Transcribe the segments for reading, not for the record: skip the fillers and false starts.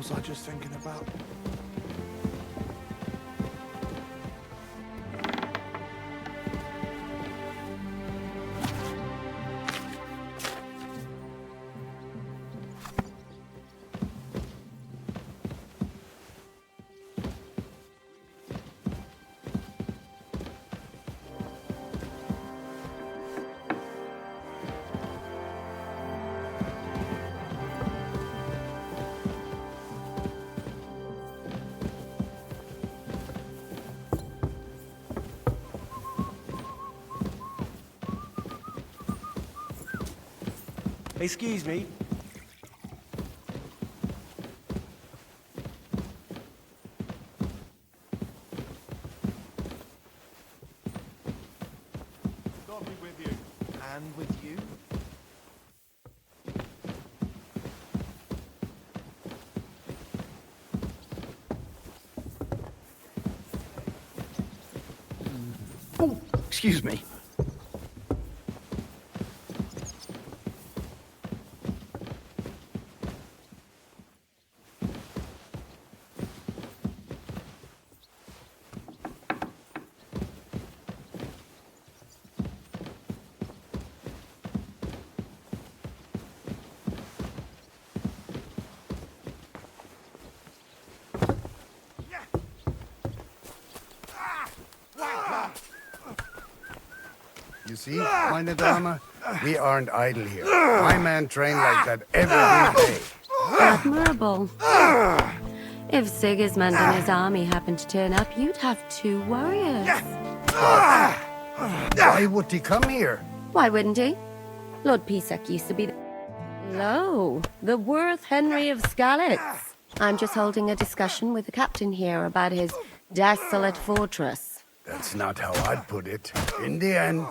was I just thinking about? Excuse me. God be with you. And with you? Oh, excuse me. You see, meine Dame, we aren't idle here. My men train like that every day. Admirable. If Sigismund and his army happened to turn up, you'd have 2 warriors. Why would he come here? Why wouldn't he? Lord Pisak used to be the worth Henry of Skalitz. I'm just holding a discussion with the captain here about his desolate fortress. That's not how I'd put it. In the end,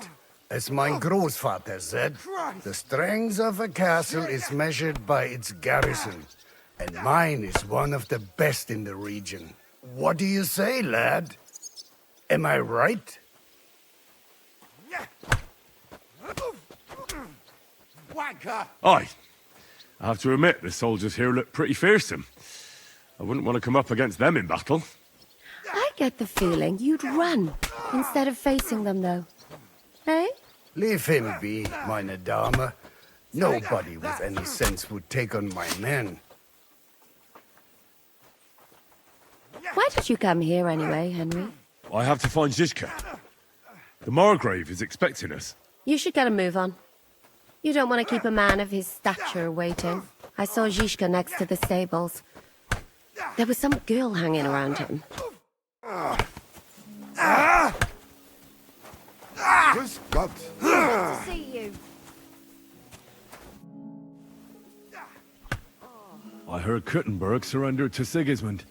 as mein Großvater said, the strength of a castle is measured by its garrison. And mine is one of the best in the region. What do you say, lad? Am I right? Aye. I have to admit, the soldiers here look pretty fearsome. I wouldn't want to come up against them in battle. I get the feeling you'd run instead of facing them, though. Hey? Leave him be, meine Dame. Nobody with any sense would take on my men. Why did you come here anyway, Henry? I have to find Zizka. The Margrave is expecting us. You should get a move on. You don't want to keep a man of his stature waiting. I saw Zizka next to the stables. There was some girl hanging around him. Grüß Gott. To see you. I heard Kuttenberg surrendered to Sigismund,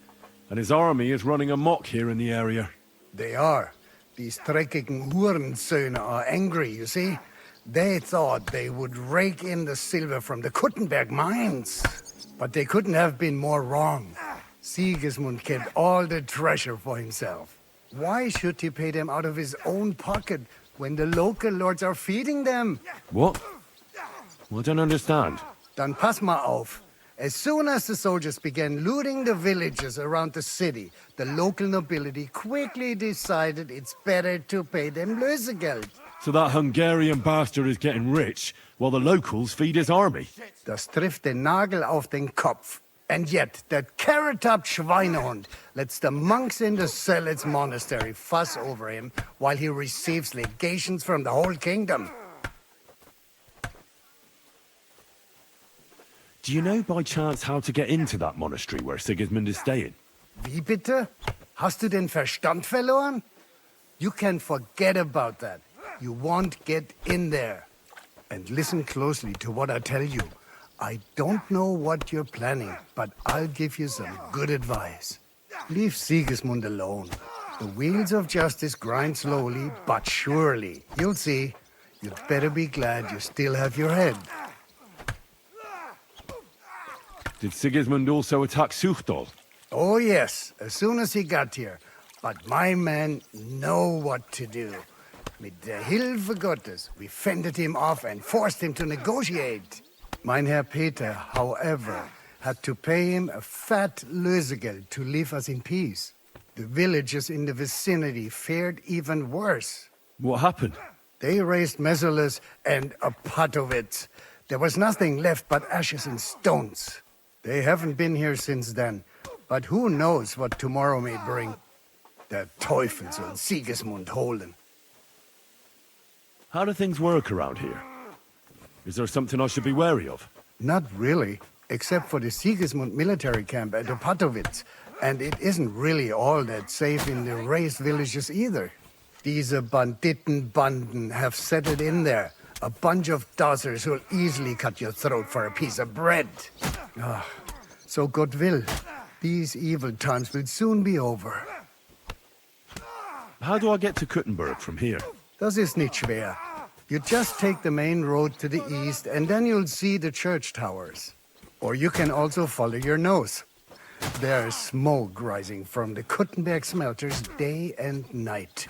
and his army is running amok here in the area. They are. These dreckigen Hurensöhne are angry, you see? They thought they would rake in the silver from the Kuttenberg mines. But they couldn't have been more wrong. Sigismund kept all the treasure for himself. Why should he pay them out of his own pocket when the local lords are feeding them? What? I don't understand. Dann pass mal auf. As soon as the soldiers began looting the villages around the city, the local nobility quickly decided it's better to pay them Lösegeld. So that Hungarian bastard is getting rich, while the locals feed his army. Das trifft den Nagel auf den Kopf. And yet, that carrot-top Schweinehund lets the monks in the Selets monastery fuss over him while he receives legations from the whole kingdom. Do you know by chance how to get into that monastery where Sigismund is staying? Wie bitte? Hast du den Verstand verloren? You can forget about that. You won't get in there. And listen closely to what I tell you. I don't know what you're planning, but I'll give you some good advice. Leave Sigismund alone. The wheels of justice grind slowly, but surely. You'll see. You'd better be glad you still have your head. Did Sigismund also attack Suchdol? Oh, yes, as soon as he got here. But my men know what to do. Mit der Hilfe Gottes, we fended him off and forced him to negotiate. Mein Herr Peter, however, had to pay him a fat lösegeld to leave us in peace. The villagers in the vicinity fared even worse. What happened? They raised Mesolas and Apatovitz. There was nothing left but ashes and stones. They haven't been here since then, but who knows what tomorrow may bring. Der Teufel soll Sigismund holen. How do things work around here? Is there something I should be wary of? Not really, except for the Sigismund military camp at Opatowitz. And it isn't really all that safe in the raised villages either. Diese Banditenbanden have settled in there. A bunch of dossers who'll easily cut your throat for a piece of bread. Ah, so God will. These evil times will soon be over. How do I get to Kuttenberg from here? Das ist nicht schwer. You just take the main road to the east and then you'll see the church towers. Or you can also follow your nose. There's smoke rising from the Kuttenberg smelters day and night.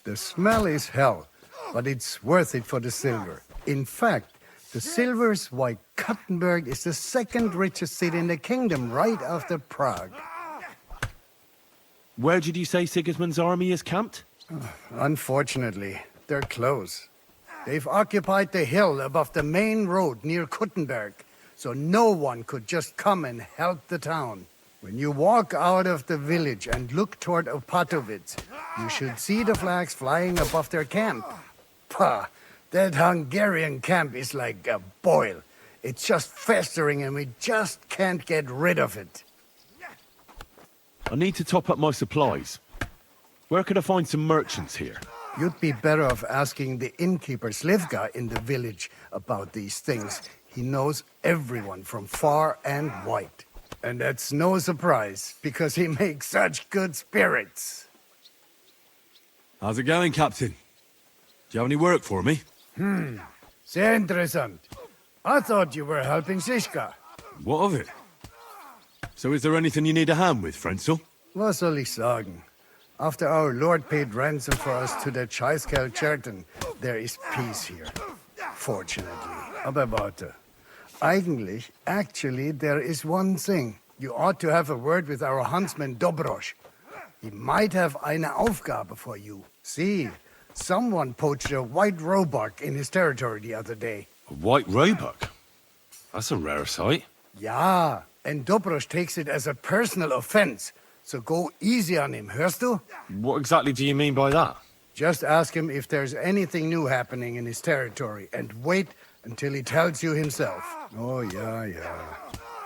The smell is hell, but it's worth it for the silver. In fact, the silver's why Kuttenberg is the second richest city in the kingdom right after Prague. Where did you say Sigismund's army is camped? Unfortunately, they're close. They've occupied the hill above the main road near Kuttenberg, so no one could just come and help the town. When you walk out of the village and look toward Opatowitz, you should see the flags flying above their camp. Pah, that Hungarian camp is like a boil. It's just festering and we just can't get rid of it. I need to top up my supplies. Where could I find some merchants here? You'd be better off asking the innkeeper Slivka in the village about these things. He knows everyone from far and wide. And that's no surprise, because he makes such good spirits. How's it going, Captain? Do you have any work for me? Sehr interessant. I thought you were helping Shishka. What of it? So is there anything you need a hand with, Frenzel? Was soll ich sagen? After our Lord paid ransom for us to the Scheißkerl Cherton, there is peace here. Fortunately. Aber warte. Actually, there is one thing. You ought to have a word with our huntsman Dobrosch. He might have eine Aufgabe for you. See, someone poached a white roebuck in his territory the other day. A white roebuck? That's a rare sight. Ja, and Dobrosch takes it as a personal offense. So go easy on him, hörst du? What exactly do you mean by that? Just ask him if there's anything new happening in his territory, and wait until he tells you himself. Oh, yeah.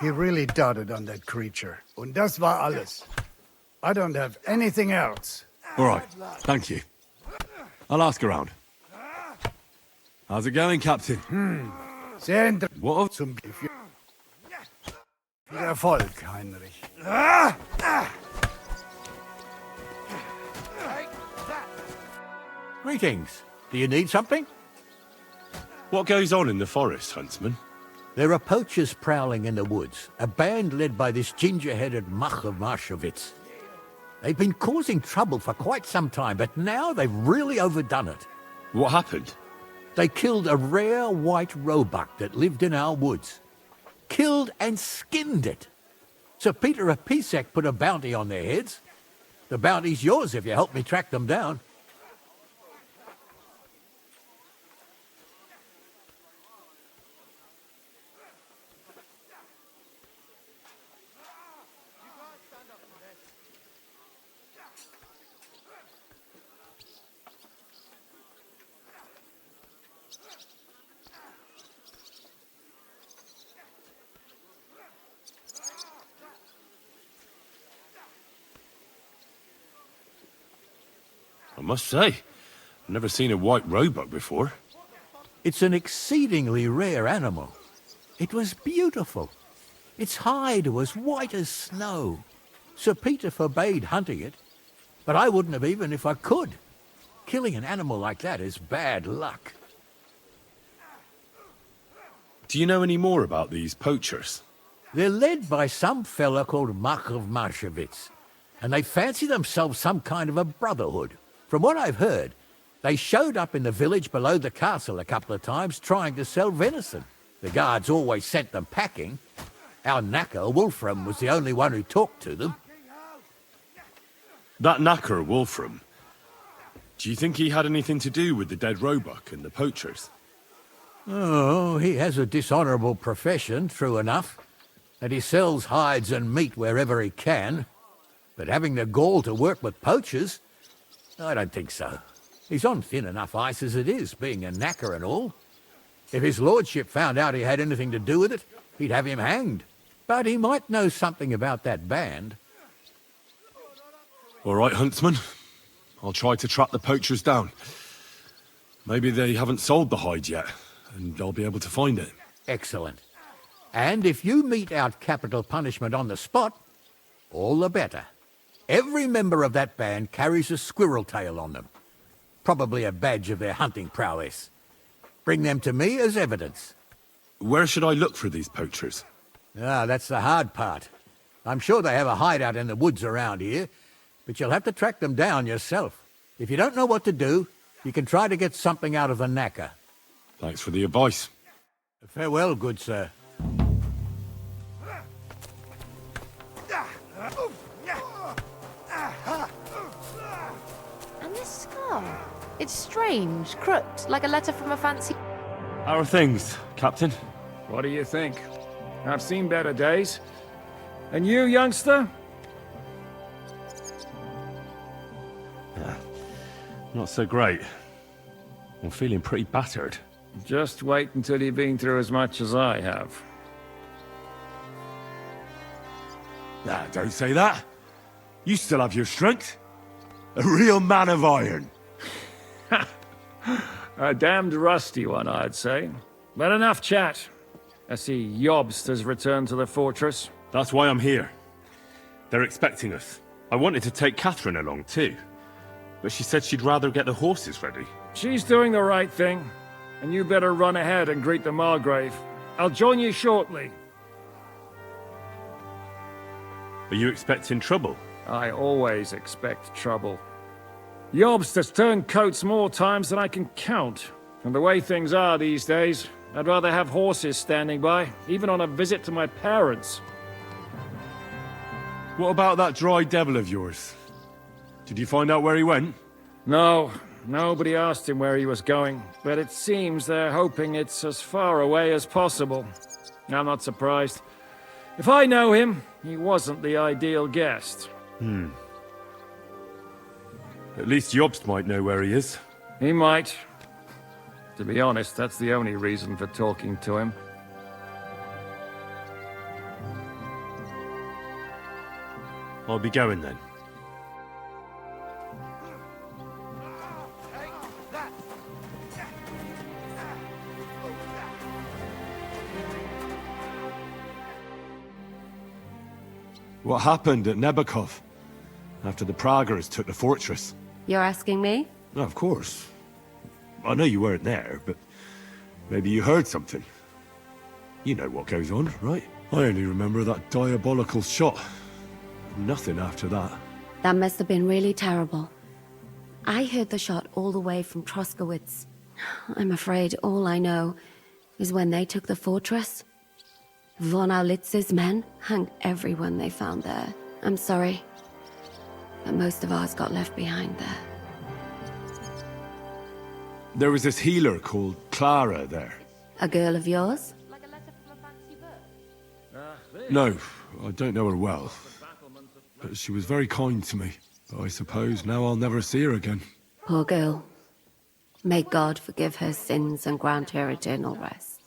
He really doted on that creature. Und das war alles. I don't have anything else. All right, thank you. I'll ask around. How's it going, Captain? Sehr interessant. What of... Zum viel Erfolg, Heinrich. Greetings. Do you need something? What goes on in the forest, Huntsman? There are poachers prowling in the woods, a band led by this ginger-headed Mach of Marshowitz. They've been causing trouble for quite some time, but now they've really overdone it. What happened? They killed a rare white roebuck that lived in our woods. Killed and skinned it. Sir Peter of Pisek put a bounty on their heads. The bounty's yours if you help me track them down. I must say, I've never seen a white roebuck before. It's an exceedingly rare animal. It was beautiful. Its hide was white as snow. Sir Peter forbade hunting it, but I wouldn't have even if I could. Killing an animal like that is bad luck. Do you know any more about these poachers? They're led by some fella called Mach of Marshowitz, and they fancy themselves some kind of a brotherhood. From what I've heard, they showed up in the village below the castle a couple of times trying to sell venison. The guards always sent them packing, Our knacker, Wolfram, was the only one who talked to them. That knacker, Wolfram. Do you think he had anything to do with the dead roebuck and the poachers? Oh, he has a dishonourable profession, true enough, and he sells hides and meat wherever he can. But having the gall to work with poachers? I don't think so. He's on thin enough ice as it is, being a knacker and all. If his lordship found out he had anything to do with it, he'd have him hanged. But he might know something about that band. All right, huntsman. I'll try to track the poachers down. Maybe they haven't sold the hide yet, and I'll be able to find it. Excellent. And if you mete out capital punishment on the spot, all the better. Every member of that band carries a squirrel tail on them. Probably a badge of their hunting prowess. Bring them to me as evidence. Where should I look for these poachers? Ah, that's the hard part. I'm sure they have a hideout in the woods around here, but you'll have to track them down yourself. If you don't know what to do, you can try to get something out of the knacker. Thanks for the advice. Farewell, good sir. And this scar? It's strange, crooked, like a letter from a fancy... How are things, Captain? What do you think? I've seen better days. And you, youngster? Not so great. I'm feeling pretty battered. Just wait until you've been through as much as I have. Nah, don't say that. You still have your strength. A real man of iron. A damned rusty one, I'd say. But enough chat. I see Jobst has returned to the fortress. That's why I'm here. They're expecting us. I wanted to take Catherine along too, but she said she'd rather get the horses ready. She's doing the right thing. And you better run ahead and greet the Margrave. I'll join you shortly. Are you expecting trouble? I always expect trouble. Jobst has turned coats more times than I can count. And the way things are these days, I'd rather have horses standing by, even on a visit to my parents. What about that dry devil of yours? Did you find out where he went? No, nobody asked him where he was going, but it seems they're hoping it's as far away as possible. I'm not surprised. If I know him, he wasn't the ideal guest. At least Jobst might know where he is. He might. To be honest, that's the only reason for talking to him. I'll be going then. What happened at Nebakov after the Praguers took the fortress? You're asking me? No, of course. I know you weren't there, but maybe you heard something. You know what goes on, right? I only remember that diabolical shot. Nothing after that. That must have been really terrible. I heard the shot all the way from Troskowitz. I'm afraid all I know is when they took the fortress, Von Aulitz's men hung everyone they found there. I'm sorry, but most of ours got left behind there. There was this healer called Clara there. A girl of yours? Like a letter from a fancy bird. No, I don't know her well. But she was very kind to me. But I suppose now I'll never see her again. Poor girl. May God forgive her sins and grant her eternal rest.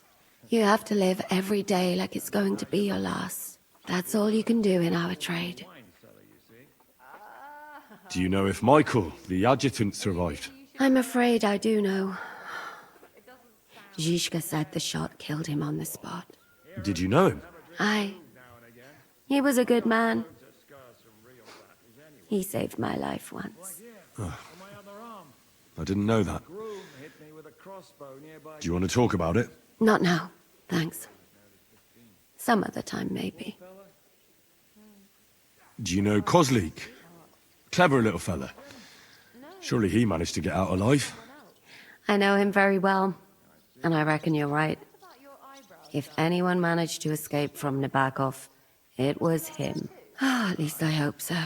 You have to live every day like it's going to be your last. That's all you can do in our trade. Do you know if Michael, the adjutant, survived? I'm afraid I do know. Zhishka said the shot killed him on the spot. Did you know him? Aye. He was a good man. He saved my life once. I didn't know that. Do you want to talk about it? Not now, thanks. Some other time, maybe. Do you know Kozlik? Clever little fella. Surely he managed to get out alive. I know him very well, and I reckon you're right. If anyone managed to escape from Nabokov, it was him. At least I hope so.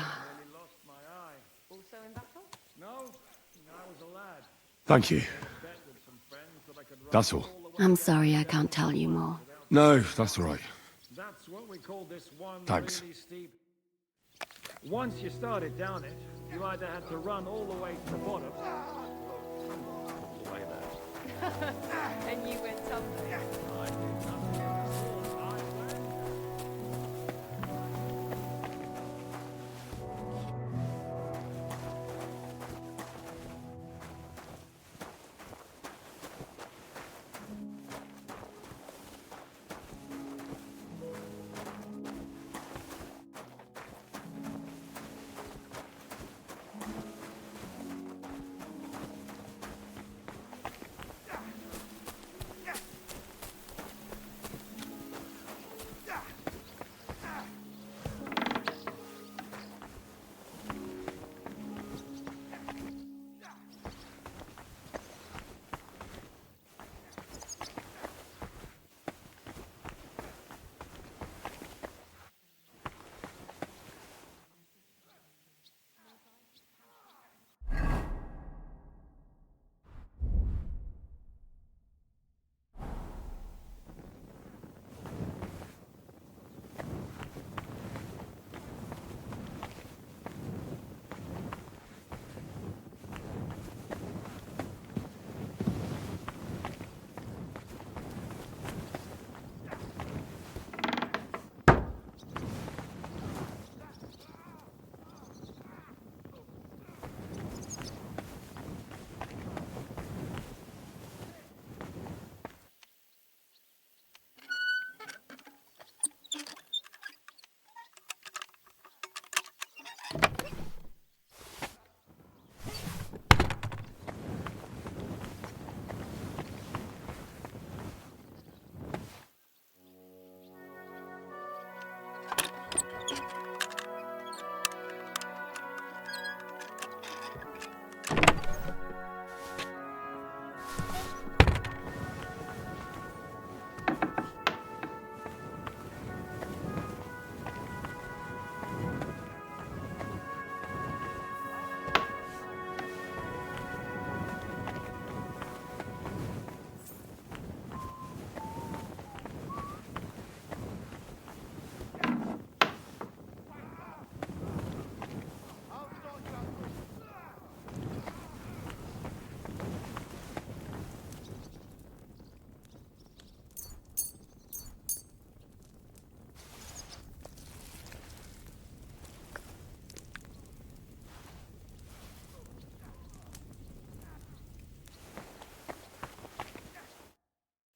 Thank you. That's all. I'm sorry I can't tell you more. No, that's all right. That's what we call this one Thanks. really steep. Once you started down it, you either had to run all the way to the bottom, all the way there. And you went tumbling. I did nothing at all. I went.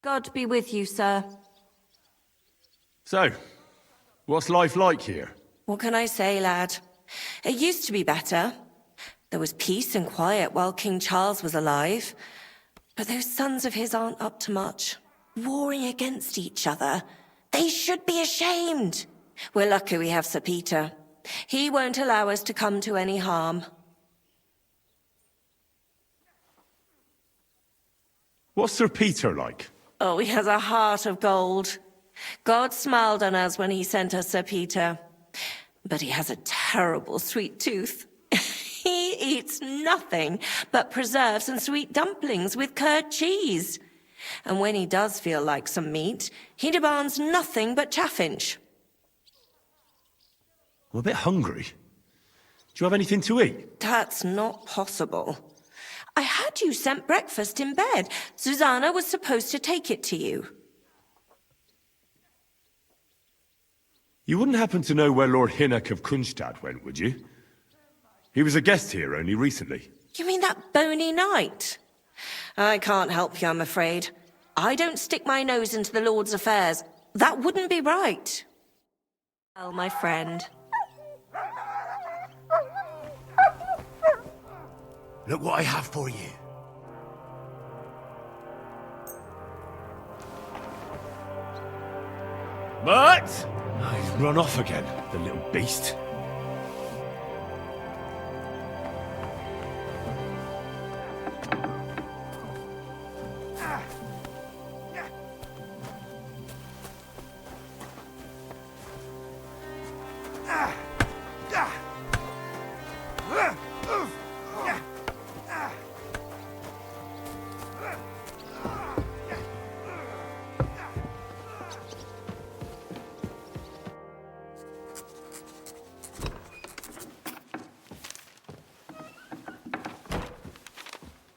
God be with you, sir. So, what's life like here? What can I say, lad? It used to be better. There was peace and quiet while King Charles was alive. But those sons of his aren't up to much. Warring against each other. They should be ashamed. We're lucky we have Sir Peter. He won't allow us to come to any harm. What's Sir Peter like? Oh, he has a heart of gold. God smiled on us when he sent us Sir Peter. But he has a terrible sweet tooth. He eats nothing but preserves and sweet dumplings with curd cheese. And when he does feel like some meat, he demands nothing but chaffinch. I'm a bit hungry. Do you have anything to eat? That's not possible. I had you sent breakfast in bed. Susanna was supposed to take it to you. You wouldn't happen to know where Lord Hinnock of Kunstad went, would you? He was a guest here only recently. You mean that bony knight? I can't help you, I'm afraid. I don't stick my nose into the Lord's affairs. That wouldn't be right. Well, my friend. Look what I have for you. But he's run off again, the little beast.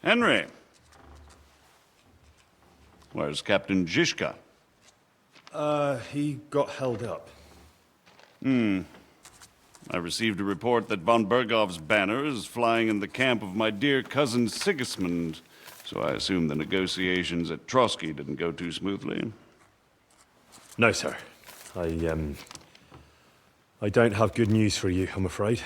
Henry. Where's Captain Zizka? He got held up. I received a report that von Bergov's banner is flying in the camp of my dear cousin Sigismund, so I assume the negotiations at Trotsky didn't go too smoothly. No, sir. I don't have good news for you, I'm afraid.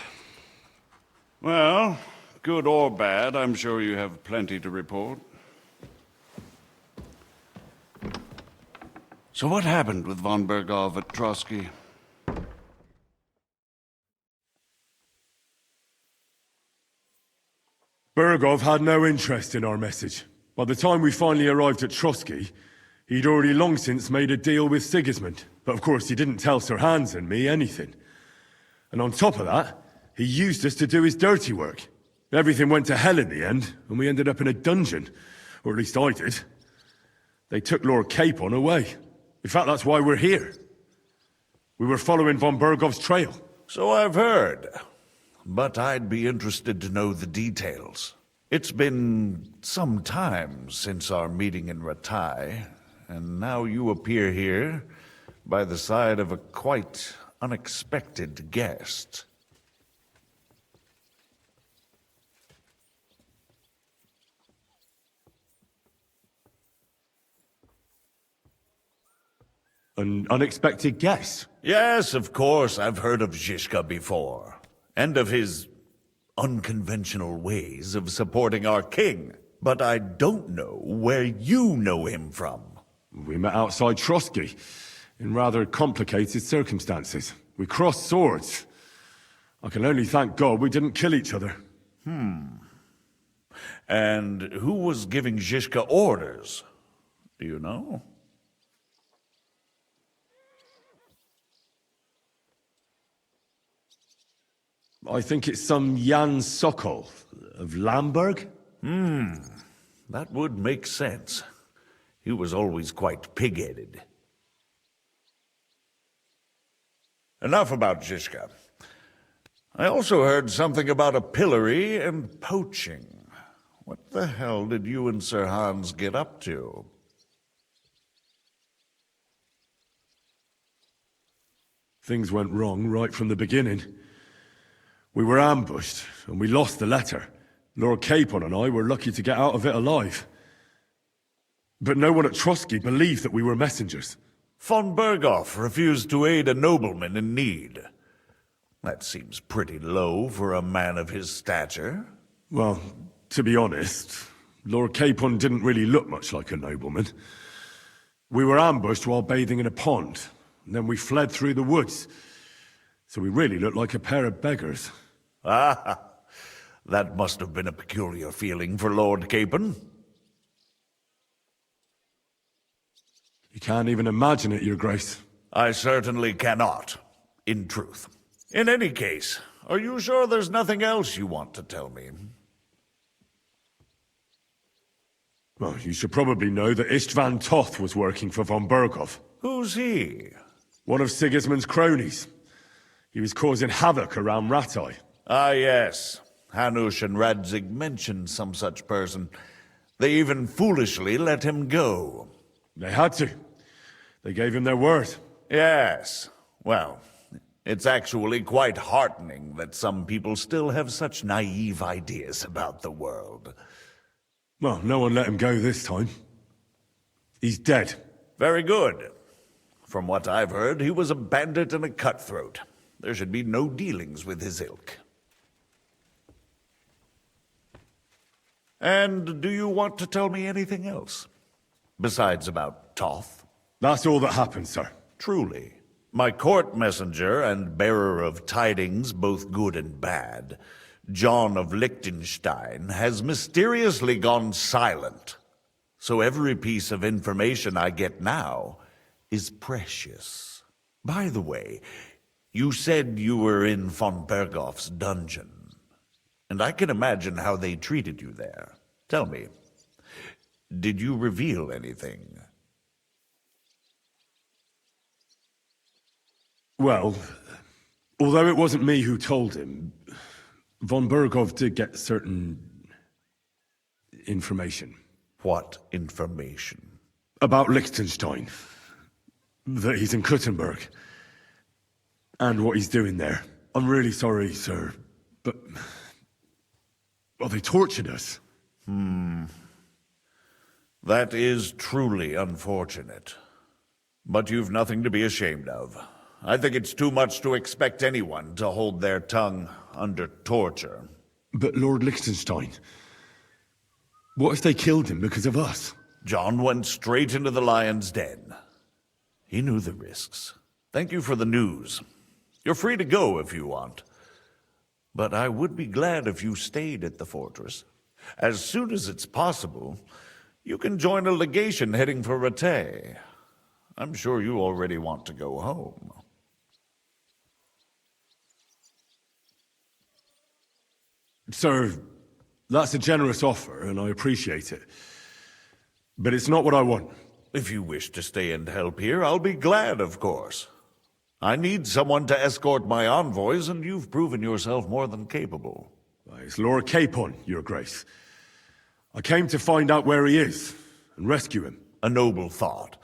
Well, good or bad, I'm sure you have plenty to report. So what happened with von Bergov at Trotsky? Bergov had no interest in our message. By the time we finally arrived at Trotsky, he'd already long since made a deal with Sigismund. But of course he didn't tell Sir Hans and me anything. And on top of that, he used us to do his dirty work. Everything went to hell in the end, and we ended up in a dungeon. Or at least I did. They took Lord Capon away. In fact, that's why we're here. We were following von Bergov's trail. So I've heard. But I'd be interested to know the details. It's been some time since our meeting in Ratai, and now you appear here by the side of a quite unexpected guest. An unexpected guest? Yes, of course, I've heard of Zizka before. And of his unconventional ways of supporting our king. But I don't know where you know him from. We met outside Trotsky, in rather complicated circumstances. We crossed swords. I can only thank God we didn't kill each other. And who was giving Zizka orders? Do you know? I think it's some Jan Sokol of Lamberg. That would make sense. He was always quite pig-headed. Enough about Zizka. I also heard something about a pillory and poaching. What the hell did you and Sir Hans get up to? Things went wrong right from the beginning. We were ambushed, and we lost the letter. Lord Capon and I were lucky to get out of it alive. But no one at Trotsky believed that we were messengers. Von Bergov refused to aid a nobleman in need. That seems pretty low for a man of his stature. Well, to be honest, Lord Capon didn't really look much like a nobleman. We were ambushed while bathing in a pond, and then we fled through the woods. So we really looked like a pair of beggars. Ah, that must have been a peculiar feeling for Lord Capon. You can't even imagine it, Your Grace. I certainly cannot, in truth. In any case, are you sure there's nothing else you want to tell me? Well, you should probably know that Istvan Toth was working for von Bergov. Who's he? One of Sigismund's cronies. He was causing havoc around Ratai. Ah, yes. Hanush and Radzig mentioned some such person. They even foolishly let him go. They had to. They gave him their word. Yes. Well, it's actually quite heartening that some people still have such naive ideas about the world. Well, no one let him go this time. He's dead. Very good. From what I've heard, he was a bandit and a cutthroat. There should be no dealings with his ilk. And do you want to tell me anything else? Besides about Toth? That's all that happened, sir. Truly. My court messenger and bearer of tidings, both good and bad, John of Liechtenstein, has mysteriously gone silent. So every piece of information I get now is precious. By the way, you said you were in von Bergov's dungeon. And I can imagine how they treated you there. Tell me, did you reveal anything? Well, although it wasn't me who told him, von Bergov did get certain information. What information? About Liechtenstein. That he's in Kuttenberg. And what he's doing there. I'm really sorry, sir, but... well, they tortured us. That is truly unfortunate. But you've nothing to be ashamed of. I think it's too much to expect anyone to hold their tongue under torture. But Lord Liechtenstein... what if they killed him because of us? John went straight into the lion's den. He knew the risks. Thank you for the news. You're free to go if you want. But I would be glad if you stayed at the fortress. As soon as it's possible, you can join a legation heading for Rattay. I'm sure you already want to go home. Sir, that's a generous offer, and I appreciate it. But it's not what I want. If you wish to stay and help here, I'll be glad, of course. I need someone to escort my envoys, and you've proven yourself more than capable. It's Lord Capon, Your Grace. I came to find out where he is, and rescue him. A noble thought.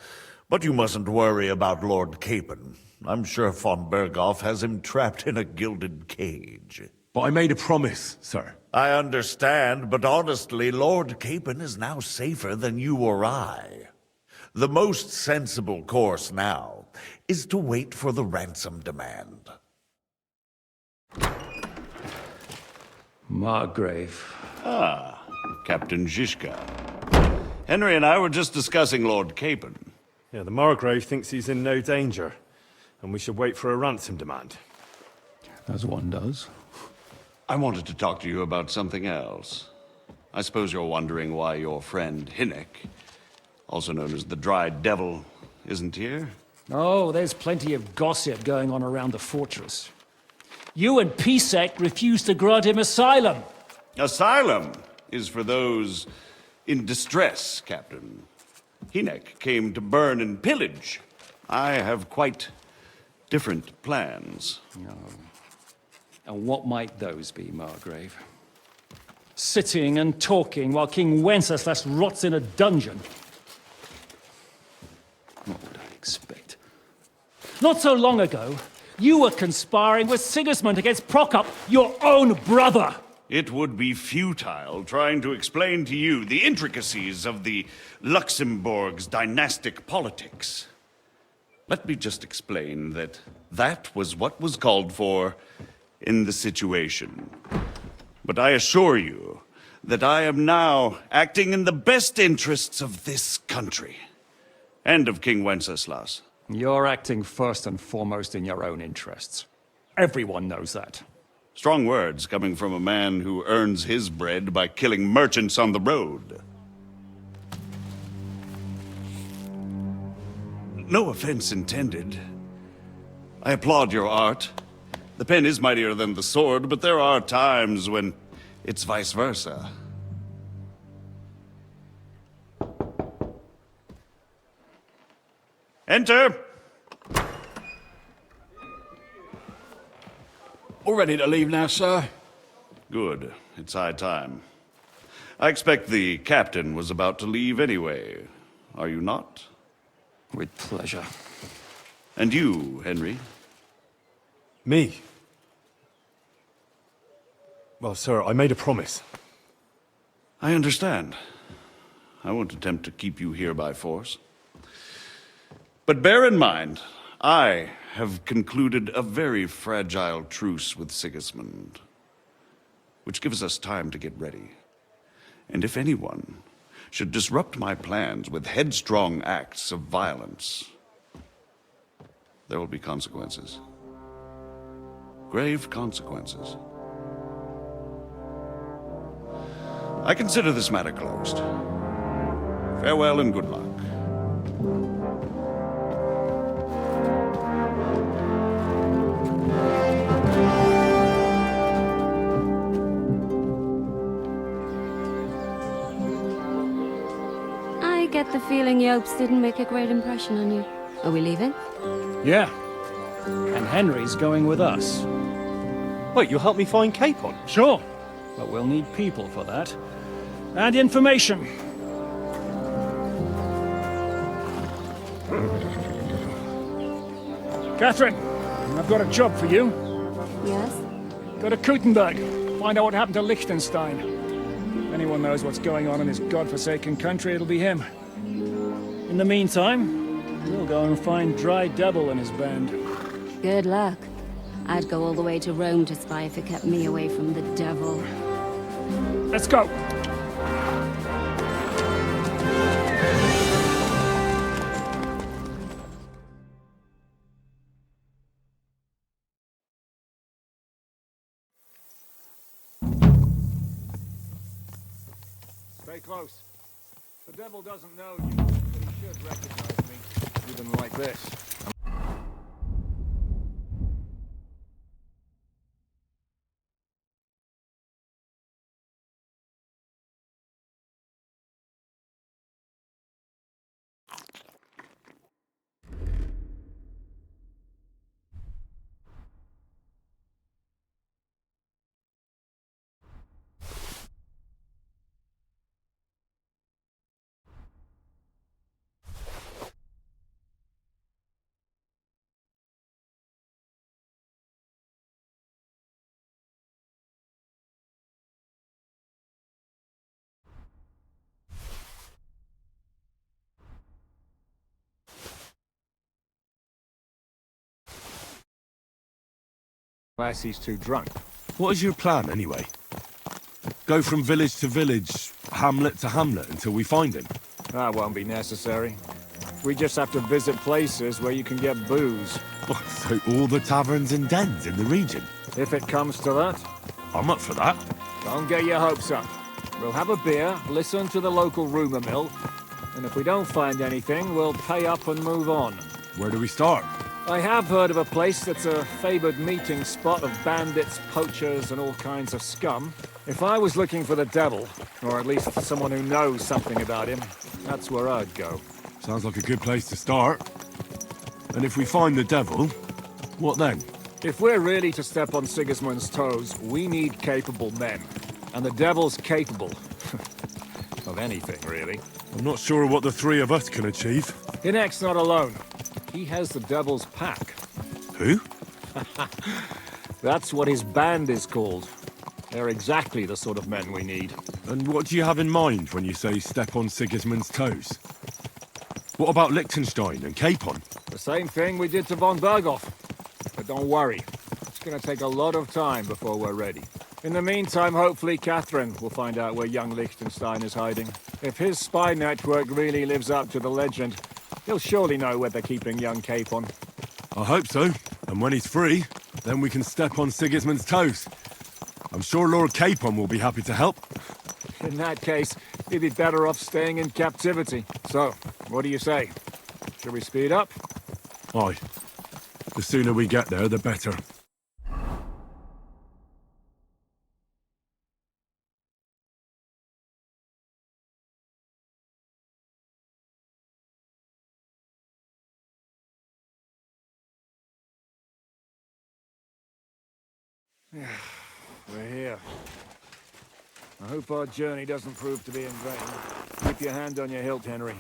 But you mustn't worry about Lord Capon. I'm sure von Berghoff has him trapped in a gilded cage. But I made a promise, sir. I understand, but honestly, Lord Capon is now safer than you or I. The most sensible course now is to wait for the ransom demand. Margrave. Ah, Captain Zizka. Henry and I were just discussing Lord Capon. Yeah, the Margrave thinks he's in no danger, and we should wait for a ransom demand. As one does. I wanted to talk to you about something else. I suppose you're wondering why your friend Hinnek, also known as the Dried Devil, isn't here? Oh, there's plenty of gossip going on around the fortress. You and Pisek refused to grant him asylum. Asylum is for those in distress, Captain. Hinnek came to burn and pillage. I have quite different plans. Oh. And what might those be, Margrave? Sitting and talking while King Wenceslas rots in a dungeon. What would I expect? Not so long ago, you were conspiring with Sigismund against Prokop, your own brother. It would be futile trying to explain to you the intricacies of the Luxembourg's dynastic politics. Let me just explain that that was what was called for in the situation. But I assure you that I am now acting in the best interests of this country and of King Wenceslas. You're acting first and foremost in your own interests. Everyone knows that. Strong words coming from a man who earns his bread by killing merchants on the road. No offense intended. I applaud your art. The pen is mightier than the sword, but there are times when it's vice versa. Enter! All ready to leave now, sir? Good. It's high time. I expect the captain was about to leave anyway. Are you not? With pleasure. And you, Henry? Me? Well, sir, I made a promise. I understand. I won't attempt to keep you here by force. But bear in mind, I have concluded a very fragile truce with Sigismund, which gives us time to get ready. And if anyone should disrupt my plans with headstrong acts of violence, there will be consequences. Grave consequences. I consider this matter closed. Farewell and good luck. I get the feeling Yopes didn't make a great impression on you. Are we leaving? Yeah. And Henry's going with us. Wait, you'll help me find Capon? Sure. But we'll need people for that. and information. Catherine, I've got a job for you. Yes? Go to Kuttenberg. Find out what happened to Liechtenstein. If anyone knows what's going on in his godforsaken country, it'll be him. In the meantime, we'll go and find Dry Devil and his band. Good luck. I'd go all the way to Rome to spy if it kept me away from the devil. Let's go! Stay close. The devil doesn't know you, but he should recognize me, even like this. Lassie's too drunk. What is your plan, anyway? Go from village to village, hamlet to hamlet, until we find him? That won't be necessary. We just have to visit places where you can get booze. Oh, so all the taverns and dens in the region? If it comes to that. I'm up for that. Don't get your hopes up. We'll have a beer, listen to the local rumour mill, and if we don't find anything, we'll pay up and move on. Where do we start? I have heard of a place that's a favoured meeting spot of bandits, poachers, and all kinds of scum. If I was looking for the devil, or at least someone who knows something about him, that's where I'd go. Sounds like a good place to start. And if we find the devil, what then? If we're really to step on Sigismund's toes, we need capable men. And the devil's capable. Of anything, really. I'm not sure what the three of us can achieve. Hinek's not alone. He has the devil's pack. Who? That's what his band is called. They're exactly the sort of men we need. And what do you have in mind when you say step on Sigismund's toes? What about Liechtenstein and Capon? The same thing we did to von Berghoff. But don't worry. It's gonna take a lot of time before we're ready. In the meantime, hopefully Catherine will find out where young Liechtenstein is hiding. If his spy network really lives up to the legend, he'll surely know where they're keeping young Capon. I hope so. And when he's free, then we can step on Sigismund's toes. I'm sure Lord Capon will be happy to help. In that case, he'd be better off staying in captivity. So, what do you say? Should we speed up? Aye. The sooner we get there, the better. We're here. I hope our journey doesn't prove to be in vain. Keep your hand on your hilt, Henry.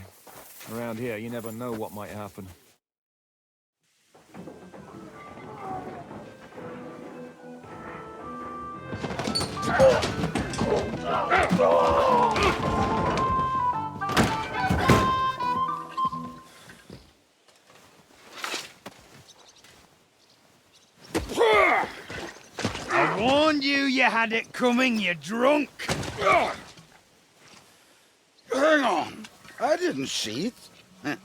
Around here, you never know what might happen. I warned you had it coming, you drunk! Hang on. I didn't see it.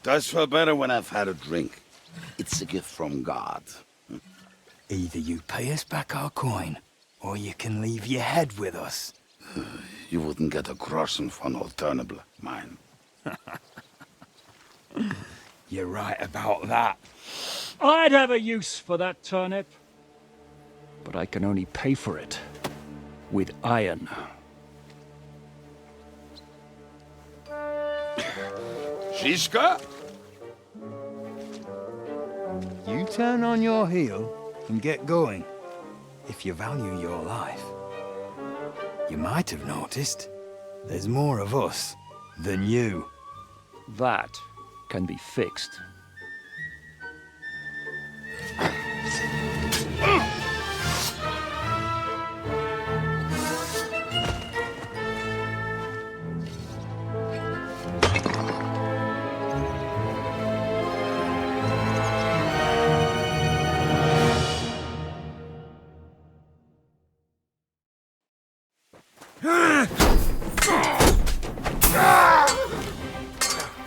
Does feel better when I've had a drink. It's a gift from God. Either you pay us back our coin, or you can leave your head with us. You wouldn't get a groschen for an alternative, mine. You're right about that. I'd have a use for that turnip. But I can only pay for it with iron. Shiska? You turn on your heel and get going. If you value your life. You might have noticed, There's more of us than you. That can be fixed.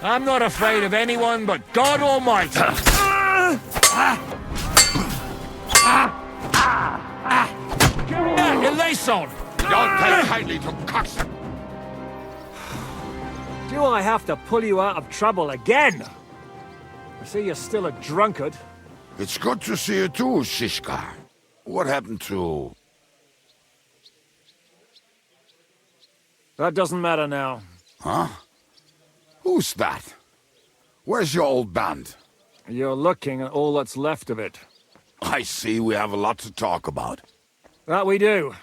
I'm not afraid of anyone but God Almighty. Your lace on. Don't take kindly to custom. Do I have to pull you out of trouble again? I see you're still a drunkard. It's good to see you too, Shishka. What happened to... That doesn't matter now. Huh? Who's that? Where's your old band? You're looking at all that's left of it. I see we have a lot to talk about. That we do.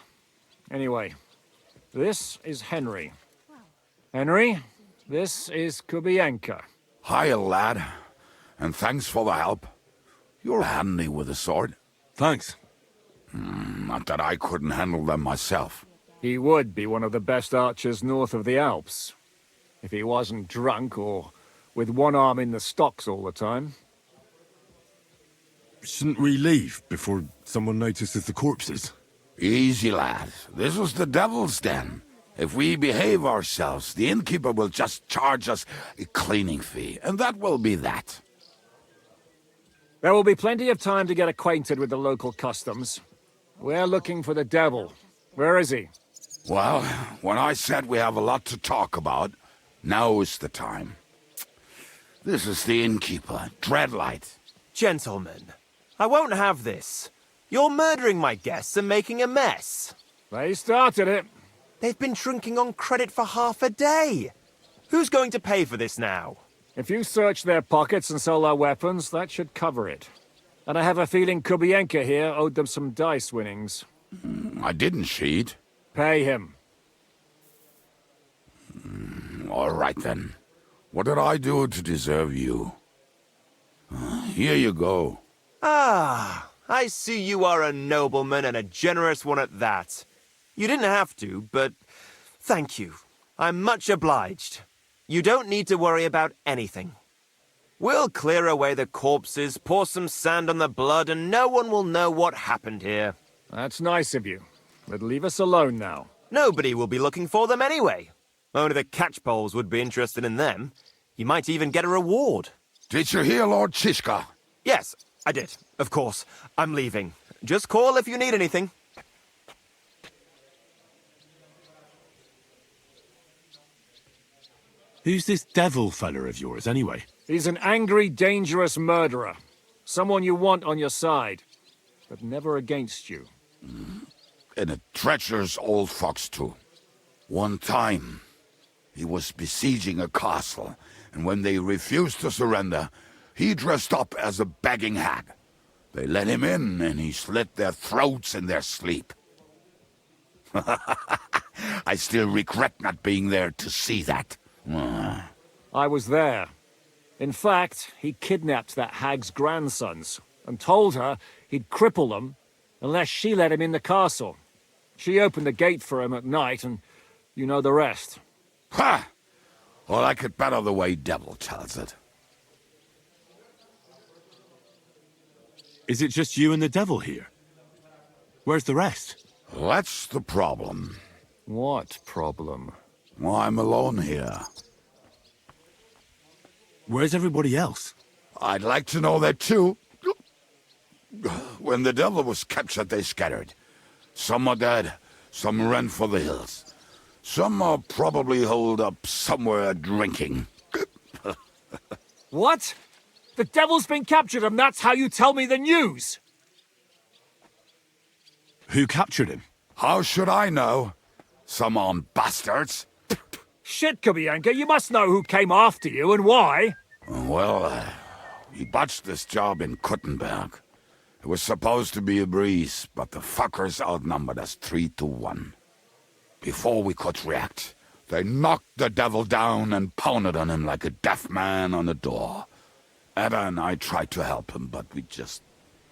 Anyway, this is Henry. Henry, this is Kubienka. Hiya, lad. And thanks for the help. You're handy with a sword. Thanks. Not that I couldn't handle them myself. He would be one of the best archers north of the Alps. If he wasn't drunk or with one arm in the stocks all the time. Shouldn't we leave before someone notices the corpses? Easy, lad. This was the devil's den. If we behave ourselves, the innkeeper will just charge us a cleaning fee, and that will be that. There will be plenty of time to get acquainted with the local customs. We're looking for the devil. Where is he? Well, when I said we have a lot to talk about, now is the time. This is the innkeeper, Dreadlight. Gentlemen, I won't have this. You're murdering my guests and making a mess. They started it. They've been drinking on credit for half a day. Who's going to pay for this now? If you search their pockets and sell their weapons, that should cover it. And I have a feeling Kubienka here owed them some dice winnings. I didn't cheat. Pay him. All right, then. What did I do to deserve you? Here you go. Ah, I see you are a nobleman and a generous one at that. You didn't have to, but thank you. I'm much obliged. You don't need to worry about anything. We'll clear away the corpses, pour some sand on the blood, and no one will know what happened here. That's nice of you. But leave us alone now. Nobody will be looking for them anyway. Only the catchpoles would be interested in them. You might even get a reward. Did you hear Lord Shishka? Yes, I did. Of course. I'm leaving. Just call if you need anything. Who's this devil fella of yours, anyway? He's an angry, dangerous murderer. Someone you want on your side, but never against you. And a treacherous old fox, too. One time, he was besieging a castle, and when they refused to surrender, he dressed up as a begging hag. They let him in, and he slit their throats in their sleep. I still regret not being there to see that. I was there. In fact, he kidnapped that hag's grandsons and told her he'd cripple them unless she let him in the castle. She opened the gate for him at night, and you know the rest. Ha! Well, I could better the way Devil tells it. Is it just you and the devil here? Where's the rest? That's the problem. What problem? Well, I'm alone here. Where's everybody else? I'd like to know that too. When the devil was captured, they scattered. Some are dead, some ran for the hills. Some are probably holed up somewhere drinking. What? The devil's been captured and that's how you tell me the news? Who captured him? How should I know? Some armed bastards. Shit, Kubienka, you must know who came after you and why. Well, he botched this job in Kuttenberg. It was supposed to be a breeze, but the fuckers outnumbered us 3-1. Before we could react, They knocked the devil down and pounded on him like a deaf man on a door. Ada and I tried to help him, but we just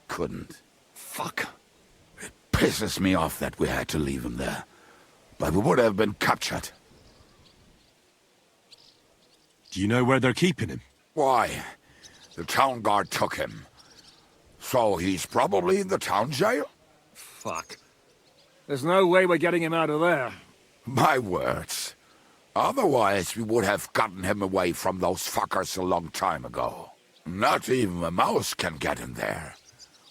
couldn't. Fuck. It pisses me off that we had to leave him there. But we would have been captured. Do you know where they're keeping him? Why? The town guard took him. So he's probably in the town jail? Fuck. There's no way we're getting him out of there. My words. Otherwise, we would have gotten him away from those fuckers a long time ago. Not even a mouse can get in there.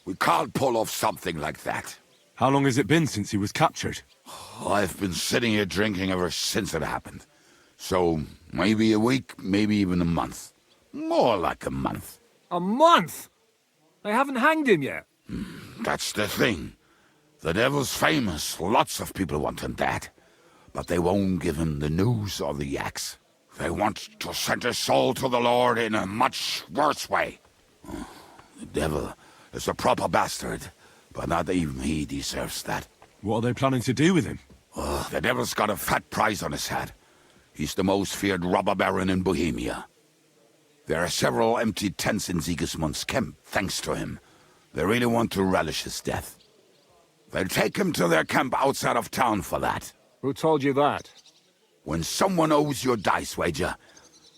We can't pull off something like that. How long has it been since he was captured? I've been sitting here drinking ever since it happened. So, maybe a week, maybe even a month. More like a month. A month? They haven't hanged him yet. That's the thing. The devil's famous. Lots of people want him dead. But they won't give him the news or the axe. They want to send his soul to the Lord in a much worse way. The devil is a proper bastard, but not even he deserves that. What are they planning to do with him? The devil's got a fat price on his head. He's the most feared robber baron in Bohemia. There are several empty tents in Sigismund's camp, thanks to him. They really want to relish his death. They'll take him to their camp outside of town for that. Who told you that? When someone owes you a dice wager,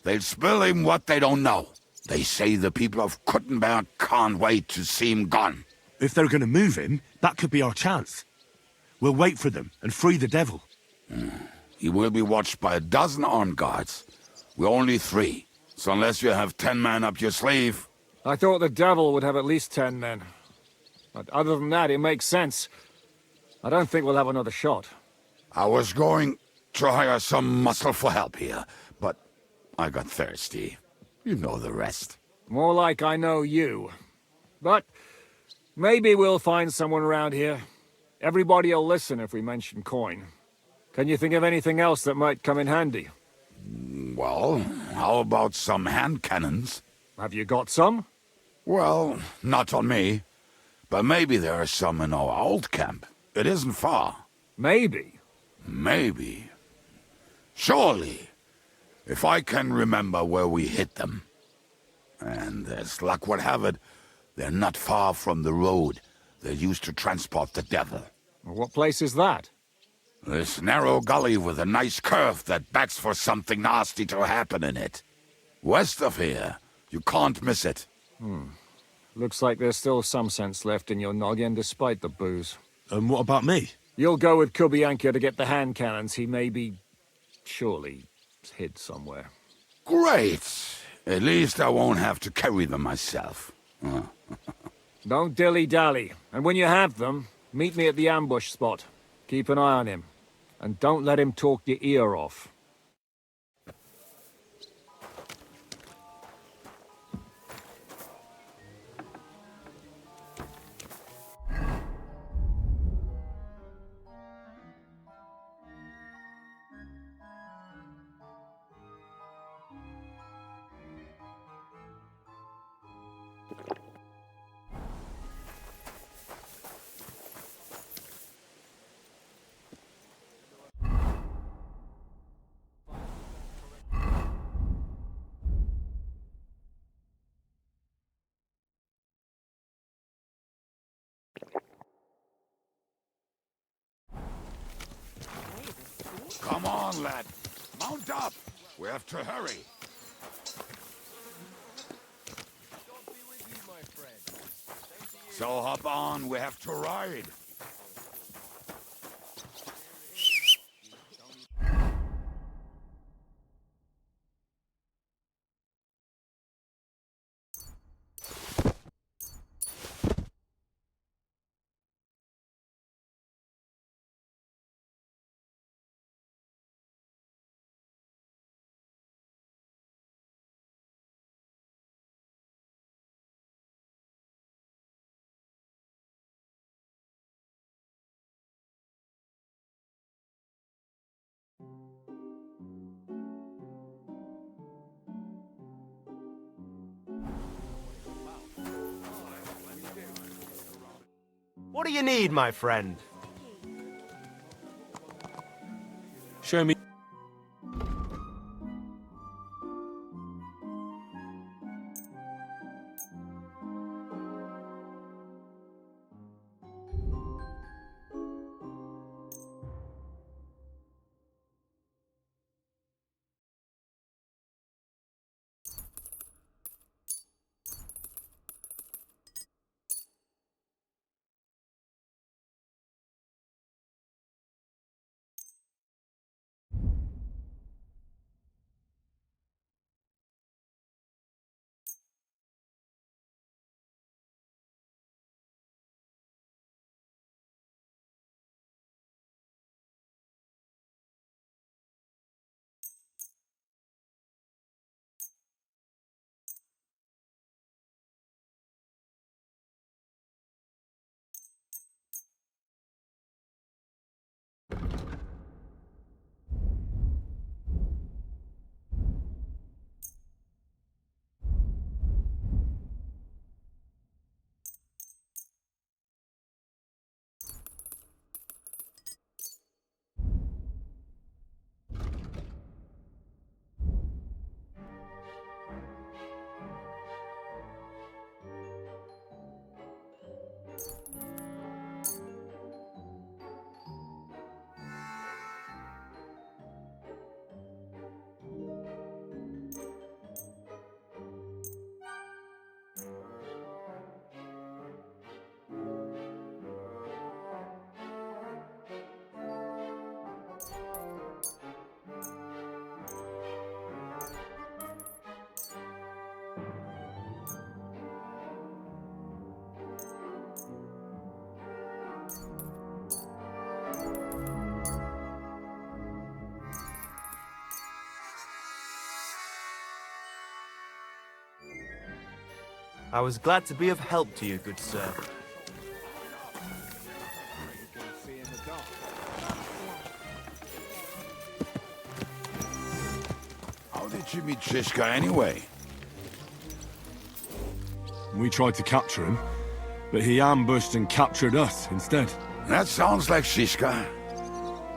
they'll spill him what they don't know. They say the people of Kuttenberg can't wait to see him gone. If they're going to move him, that could be our chance. We'll wait for them and free the devil. He will be watched by a dozen armed guards. We're only 3, so unless you have 10 men up your sleeve... I thought the devil would have at least 10 men. But other than that, it makes sense. I don't think we'll have another shot. I was going to hire some muscle for help here, but I got thirsty. You know the rest. More like I know you. But maybe we'll find someone around here. Everybody'll listen if we mention coin. Can you think of anything else that might come in handy? Well, how about some hand cannons? Have you got some? Well, not on me. But maybe there are some in our old camp. It isn't far. Maybe? Maybe. Surely. If I can remember where we hit them. And as luck would have it, they're not far from the road they used to transport the devil. What place is that? This narrow gully with a nice curve that begs for something nasty to happen in it. West of here. You can't miss it. Looks like there's still some sense left in your noggin despite the booze. And what about me? You'll go with Kubianka to get the hand cannons he may be... surely hid somewhere. Great! At least I won't have to carry them myself. Don't dilly-dally. And when you have them, meet me at the ambush spot. Keep an eye on him. And don't let him talk your ear off. Come on, lad. Mount up. We have to hurry. So hop on. We have to ride. What do you need, my friend? Show me. I was glad to be of help to you, good sir. How did you meet Shishka anyway? We tried to capture him, but he ambushed and captured us instead. That sounds like Shishka.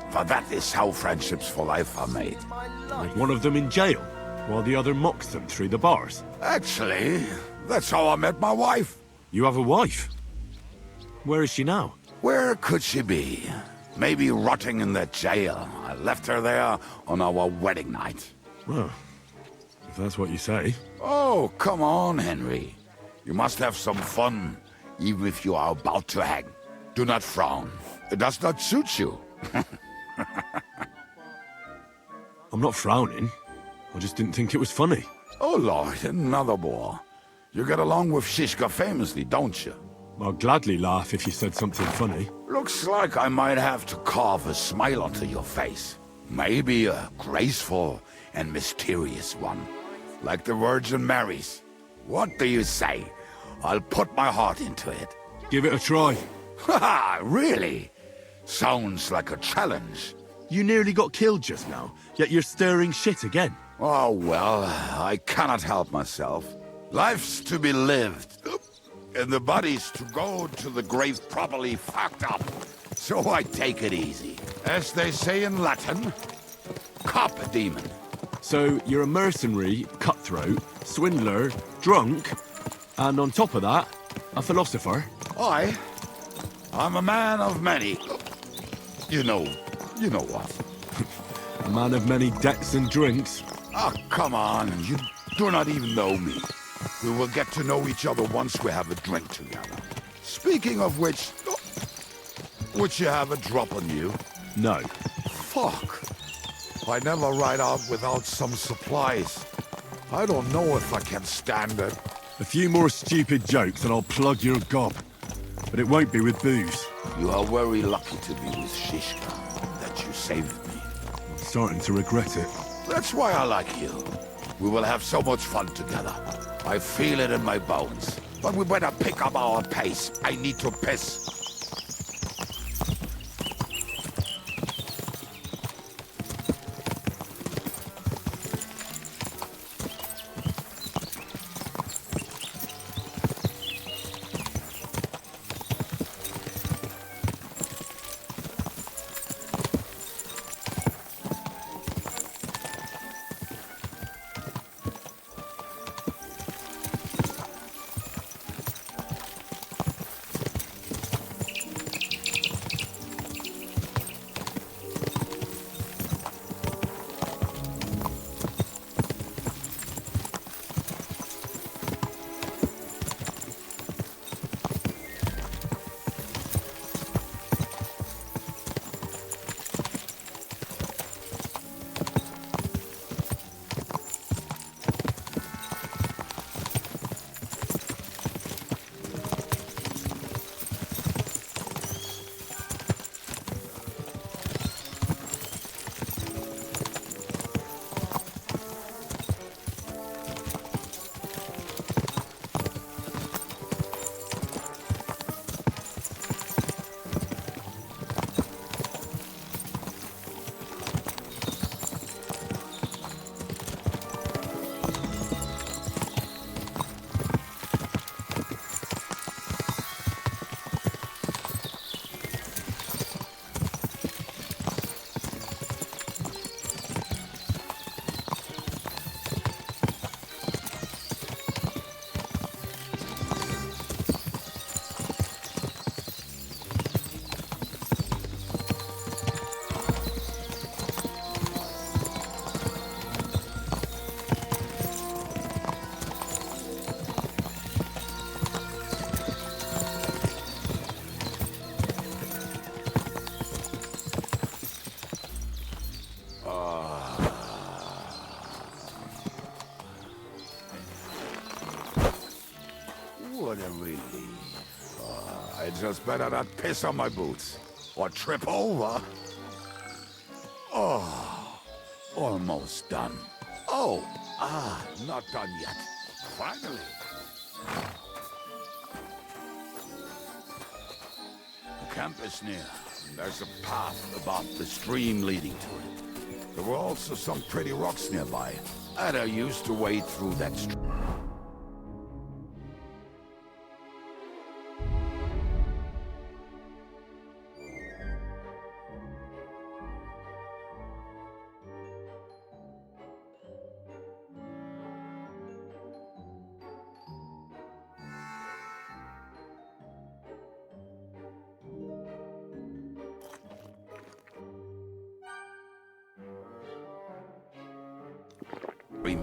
For that is how friendships for life are made. With one of them in jail, while the other mocks them through the bars. Actually, that's how I met my wife. You have a wife? Where is she now? Where could she be? Maybe rotting in that jail. I left her there on our wedding night. Well, if that's what you say. Oh, come on, Henry. You must have some fun, even if you are about to hang. Do not frown. It does not suit you. I'm not frowning. I just didn't think it was funny. Oh, Lord, another bore. You get along with Shishka famously, don't you? I'll gladly laugh if you said something funny. Looks like I might have to carve a smile onto your face. Maybe a graceful and mysterious one, like the Virgin Mary's. What do you say? I'll put my heart into it. Give it a try. Haha, really? Sounds like a challenge. You nearly got killed just now, yet you're stirring shit again. Oh, well, I cannot help myself. Life's to be lived, and the body's to go to the grave properly fucked up. So I take it easy. As they say in Latin, cop a demon. So you're a mercenary, cutthroat, swindler, drunk, and on top of that, a philosopher? I'm a man of many... You know what. A man of many decks and drinks. Oh, come on, you do not even know me. We will get to know each other once we have a drink together. Speaking of which, would you have a drop on you? No. Fuck. I never ride out without some supplies. I don't know if I can stand it. A few more stupid jokes and I'll plug your gob. But it won't be with booze. You are very lucky to be with Shishka, that you saved me. I'm starting to regret it. That's why I like you. We will have so much fun together. I feel it in my bones. But we better pick up our pace. I need to piss. What a relief. I just better not piss on my boots. Or trip over. Oh, almost done. Oh, not done yet. Finally. camp is near. There's a path above the stream leading to it. There were also some pretty rocks nearby, and I used to wade through that stream.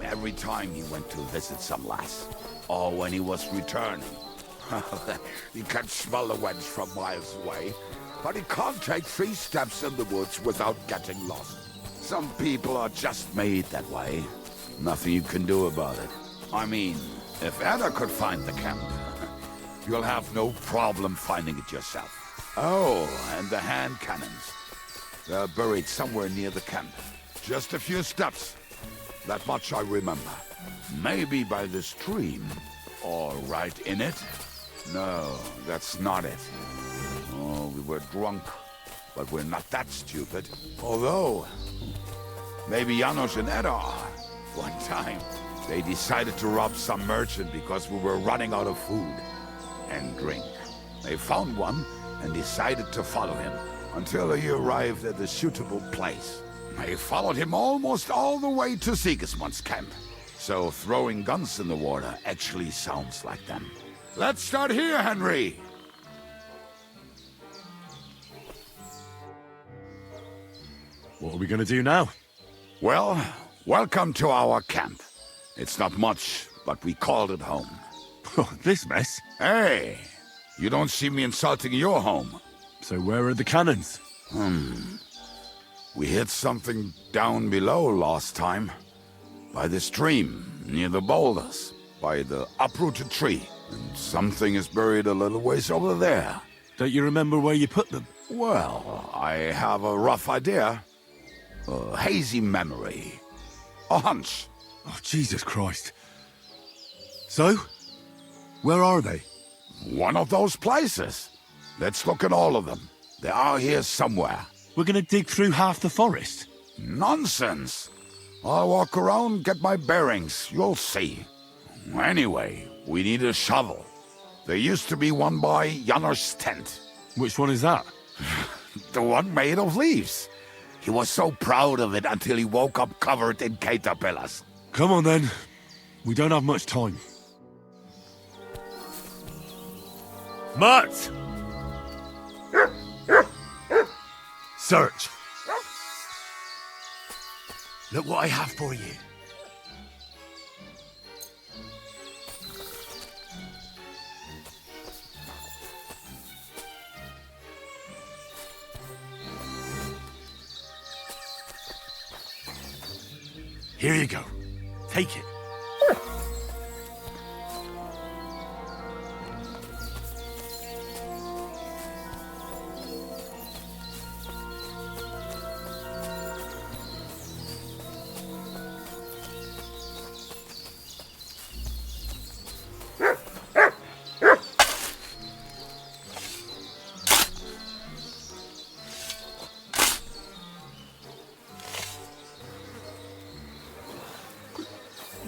Every time he went to visit some lass, or when he was returning. He can smell the wench from miles away, but he can't take 3 steps in the woods without getting lost. Some people are just made that way. Nothing you can do about it. I mean, if Anna could find the camp, you'll have no problem finding it yourself. Oh, and the hand cannons. They're buried somewhere near the camp. Just a few steps. That much I remember. Maybe by the stream, or right in it? No, that's not it. Oh, we were drunk, but we're not that stupid. Although, maybe Janos and Edda are. One time, they decided to rob some merchant because we were running out of food and drink. They found one and decided to follow him until he arrived at a suitable place. They followed him almost all the way to Sigismund's camp. So throwing guns in the water actually sounds like them. Let's start here, Henry! What are we gonna do now? Well, welcome to our camp. It's not much, but we called it home. This mess? Hey! You don't see me insulting your home. So where are the cannons? We hit something down below last time. By the stream, near the boulders, by the uprooted tree. And something is buried a little ways over there. Don't you remember where you put them? Well, I have a rough idea. A hazy memory. A hunch. Oh, Jesus Christ. So? Where are they? One of those places. Let's look at all of them. They are here somewhere. We're gonna dig through half the forest? Nonsense. I'll walk around, get my bearings. You'll see. Anyway, we need a shovel. There used to be one by Janos' tent. Which one is that? The one made of leaves. He was so proud of it until he woke up covered in caterpillars. Come on then. We don't have much time. Mutt! Search. Look what I have for you. Here you go. Take it.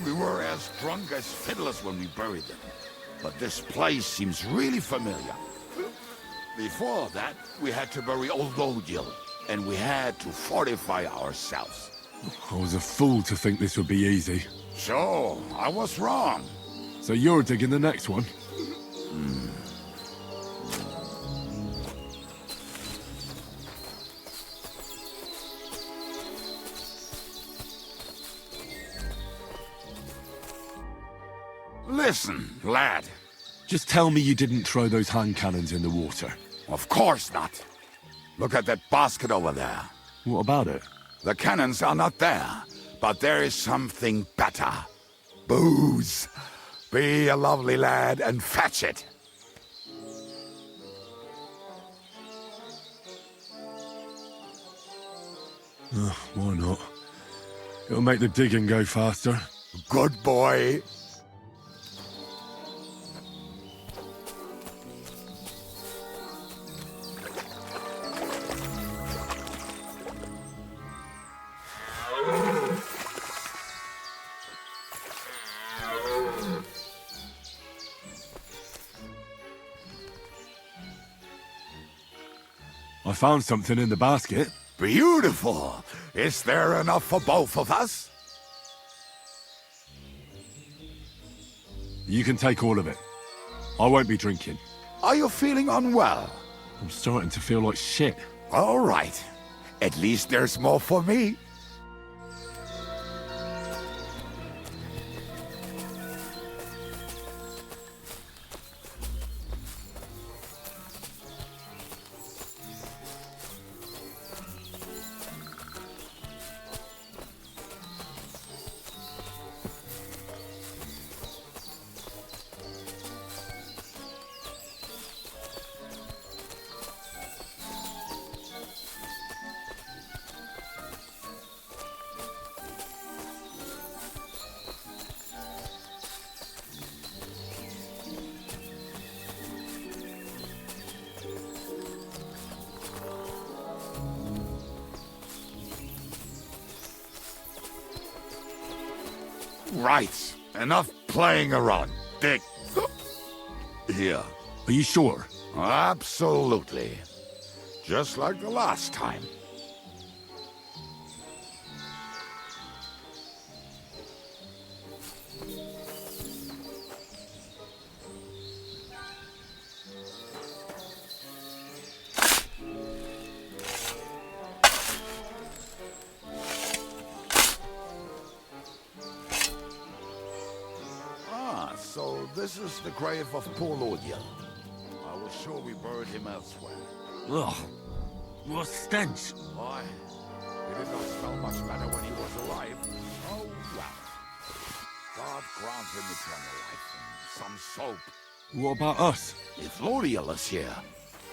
We were as drunk as fiddlers when we buried them. But this place seems really familiar. Before that, we had to bury old Odil, and we had to fortify ourselves. I was a fool to think this would be easy. So, I was wrong. So you're digging the next one? Listen, lad. Just tell me you didn't throw those hand cannons in the water. Of course not. Look at that basket over there. What about it? The cannons are not there, but there is something better. Booze. Be a lovely lad and fetch it. Why not? It'll make the digging go faster. Good boy. I found something in the basket. Beautiful. Is there enough for both of us? You can take all of it. I won't be drinking. Are you feeling unwell? I'm starting to feel like shit. All right. At least there's more for me. Right. Enough playing around. Dick. Here. Are you sure? Absolutely. Just like the last time. So this is the grave of poor Lord Yell. I was sure we buried him elsewhere. Ugh. What stench. Why? He did not smell much better when he was alive. Oh, well. God grant him eternal life and some soap. What about us? If Lord Yell is here,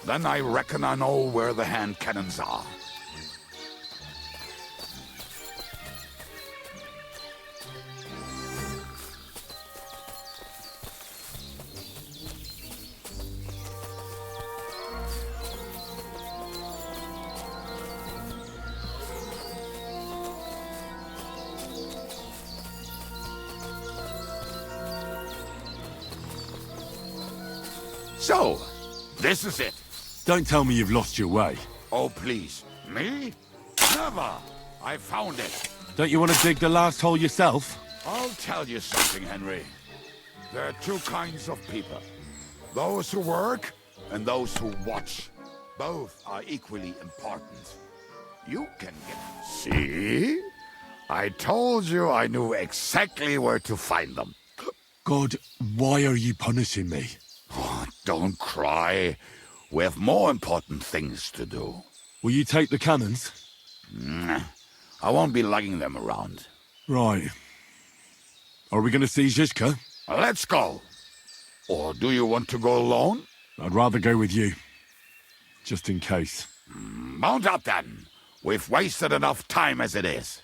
then I reckon I know where the hand cannons are. So, this is it. Don't tell me you've lost your way. Oh, please. Me? Never. I found it. Don't you want to dig the last hole yourself? I'll tell you something, Henry. There are two kinds of people. Those who work and those who watch. Both are equally important. You can get... See? I told you I knew exactly where to find them. God, why are you punishing me? Oh, don't cry. We have more important things to do. Will you take the cannons? I won't be lugging them around. Right. Are we going to see Zizka? Let's go. Or do you want to go alone? I'd rather go with you. Just in case. Mount up then. We've wasted enough time as it is.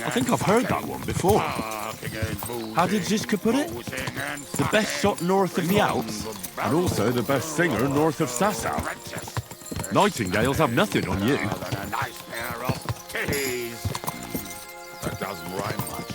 I think I've heard that one before. How did Zizka put it? The best shot north of the Alps, and also the best singer north of Sasau. Nightingales have nothing on you. A nice pair of titties. That doesn't rhyme much.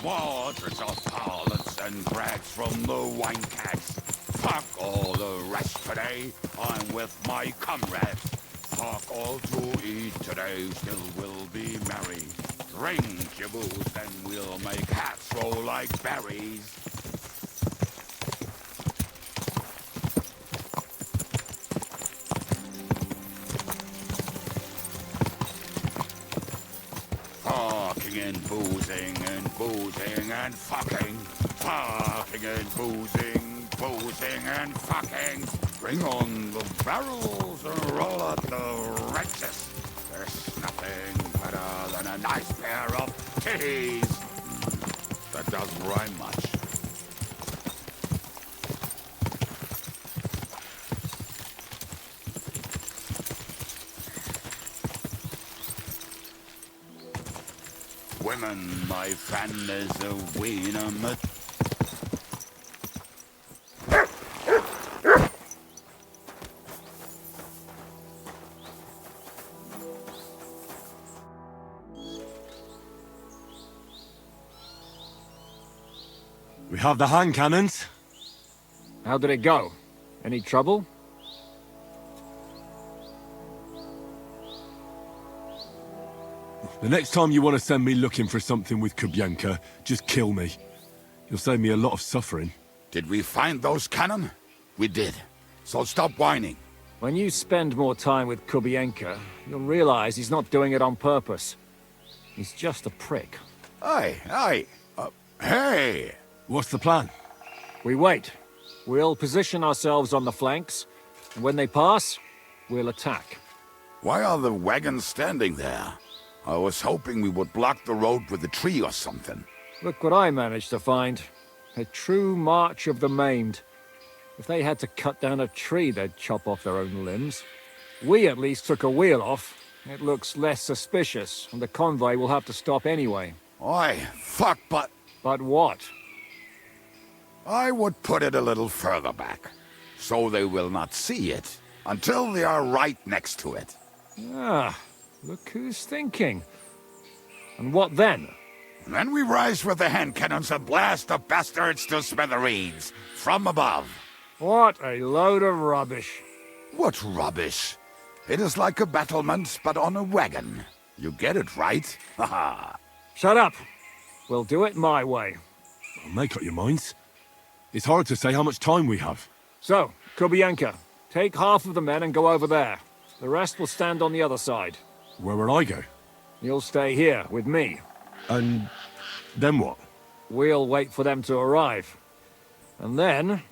Waters of harlots and drags from the wine cats. Fuck all the rest today. I'm with my comrades. Fuck all to eat today. Still we'll be merry. Drink your booze, then we'll make hats roll like berries. Fucking and boozing and boozing and fucking. Fucking and boozing, boozing and fucking. Bring on the barrels and roll out the wrenches. There's nothing better than a nice pair of titties. That doesn't rhyme much. Women, my friend, is a wiener. We have the hand cannons. How did it go? Any trouble? The next time you want to send me looking for something with Kubienka, just kill me. You'll save me a lot of suffering. Did we find those cannon? We did. So stop whining. When you spend more time with Kubienka, you'll realize he's not doing it on purpose. He's just a prick. Hey! What's the plan? We wait. We'll position ourselves on the flanks, and when they pass, we'll attack. Why are the wagons standing there? I was hoping we would block the road with a tree or something. Look what I managed to find. A true march of the maimed. If they had to cut down a tree, they'd chop off their own limbs. We at least took a wheel off. It looks less suspicious, and the convoy will have to stop anyway. Oi, fuck, but... But what? I would put it a little further back, so they will not see it until they are right next to it. Ah, look who's thinking. And what then? Then we rise with the hand cannons and blast the bastards to smithereens, from above. What a load of rubbish. What rubbish? It is like a battlement, but on a wagon. You get it, right? Haha. Shut up. We'll do it my way. Well, make up your minds. It's hard to say how much time we have. So, Kubienka, take half of the men and go over there. The rest will stand on the other side. Where will I go? You'll stay here with me. And then what? We'll wait for them to arrive. And then...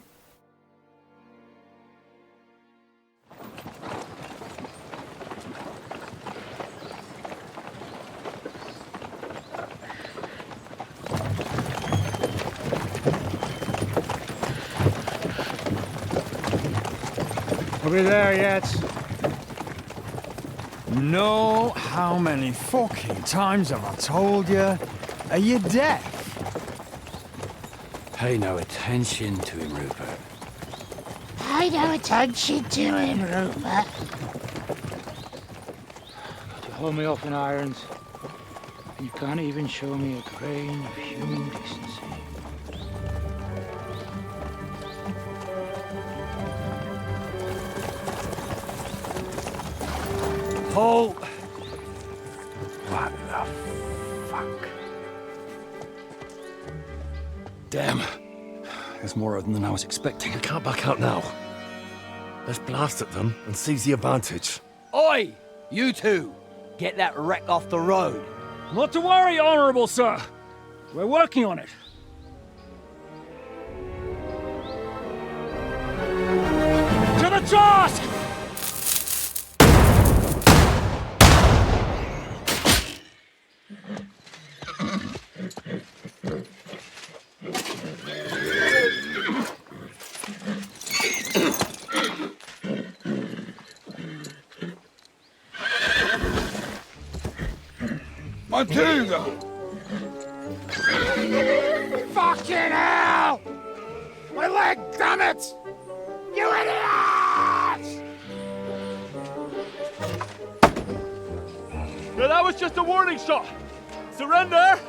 Are we there yet? No, how many fucking times have I told you? Are you deaf? Pay no attention to him, Rupert. Pay no attention to him, Rupert. You hold me up in irons. You can't even show me a grain of human decency. Halt! What the fuck? Damn. There's more of them than I was expecting. We can't back out now. Let's blast at them and seize the advantage. Oi! You two! Get that wreck off the road. Not to worry, Honorable Sir. We're working on it. To the task! Matilda! Fucking hell! My leg, damn it! You idiots! No, that was just a warning shot. Surrender,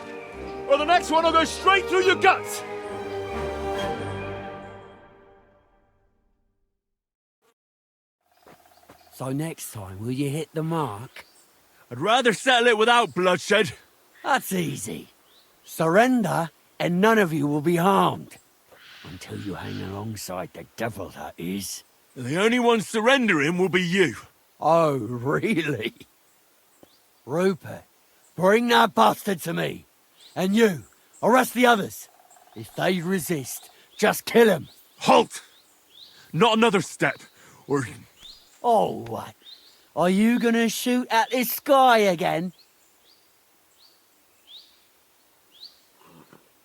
or the next one will go straight through your guts. So next time, will you hit the mark? I'd rather settle it without bloodshed. That's easy. Surrender, and none of you will be harmed. Until you hang alongside the devil, that is. The only one surrendering will be you. Oh, really? Rupert, bring that bastard to me. And you, arrest the others. If they resist, just kill them. Halt! Not another step, or... Oh, what? Are you gonna shoot at the sky again?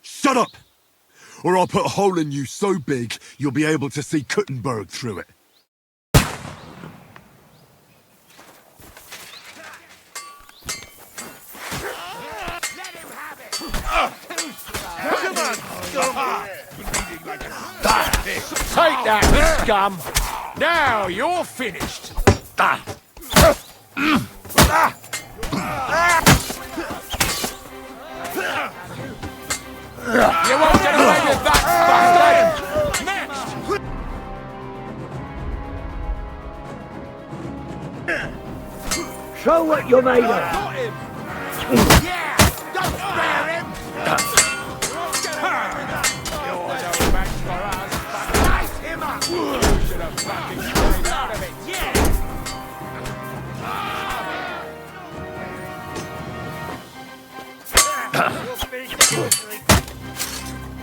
Shut up! Or I'll put a hole in you so big you'll be able to see Kuttenberg through it. Take that, scum! Now you're finished! You won't get away with that, bastard! Next! Show what you're made of! Got him! Yeah! Don't spare him! You're no match for us, but light him up! You should have fucking stayed out of it, yeah!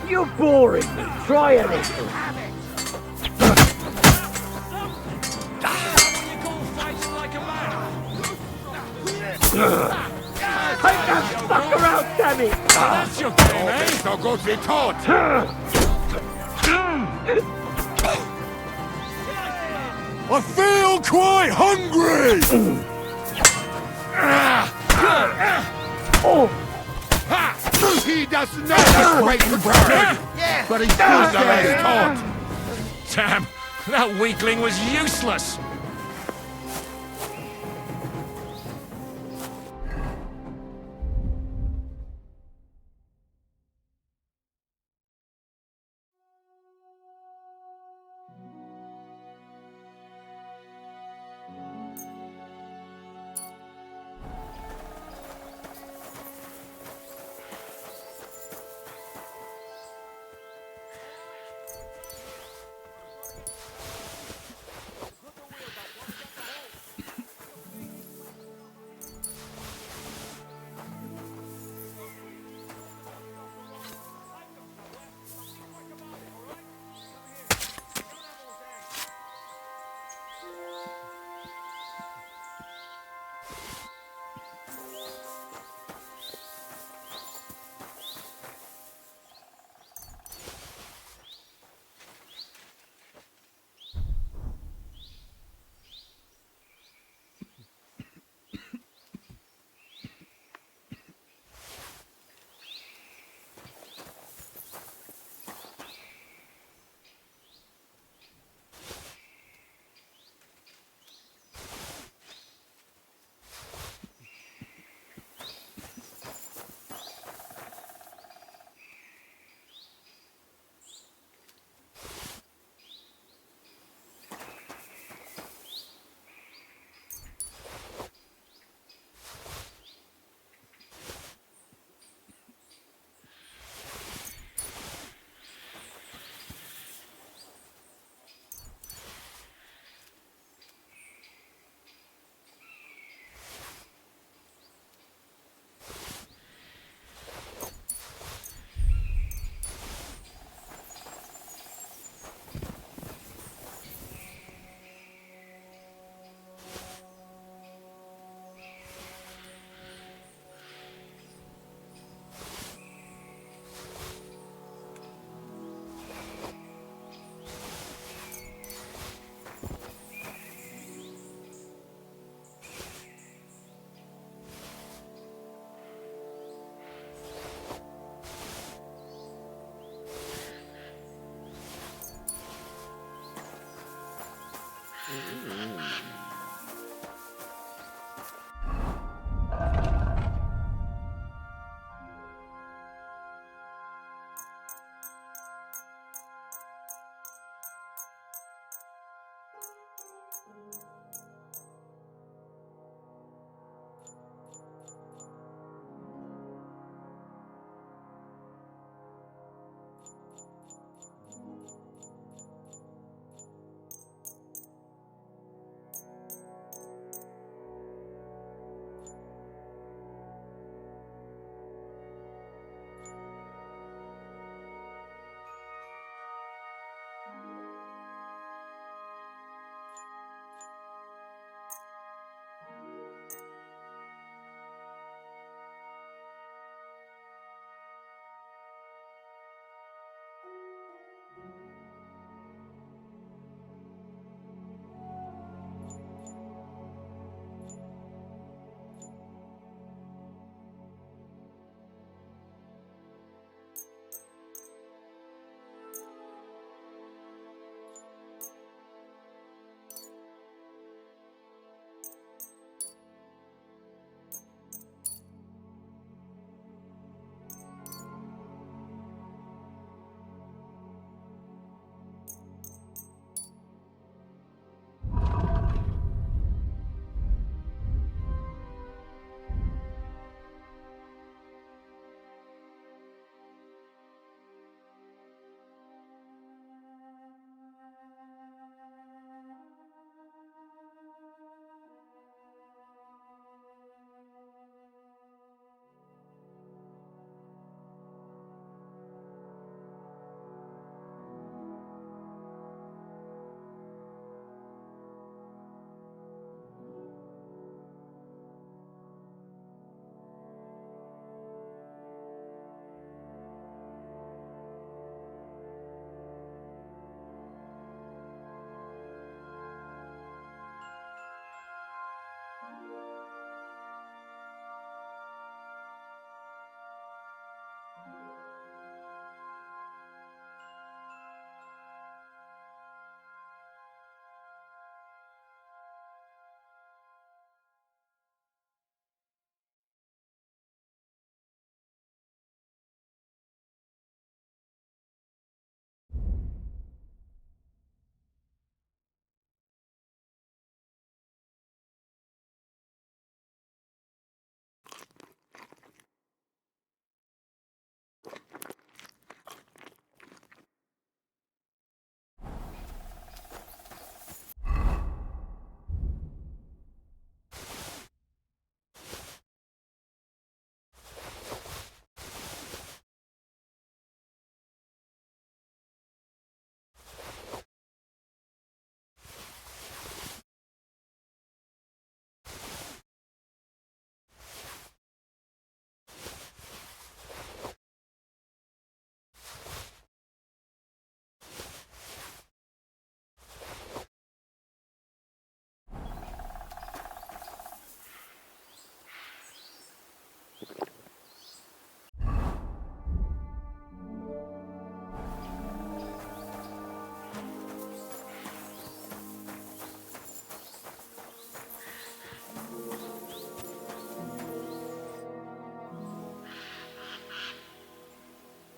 You're boring me. Try a little. Take that fucker out, damn it! That's your game, eh? So go to be taught! I feel quite hungry! He doesn't know how great the bird, but he's good at his taught. Damn, that weakling was useless.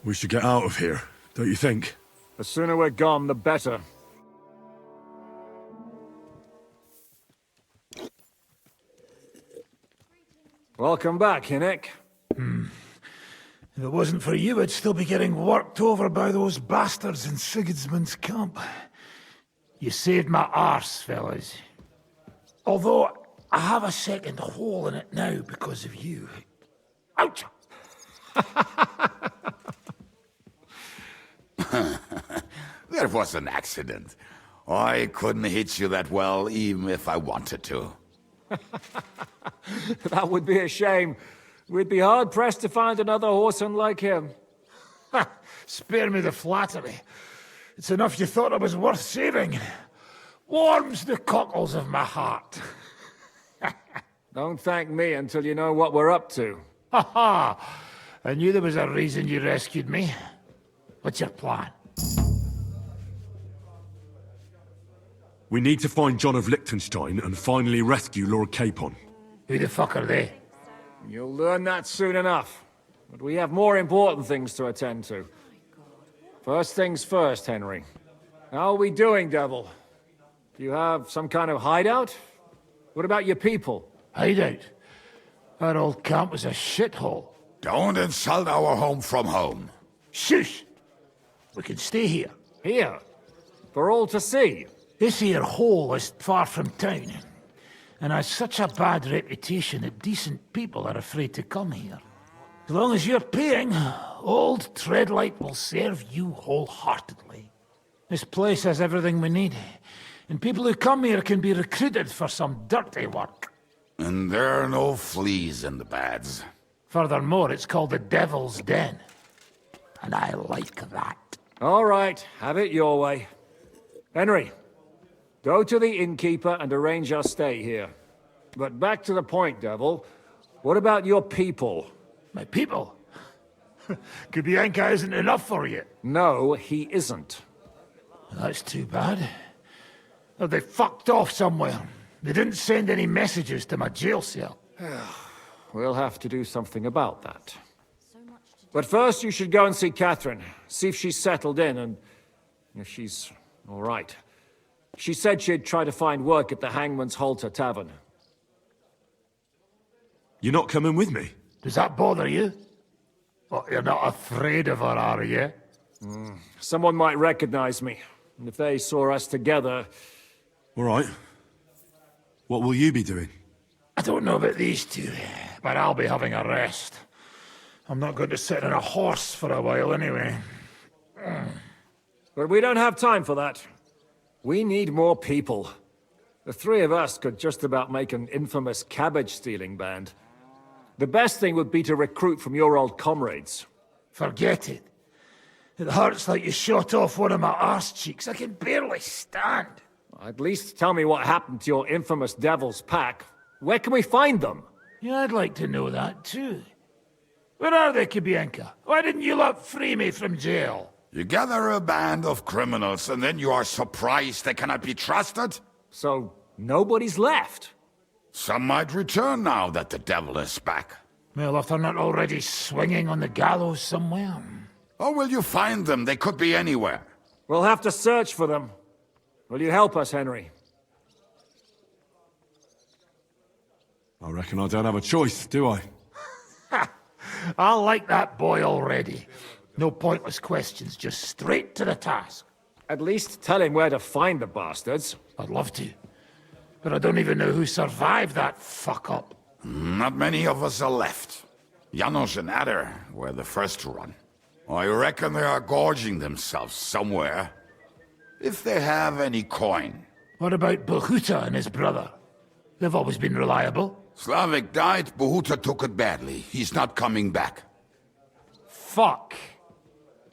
We should get out of here, don't you think? The sooner we're gone, the better. Welcome back, Hinnick. If it wasn't for you, I'd still be getting worked over by those bastards in Sigismund's camp. You saved my arse, fellas. Although, I have a second hole in it now because of you. Ouch! There was an accident. I couldn't hit you that well, even if I wanted to. That would be a shame. We'd be hard-pressed to find another horseman like him. Spare me the flattery. It's enough you thought I was worth saving. Warms the cockles of my heart. Don't thank me until you know what we're up to. Ha ha! I knew there was a reason you rescued me. What's your plan? We need to find John of Liechtenstein and finally rescue Lord Capon. Who the fuck are they? You'll learn that soon enough. But we have more important things to attend to. First things first, Henry. How are we doing, Devil? Do you have some kind of hideout? What about your people? Hideout? Our old camp was a shithole. Don't insult our home from home. Shush! We can stay here. Here? For all to see? This here hole is far from town, and has such a bad reputation that decent people are afraid to come here. As long as you're paying, old Treadlight will serve you wholeheartedly. This place has everything we need, and people who come here can be recruited for some dirty work. And there are no fleas in the beds. Furthermore, it's called the Devil's Den, and I like that. All right, have it your way. Henry, go to the innkeeper and arrange our stay here. But back to the point, Devil. What about your people? My people? Kubienka isn't enough for you. No, he isn't. That's too bad. Oh, they fucked off somewhere. They didn't send any messages to my jail cell. We'll have to do something about that. But first you should go and see Catherine. See if she's settled in and if she's all right. She said she'd try to find work at the Hangman's Halter Tavern. You're not coming with me? Does that bother you? Well, you're not afraid of her, are you? Someone might recognize me. And if they saw us together... All right. What will you be doing? I don't know about these two, but I'll be having a rest. I'm not going to sit on a horse for a while anyway. But we don't have time for that. We need more people. The three of us could just about make an infamous cabbage-stealing band. The best thing would be to recruit from your old comrades. Forget it. It hurts like you shot off one of my arse cheeks. I can barely stand. At least tell me what happened to your infamous Devil's Pack. Where can we find them? Yeah, I'd like to know that too. Where are they, Kubienka? Why didn't you lot free me from jail? You gather a band of criminals and then you are surprised they cannot be trusted? So, nobody's left? Some might return now that the devil is back. Well, if they're not already swinging on the gallows somewhere. How will you find them? They could be anywhere. We'll have to search for them. Will you help us, Henry? I reckon I don't have a choice, do I? I like that boy already. No pointless questions, just straight to the task. At least tell him where to find the bastards. I'd love to. But I don't even know who survived that fuck-up. Not many of us are left. Janos and Adder were the first to run. I reckon they are gorging themselves somewhere. If they have any coin. What about Bohuta and his brother? They've always been reliable. Slavik died, Bohuta took it badly. He's not coming back. Fuck.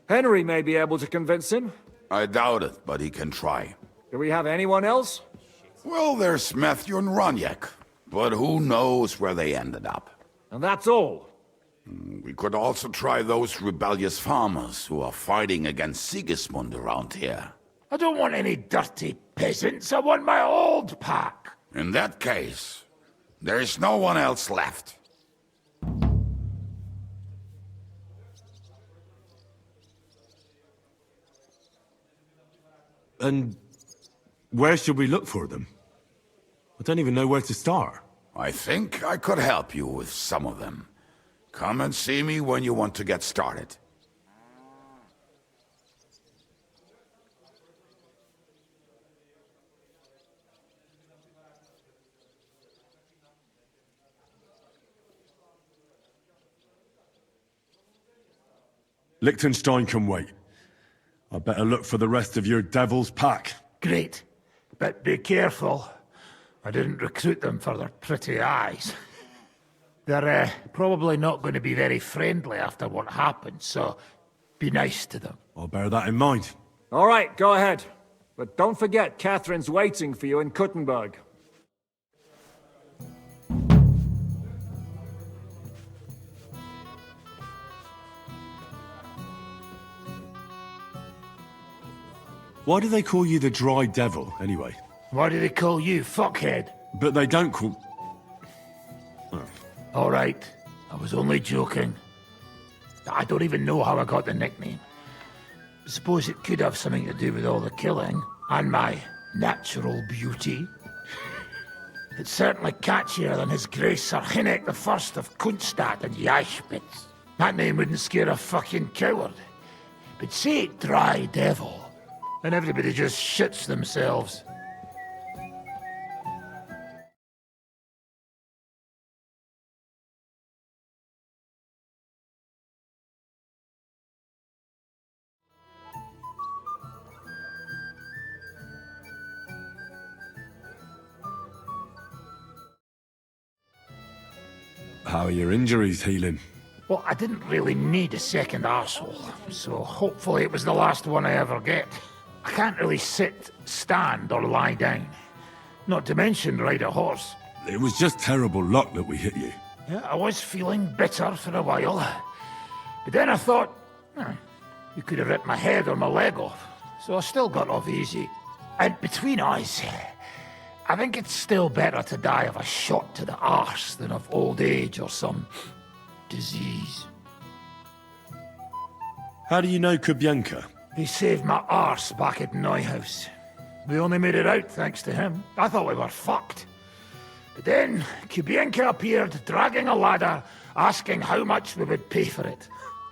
Henry may be able to convince him. I doubt it, but he can try. Do we have anyone else? Well, there's Matthew and Roniak, but who knows where they ended up. And that's all? We could also try those rebellious farmers who are fighting against Sigismund around here. I don't want any dirty peasants. I want my old pack. In that case, there is no one else left. And where should we look for them? I don't even know where to start. I think I could help you with some of them. Come and see me when you want to get started. Liechtenstein can wait. I better look for the rest of your devil's pack. Great. But be careful. I didn't recruit them for their pretty eyes. They're probably not going to be very friendly after what happened, so be nice to them. I'll bear that in mind. All right, go ahead. But don't forget, Catherine's waiting for you in Kuttenberg. Why do they call you the Dry Devil, anyway? Why do they call you fuckhead? But they don't call... All right, I was only joking. I don't even know how I got the nickname. Suppose it could have something to do with all the killing, and my natural beauty. It's certainly catchier than His Grace Sir Hinnek the First of Kunstadt and Yashpitz. That name wouldn't scare a fucking coward. But say it Dry Devil, and everybody just shits themselves. How are your injuries healing? Well, I didn't really need a second arsehole, so hopefully it was the last one I ever get. I can't really sit, stand, or lie down. Not to mention ride a horse. It was just terrible luck that we hit you. Yeah, I was feeling bitter for a while. But then I thought, you could have ripped my head or my leg off, so I still got off easy. And between us, I think it's still better to die of a shot to the arse than of old age or some disease. How do you know Kubienka? He saved my arse back at Neuhaus. We only made it out thanks to him. I thought we were fucked. But then Kubienka appeared, dragging a ladder, asking how much we would pay for it.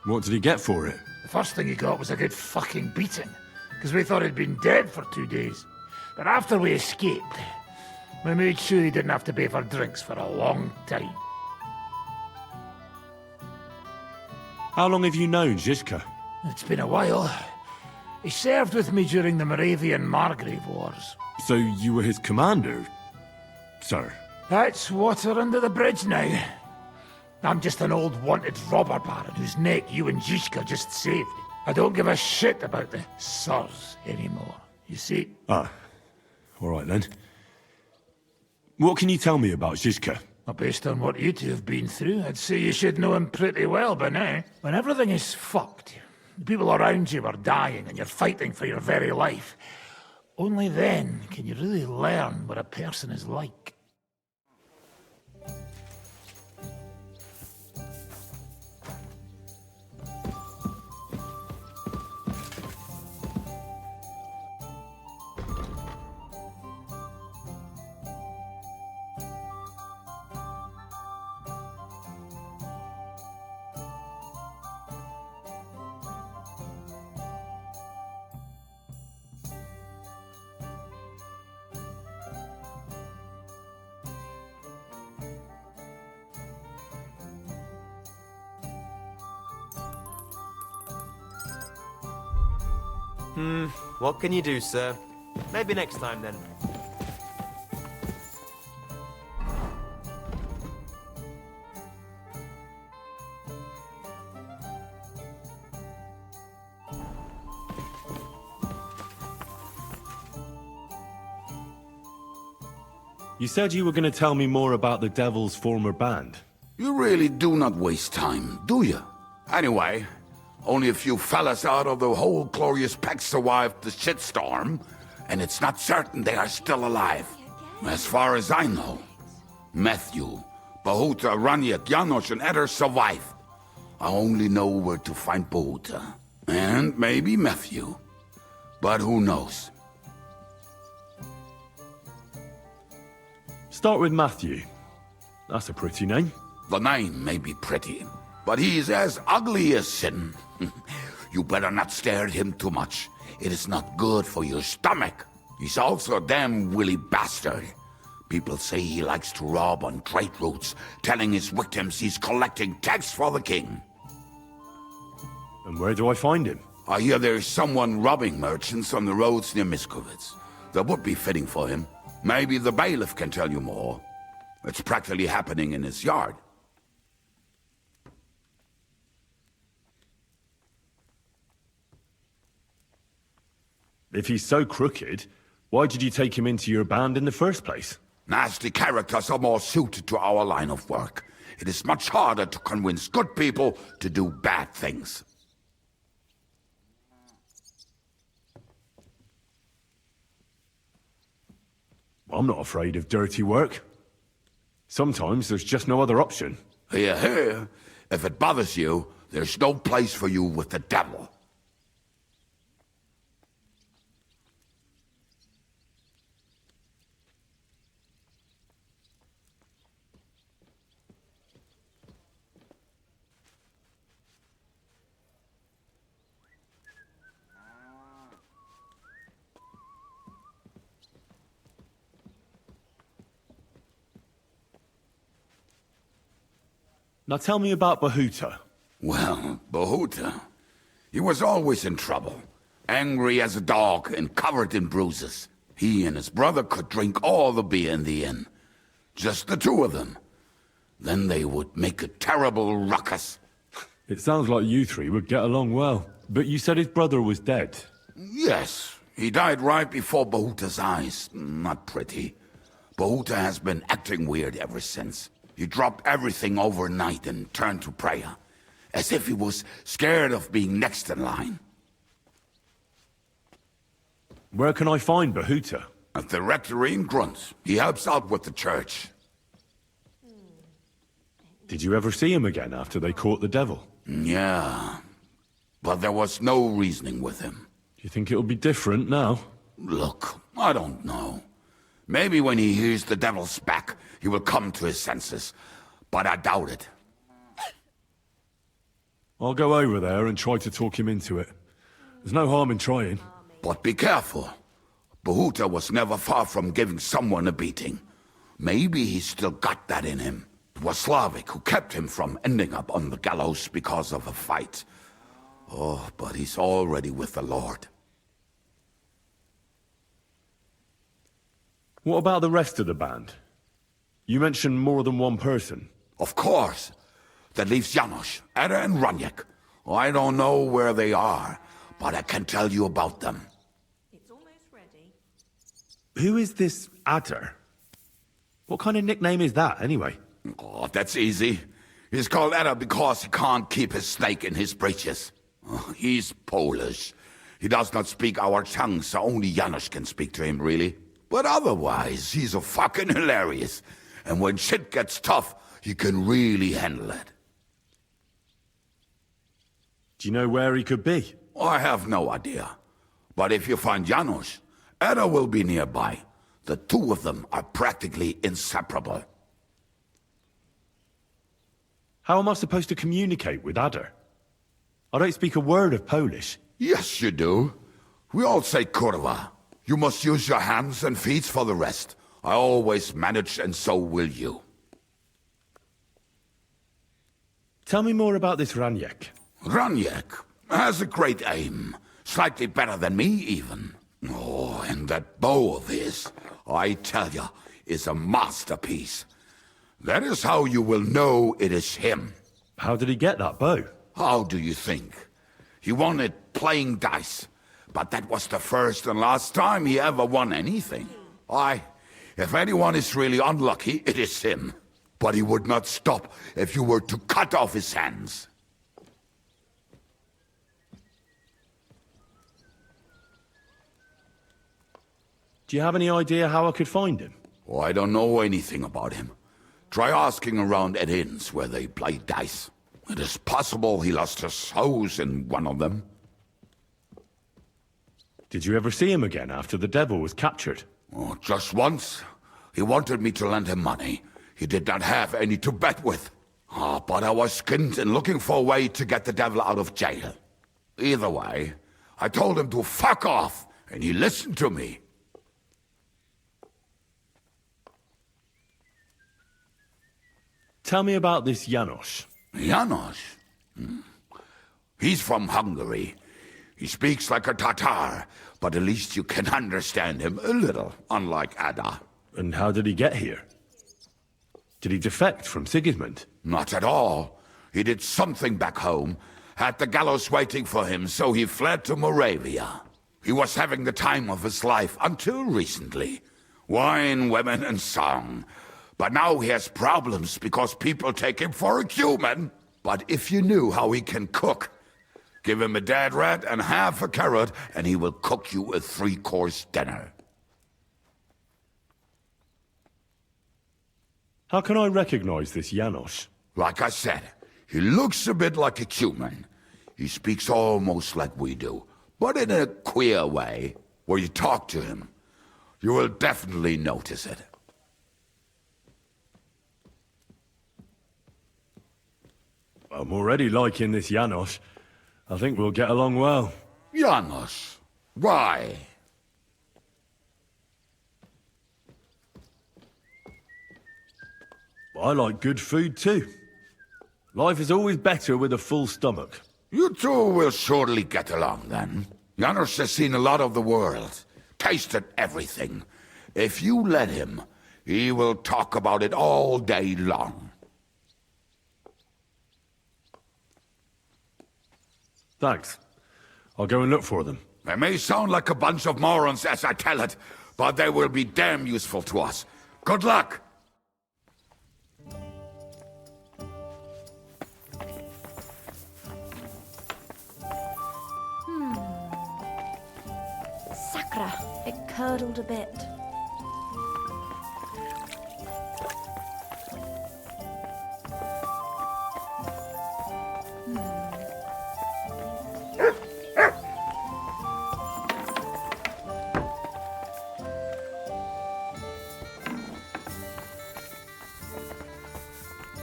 What did he get for it? The first thing he got was a good fucking beating, because we thought he'd been dead for 2 days. But after we escaped, we made sure he didn't have to pay for drinks for a long time. How long have you known Zizka? It's been a while. He served with me during the Moravian-Margrave Wars. So you were his commander, sir? That's water under the bridge now. I'm just an old wanted robber baron whose neck you and Zizka just saved. I don't give a shit about the sirs anymore, you see? Ah, all right then. What can you tell me about Zizka? Well, based on what you two have been through, I'd say you should know him pretty well by now. When everything is fucked, the people around you are dying and you're fighting for your very life, only then can you really learn what a person is like. What can you do, sir? Maybe next time, then. You said you were going to tell me more about the Devil's former band. You really do not waste time, do you? Anyway, only a few fellas out of the whole glorious pack survived the shitstorm, and it's not certain they are still alive. As far as I know, Matthew, Bahuta, Raniak, Janosch, and Eder survived. I only know where to find Bahuta, and maybe Matthew. But who knows? Start with Matthew. That's a pretty name. The name may be pretty, but he's as ugly as sin. You better not stare at him too much. It is not good for your stomach. He's also a damn willy bastard. People say he likes to rob on trade routes, telling his victims he's collecting tax for the king. And where do I find him? I hear there is someone robbing merchants on the roads near Miskovitz. That would be fitting for him. Maybe the bailiff can tell you more. It's practically happening in his yard. If he's so crooked, why did you take him into your band in the first place? Nasty characters are more suited to our line of work. It is much harder to convince good people to do bad things. I'm not afraid of dirty work. Sometimes there's just no other option. Hear, hear. If it bothers you, there's no place for you with the devil. Now tell me about Bahuta. Well, Bahuta, he was always in trouble. Angry as a dog and covered in bruises. He and his brother could drink all the beer in the inn. Just the two of them. Then they would make a terrible ruckus. It sounds like you three would get along well. But you said his brother was dead. Yes, he died right before Bahuta's eyes. Not pretty. Bahuta has been acting weird ever since. He dropped everything overnight and turned to prayer, as if he was scared of being next in line. Where can I find Bahuta? At the rectory in Grunt. He helps out with the church. Did you ever see him again after they caught the devil? Yeah, but there was no reasoning with him. Do you think it'll be different now? Look, I don't know. Maybe when he hears the devil's back, he will come to his senses. But I doubt it. I'll go over there and try to talk him into it. There's no harm in trying. But be careful. Bahuta was never far from giving someone a beating. Maybe he's still got that in him. It was Slavic who kept him from ending up on the gallows because of a fight. Oh, but he's already with the Lord. What about the rest of the band? You mentioned more than one person. Of course. That leaves Janos, Ada and Raniek. I don't know where they are, but I can tell you about them. It's almost ready. Who is this Adder? What kind of nickname is that, anyway? Oh, that's easy. He's called Ada because he can't keep his snake in his breeches. Oh, he's Polish. He does not speak our tongue, so only Janos can speak to him, really. But otherwise, he's a fucking hilarious. And when shit gets tough, he can really handle it. Do you know where he could be? I have no idea. But if you find Janos, Ada will be nearby. The two of them are practically inseparable. How am I supposed to communicate with Adder? I don't speak a word of Polish. Yes, you do. We all say kurwa. You must use your hands and feet for the rest. I always manage, and so will you. Tell me more about this Raniek. Raniek has a great aim. Slightly better than me, even. Oh, and that bow of his, I tell ya, is a masterpiece. That is how you will know it is him. How did he get that bow? How do you think? He won it playing dice. But that was the first and last time he ever won anything. If anyone is really unlucky, it is him. But he would not stop if you were to cut off his hands. Do you have any idea how I could find him? Oh, I don't know anything about him. Try asking around at inns where they play dice. It is possible he lost his hose in one of them. Did you ever see him again after the devil was captured? Oh, just once. He wanted me to lend him money. He did not have any to bet with. But I was skinned and looking for a way to get the devil out of jail. Either way, I told him to fuck off, and he listened to me. Tell me about this Janos. Janos? He's from Hungary. He speaks like a Tatar, but at least you can understand him a little, unlike Ada. And how did he get here? Did he defect from Sigismund? Not at all. He did something back home, had the gallows waiting for him, so he fled to Moravia. He was having the time of his life until recently. Wine, women, and song. But now he has problems because people take him for a human. But if you knew how he can cook, give him a dead rat and half a carrot, and he will cook you a 3-course dinner. How can I recognize this Janos? Like I said, he looks a bit like a human. He speaks almost like we do, but in a queer way. Where you talk to him, you will definitely notice it. I'm already liking this Janos. I think we'll get along well. Janos? Why? I like good food too. Life is always better with a full stomach. You two will surely get along then. Janos has seen a lot of the world, tasted everything. If you let him, he will talk about it all day long. Thanks. I'll go and look for them. They may sound like a bunch of morons as I tell it, but they will be damn useful to us. Good luck! Sakra, it curdled a bit.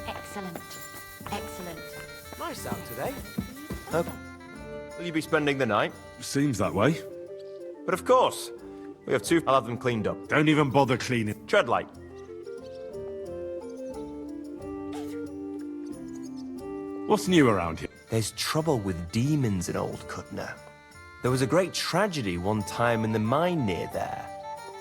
Excellent. Excellent. Nice out today. Will you be spending the night? Seems that way. But of course. We have two. I'll have them cleaned up. Don't even bother cleaning. Tread light. What's new around here? There's trouble with demons in Old Kutner. There was a great tragedy one time in the mine near there.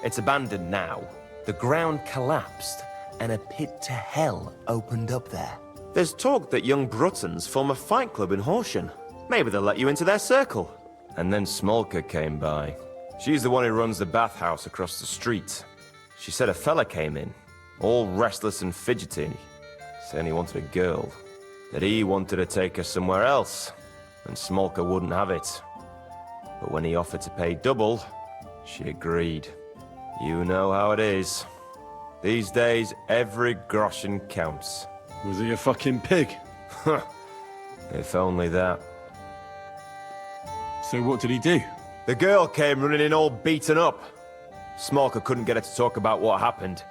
It's abandoned now. The ground collapsed, and a pit to hell opened up there. There's talk that young Bruttons form a fight club in Horsham. Maybe they'll let you into their circle. And then Smolka came by. She's the one who runs the bathhouse across the street. She said a fella came in, all restless and fidgety, saying he wanted a girl. That he wanted to take her somewhere else, and Smolka wouldn't have it. But when he offered to pay double, she agreed. You know how it is. These days, every groschen counts. Was he a fucking pig? If only that. So what did he do? The girl came running in all beaten up. Smolka couldn't get her to talk about what happened,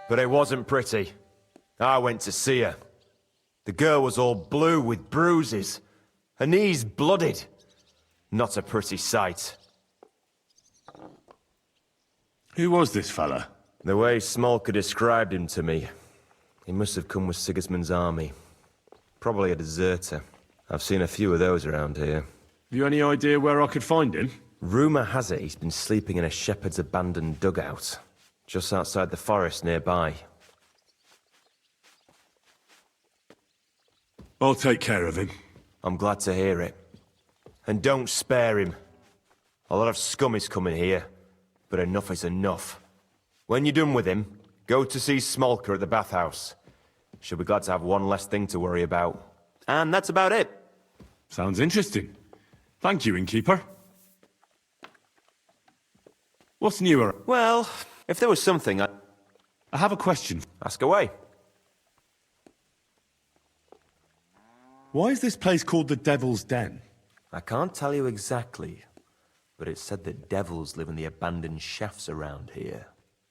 but it wasn't pretty. I went to see her. The girl was all blue with bruises, her knees blooded. Not a pretty sight. Who was this fella? The way Smolka described him to me, he must have come with Sigismund's army. Probably a deserter. I've seen a few of those around here. Have you any idea where I could find him? Rumour has it he's been sleeping in a shepherd's abandoned dugout, just outside the forest nearby. I'll take care of him. I'm glad to hear it. And don't spare him. A lot of scum is coming here, but enough is enough. When you're done with him, go to see Smolka at the bathhouse. She'll be glad to have one less thing to worry about. And that's about it. Sounds interesting. Thank you, innkeeper. What's newer? Well, if there was something I have a question. Ask away. Why is this place called the Devil's Den? I can't tell you exactly, but it's said that devils live in the abandoned shafts around here.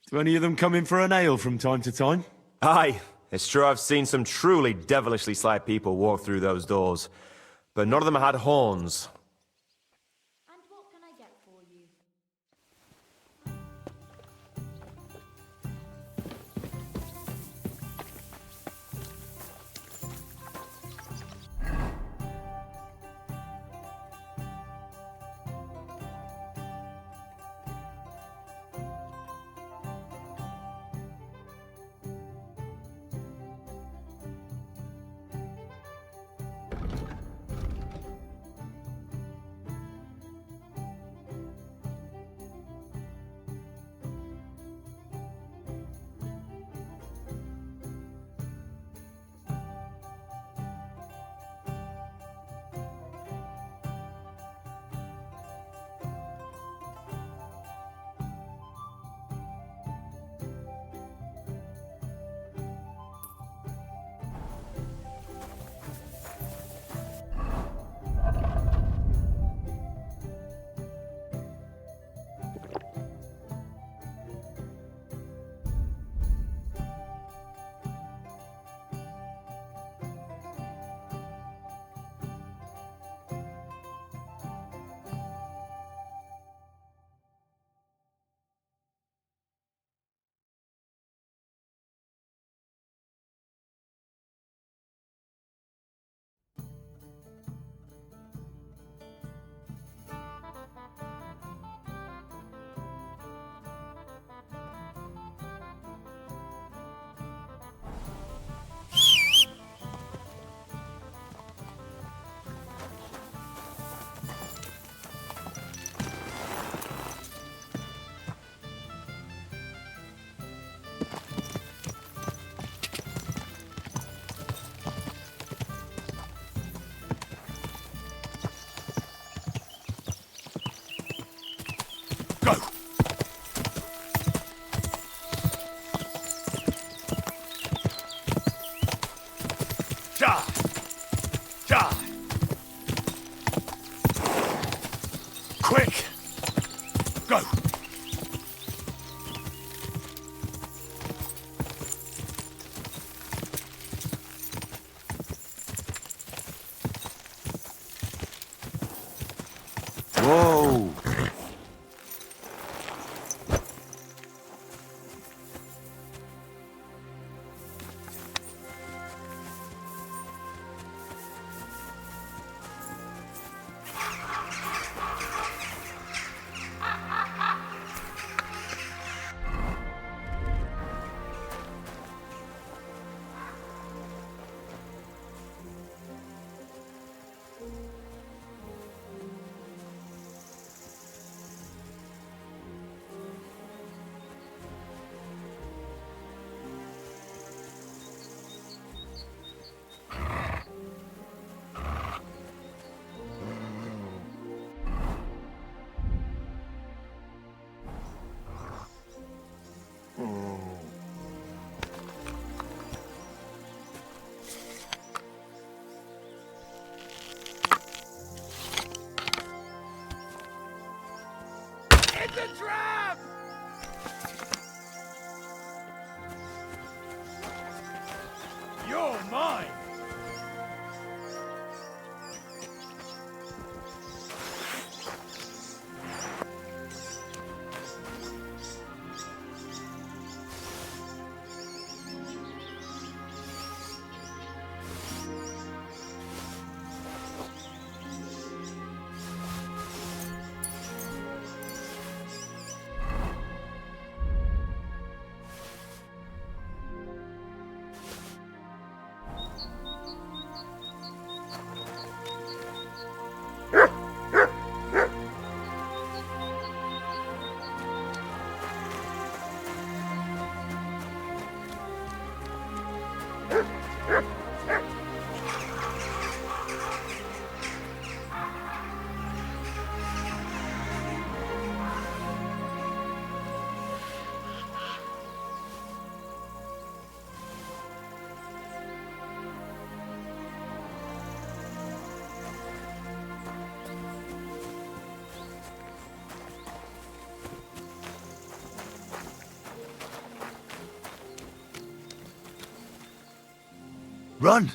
Do any of them come in for an ale from time to time? Aye, it's true I've seen some truly devilishly sly people walk through those doors, but none of them had horns. And what can I get for you? Quick! Go! Whoa! It's a trap! You're mine! Run!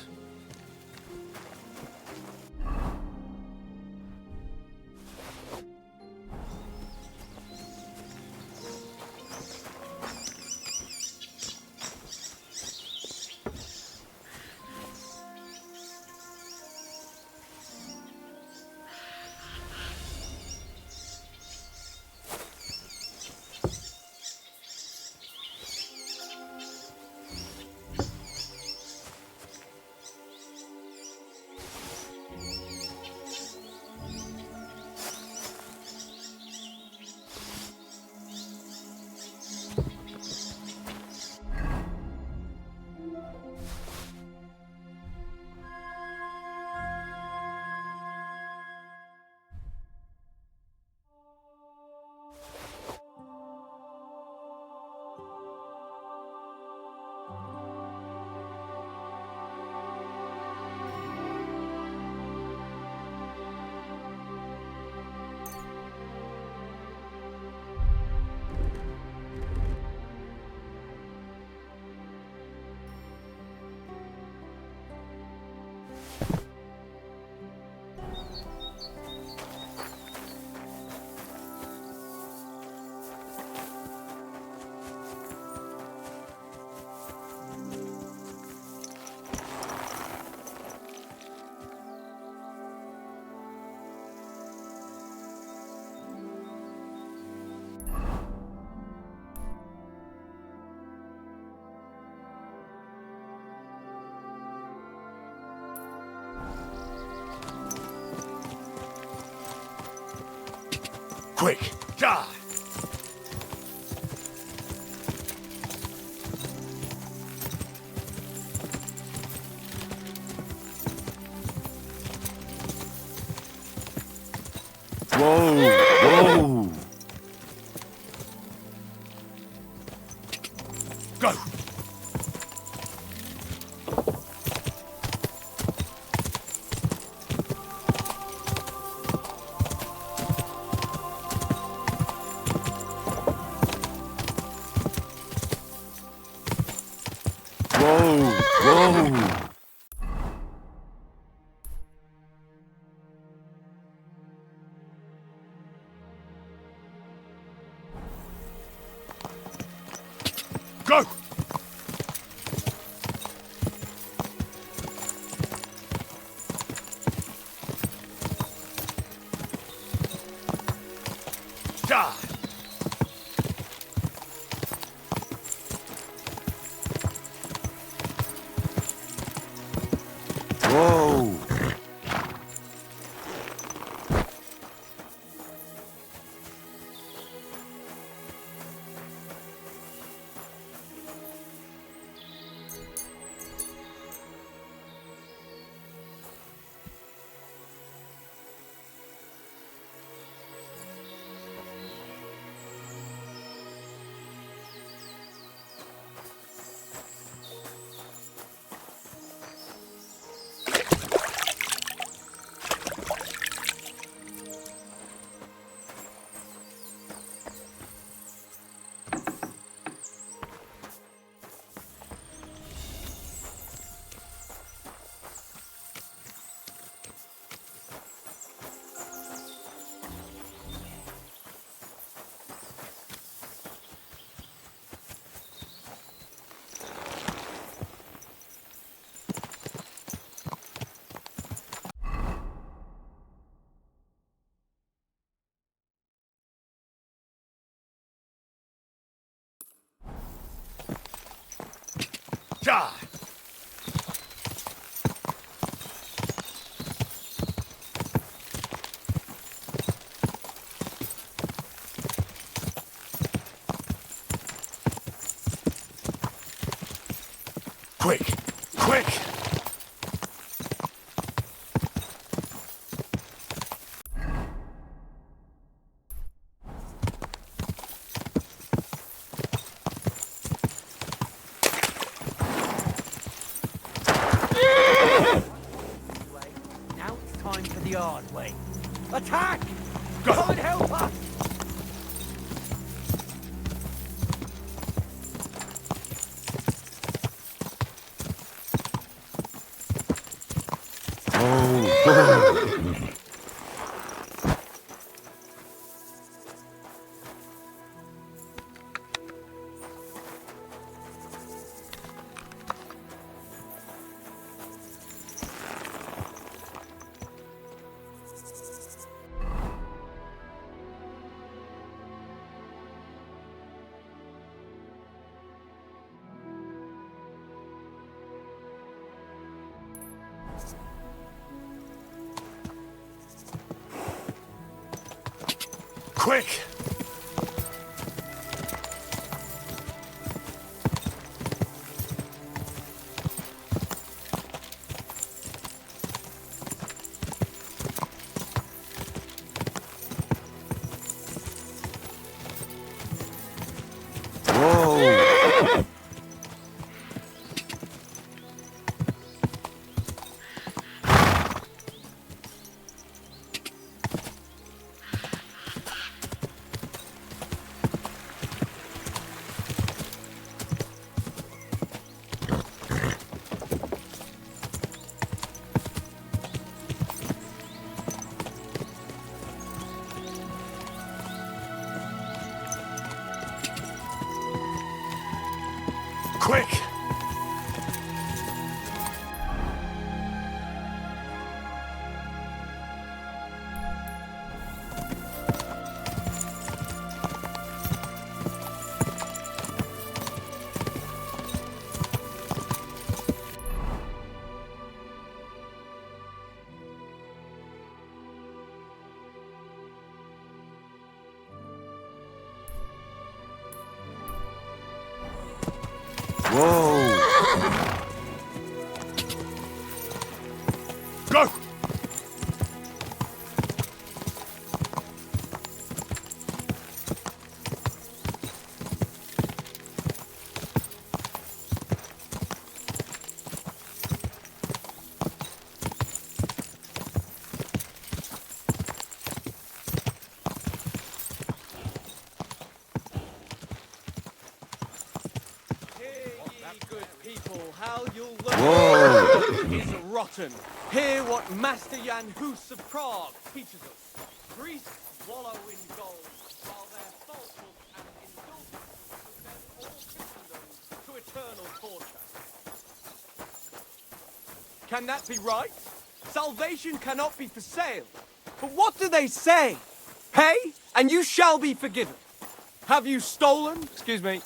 Quick! Die! Whoa! Whoa! Go! Whoa! Whoa! Go! Die! Whoa! Die! Quick! Quick! Now it's time for the hard way. Attack! Go! Come and help us! Quick! Quick! Whoa! Go! Whoa! Is rotten. Hear what Master Jan Hus of Prague teaches us. Priests wallow in gold, while their falsehood and indulgence condemn all Christendom to eternal torture. Can that be right? Salvation cannot be for sale. But what do they say? Pay, and you shall be forgiven. Have you stolen? Excuse me.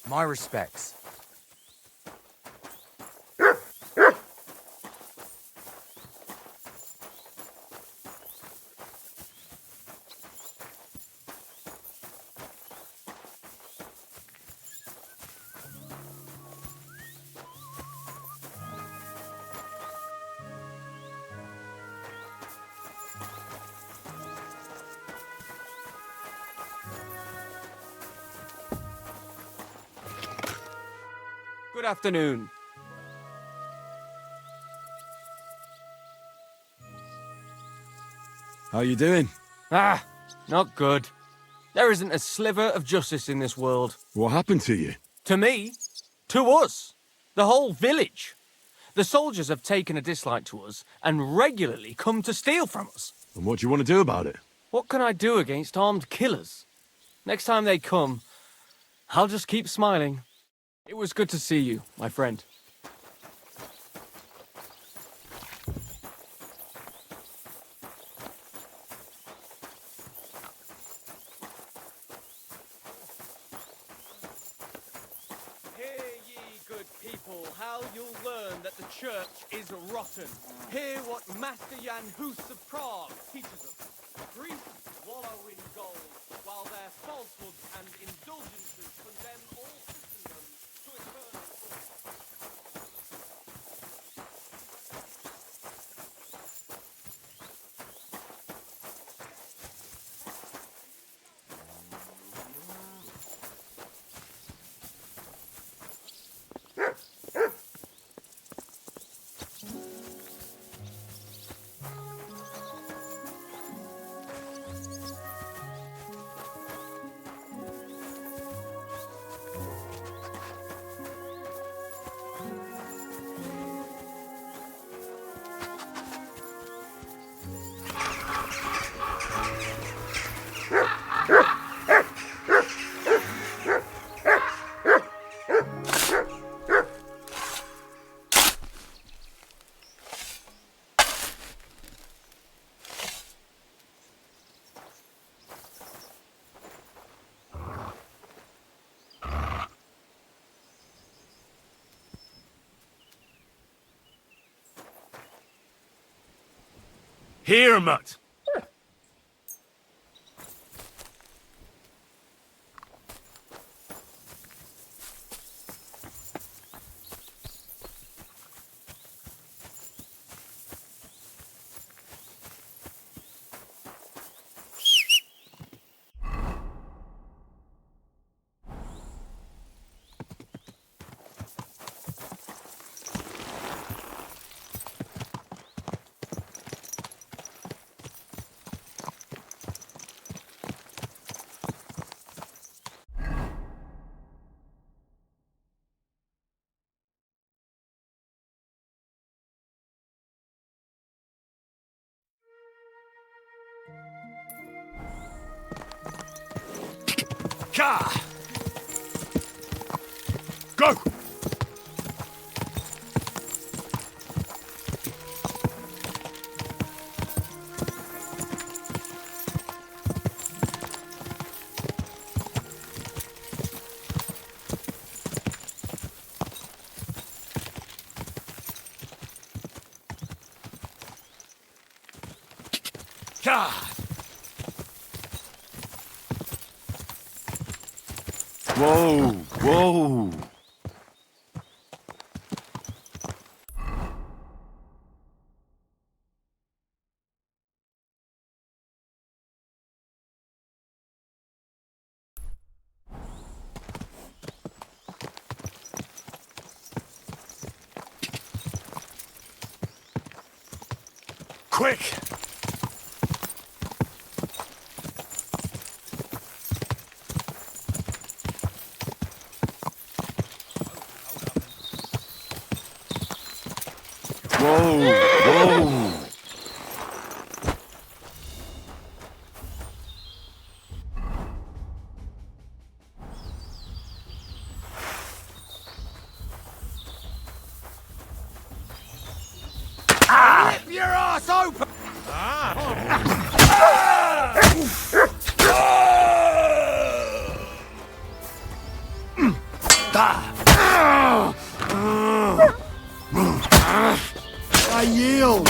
My respects. Good afternoon. How you doing? Ah, not good. There isn't a sliver of justice in this world. What happened to you? To me? To us. The whole village. The soldiers have taken a dislike to us and regularly come to steal from us. And what do you want to do about it? What can I do against armed killers? Next time they come, I'll just keep smiling. It was good to see you, my friend. Hear ye, good people, how you'll learn that the church is rotten. Hear what Master Jan Hus of Prague teaches us. Priests wallow in gold, while their falsehoods and indulgences condemn all Christendom to eternal torture. Here, mutt. Ka! Go! Ka! Whoa, whoa. Quick! Whoa, whoa. Rip your ass open! I yield.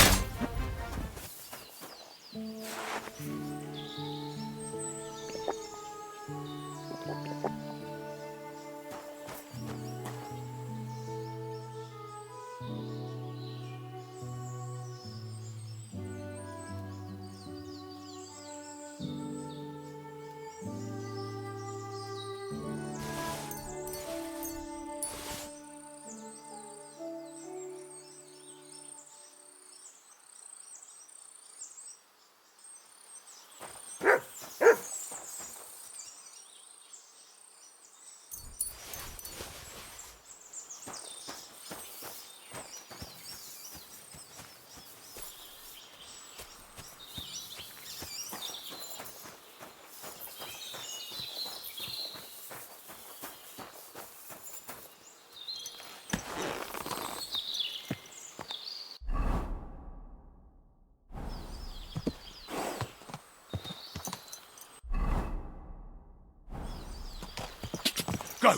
Go!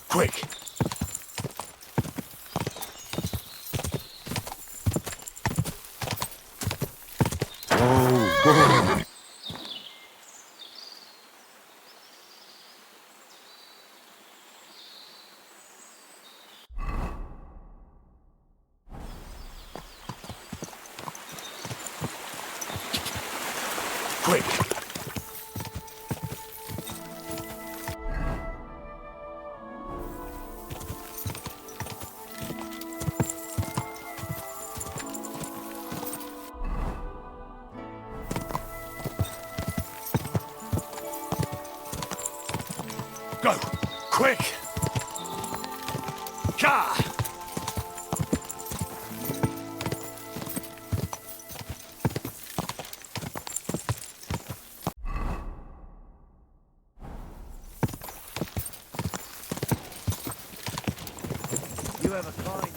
Quick! Whoa, whoa. Quick! Go! Quick! Ka! You have a fine...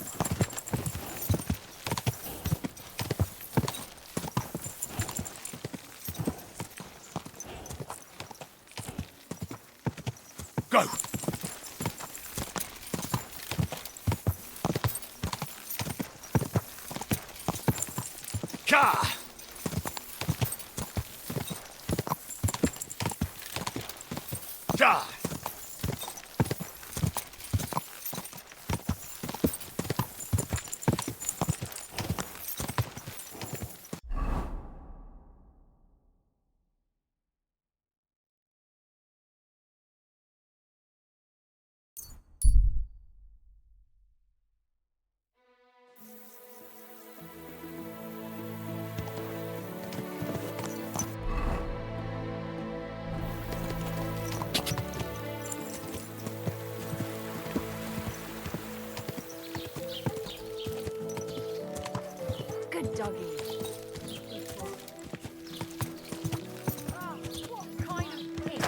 Go! Ka! Good doggy.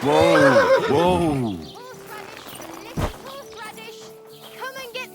Whoa! Whoa! Horseradish, come and get.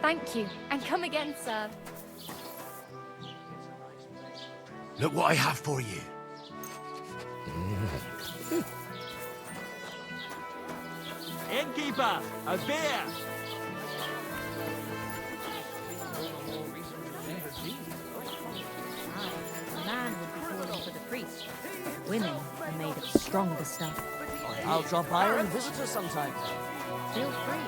Thank you, and come again, sir. Look what I have for you. Innkeeper, a beer! A man would be calling for the priest. Women are made of stronger stuff. I'll drop by and visit her sometime. Feel free.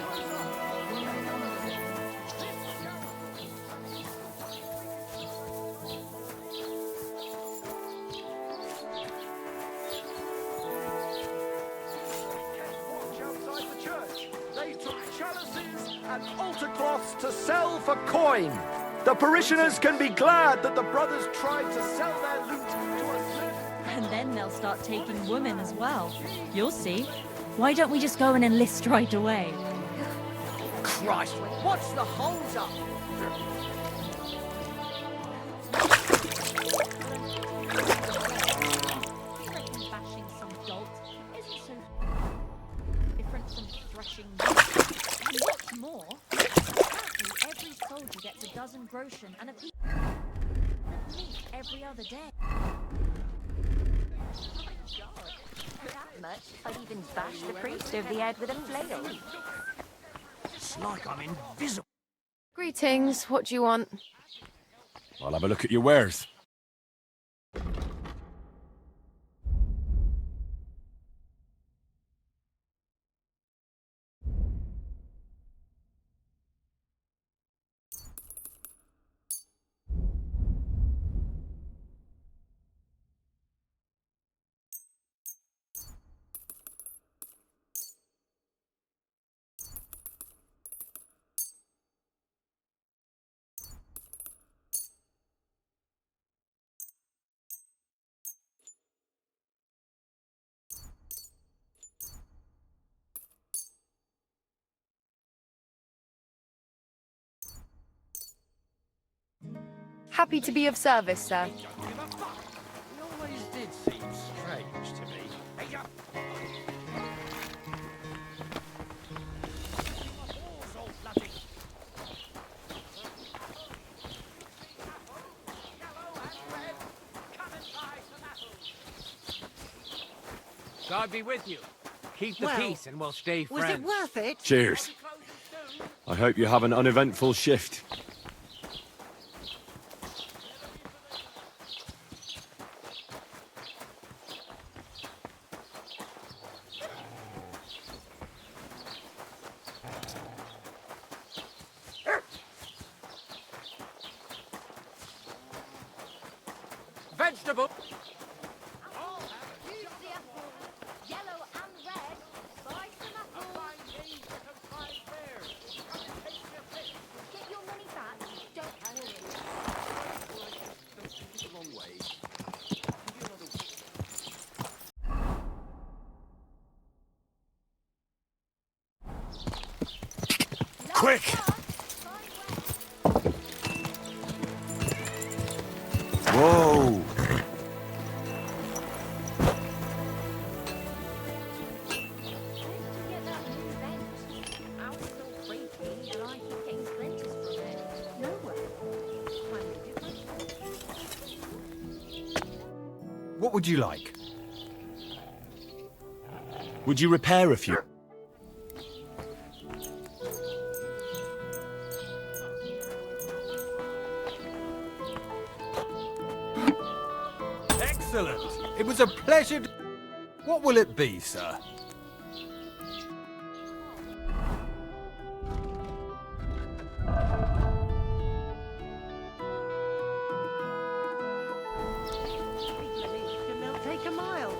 They took chalices and altar cloths to sell for coin. The parishioners can be glad that the brothers tried to sell their loot to a And then they'll start taking women as well. You'll see. Why don't we just go and enlist right away? Christ, what's the hold up? I reckon bashing some dolt isn't so different from threshing meat. And what's more, apparently every soldier gets a dozen groschen and a piece of meat every other day. That much, I'd even bash the priest over the head with a flail. It's like I'm invisible. Greetings, what do you want? I'll have a look at your wares. Happy to be of service, sir. He always did seem strange to me. Hey, up! God be with you. Keep the peace and we'll stay friends. Was it worth it? Cheers. I hope you have an uneventful shift. vegetable. Yellow and red. Buy some apples. Get your money back. Don't worry. It's a long way. Quick! Whoa! What would you like? Would you repair a few? Excellent. It was a pleasure. What will it be, sir? They'll take a mile.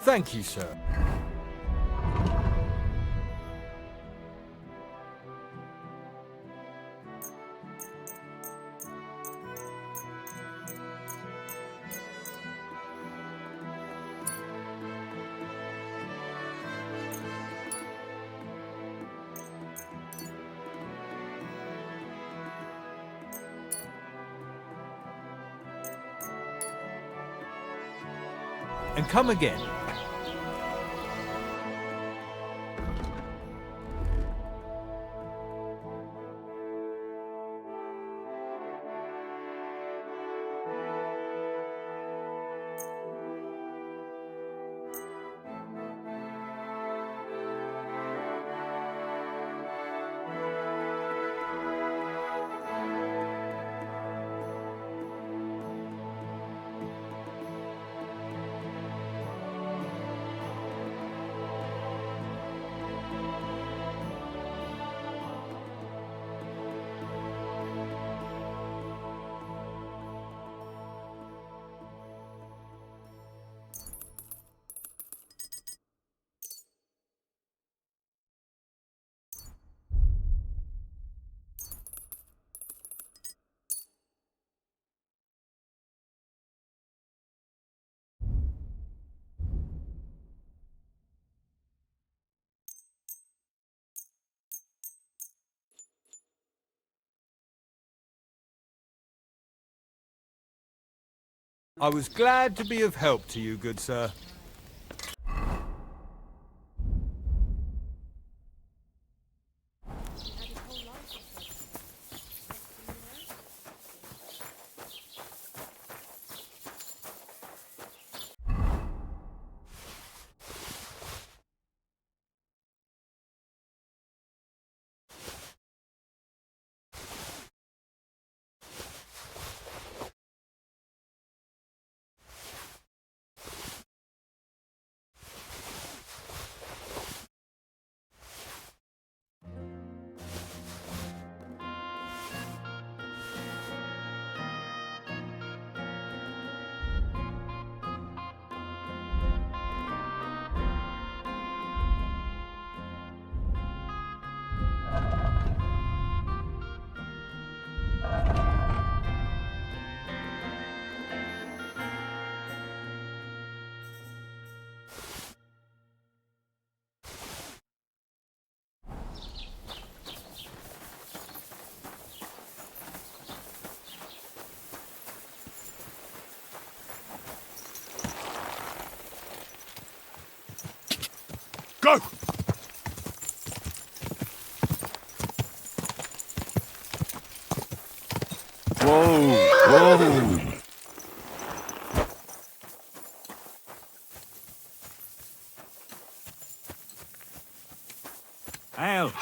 Thank you, sir. And come again. I was glad to be of help to you, good sir. Whoa! Al.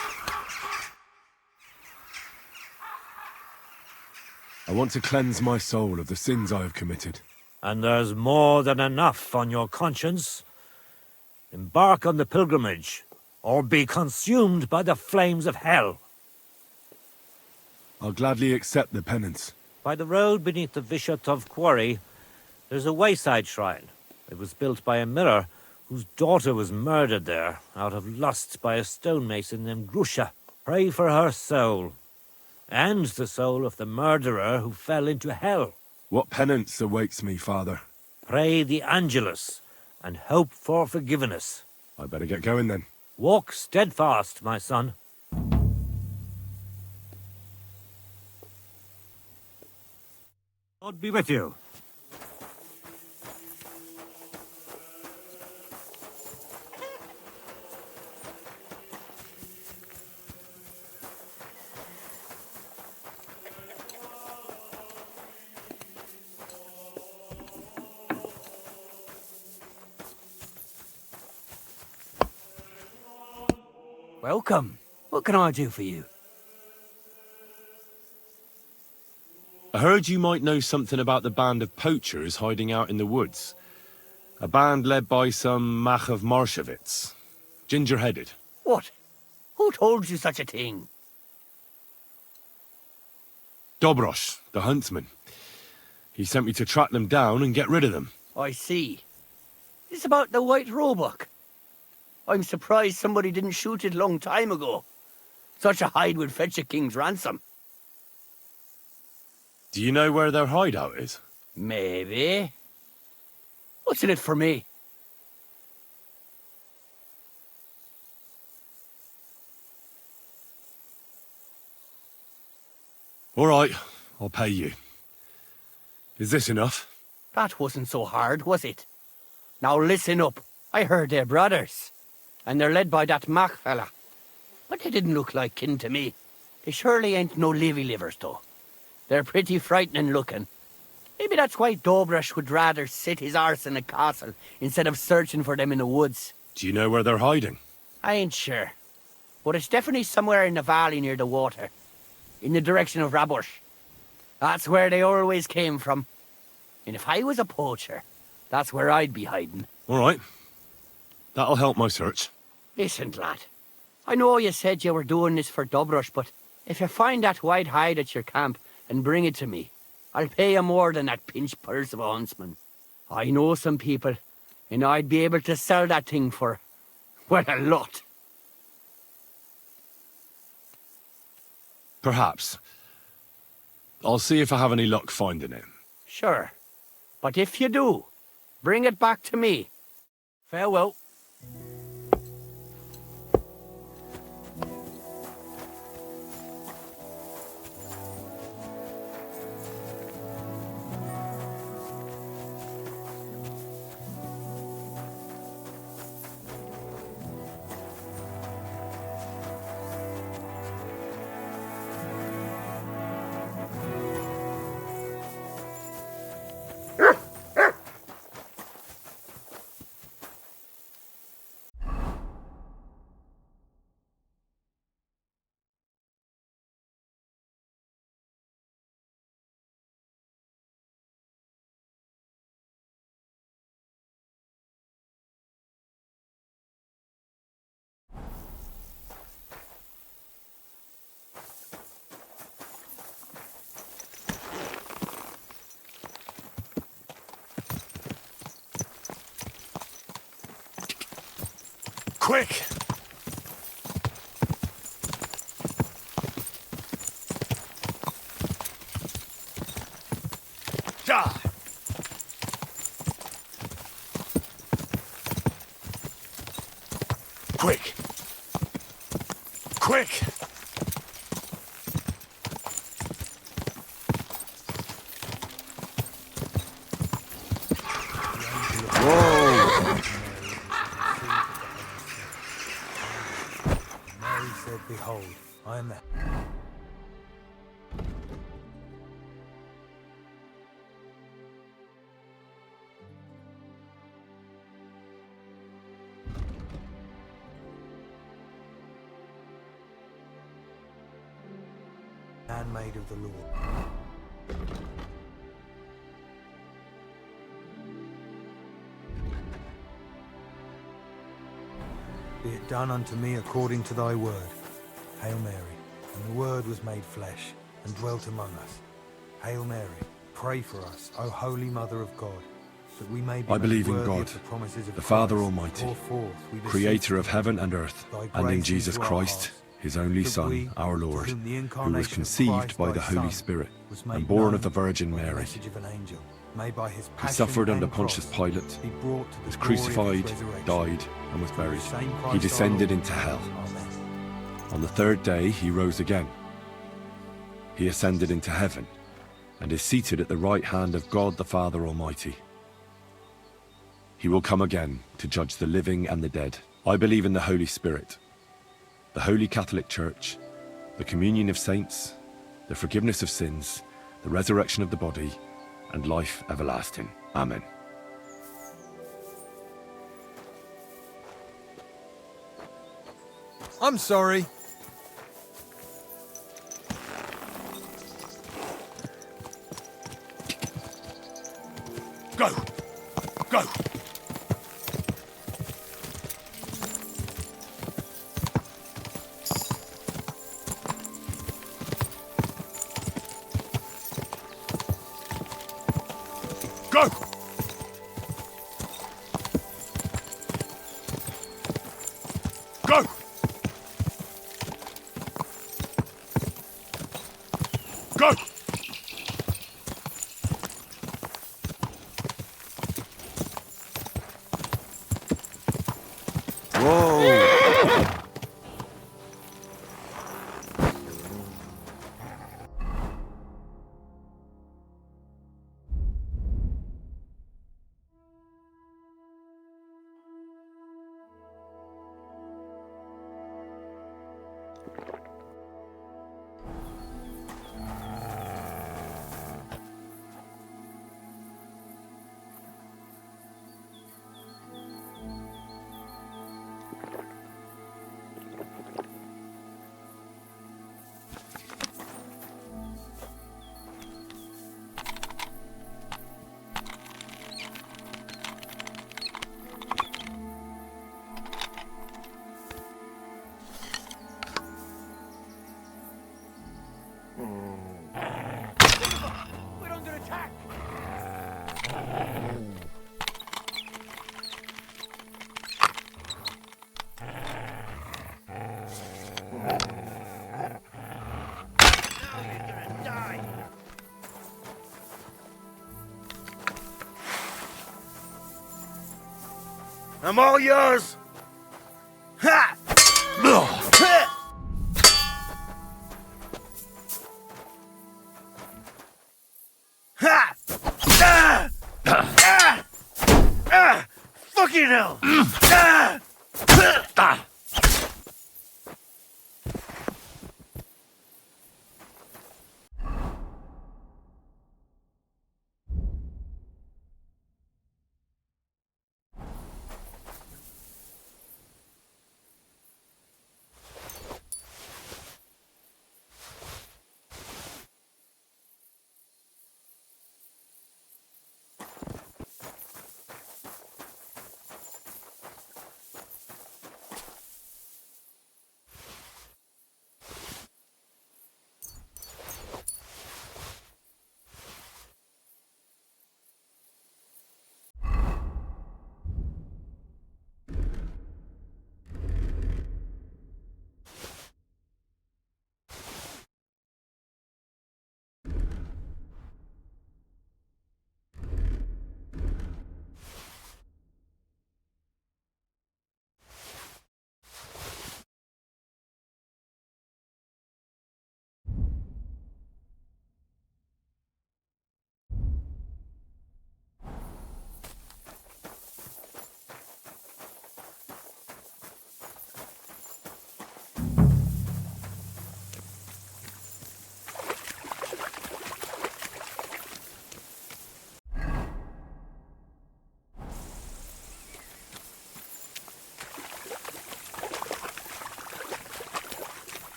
I want to cleanse my soul of the sins I have committed. And there's more than enough on your conscience. Embark on the pilgrimage, or be consumed by the flames of hell. I'll gladly accept the penance. By the road beneath the Vishatov quarry, there's a wayside shrine. It was built by a miller whose daughter was murdered there out of lust by a stonemason named Grusha. Pray for her soul, and the soul of the murderer who fell into hell. What penance awaits me, Father? Pray the Angelus, and hope for forgiveness. I better get going then. Walk steadfast, my son. God be with you. Welcome. What can I do for you? I heard you might know something about the band of poachers hiding out in the woods. A band led by some Mach of Marshevitz. Ginger-headed. What? Who told you such a thing? Dobrosh, the huntsman. He sent me to track them down and get rid of them. I see. It's about the White Roebuck. I'm surprised somebody didn't shoot it long time ago. Such a hide would fetch a king's ransom. Do you know where their hideout is? Maybe. What's in it for me? All right, I'll pay you. Is this enough? That wasn't so hard, was it? Now listen up. I heard they're brothers. And they're led by that Mach fella. But they didn't look like kin to me. They surely ain't no livers, though. They're pretty frightening looking. Maybe that's why Dobrosh would rather sit his arse in a castle instead of searching for them in the woods. Do you know where they're hiding? I ain't sure. But it's definitely somewhere in the valley near the water. In the direction of Rabush. That's where they always came from. And if I was a poacher, that's where I'd be hiding. All right. That'll help my search. Listen, lad. I know you said you were doing this for Dobrosh, but if you find that white hide at your camp and bring it to me, I'll pay you more than that pinch purse of a huntsman. I know some people, and I'd be able to sell that thing for, well, a lot. Perhaps. I'll see if I have any luck finding it. Sure. But if you do, bring it back to me. Farewell. Quick! Die! Quick! Quick! Behold, I am there. handmaid of the Lord. Be it done unto me according to thy word. Hail Mary. And the word was made flesh and dwelt among us. Hail Mary, pray for us, O Holy Mother of God, that we may be I believe in worthy God, of the promises of the Father Christ. Almighty, Pour forth, we beseech creator of thee, heaven and earth, thy and in grace Jesus into our Christ, hearts, his only that Son, we, our to Lord, whom the who was incarnation of conceived Christ, by thy the Holy Son, Spirit was made and born of known the Virgin by the Mary. message of an angel, may by his He passion suffered under and Pontius cross Pilate, be brought to the was glory of his crucified, resurrection. died, and was Through the buried. same Christ He our descended Lord. into hell. Amen. On the third day he rose again. He ascended into heaven, and is seated at the right hand of God the Father Almighty. He will come again to judge the living and the dead. I believe in the Holy Spirit, the Holy Catholic Church, the communion of saints, the forgiveness of sins, the resurrection of the body, and life everlasting. Amen. I'm sorry. Go! Go! Go! Go! Go! Whoa! We're under attack! I'm all yours. Ha! Ha! Ah! Ah! Ah! Fucking hell! Ah! Ah!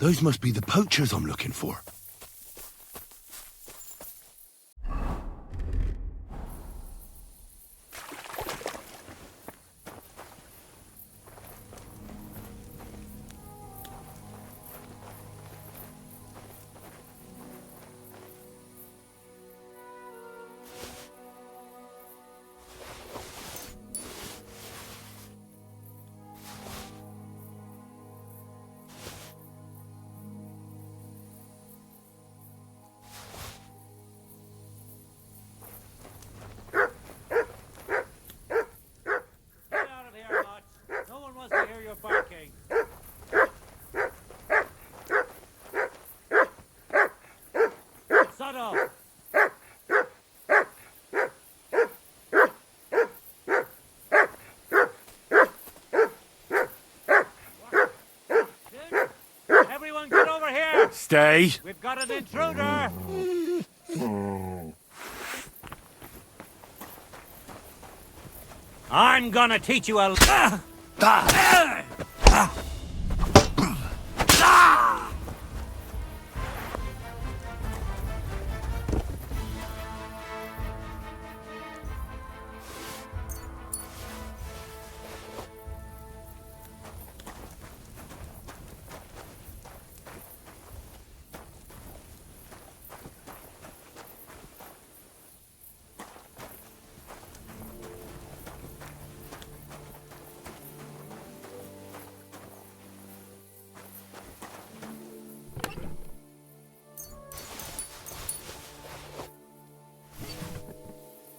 Those must be the poachers I'm looking for. Everyone get over here! Stay. We've got an intruder! I'm gonna teach you a...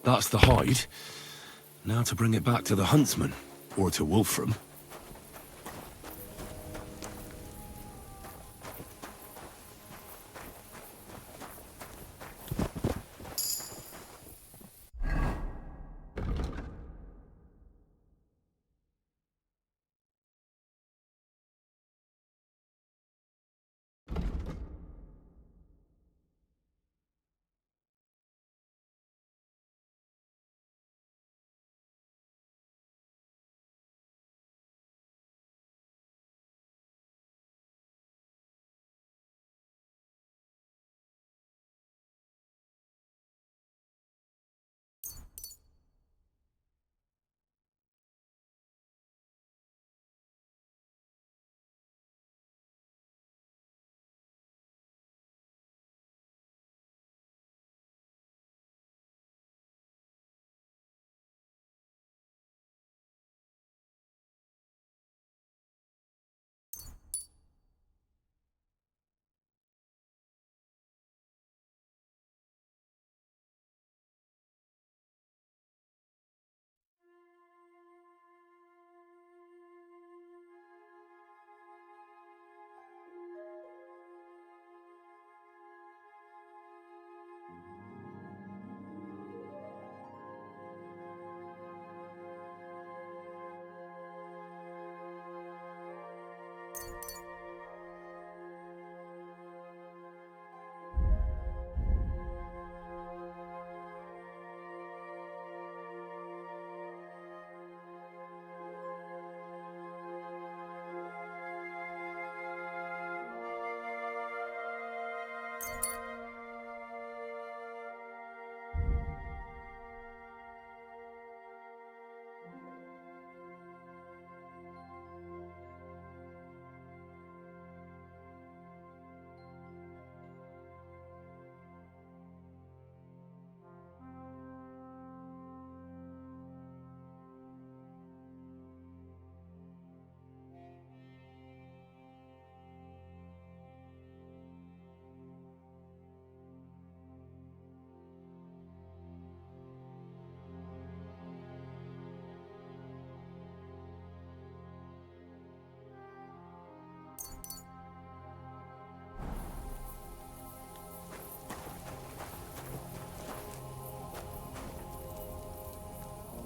That's the hide. Now to bring it back to the huntsman, or to Wolfram.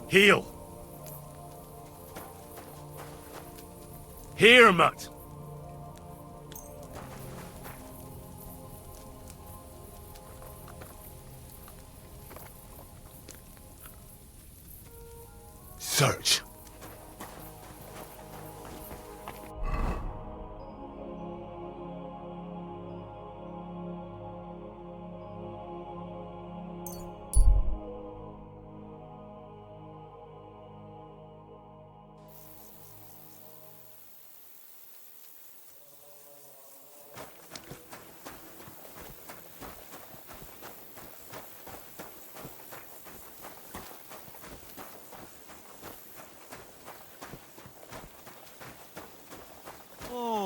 Heel! Here, Mutt! Search.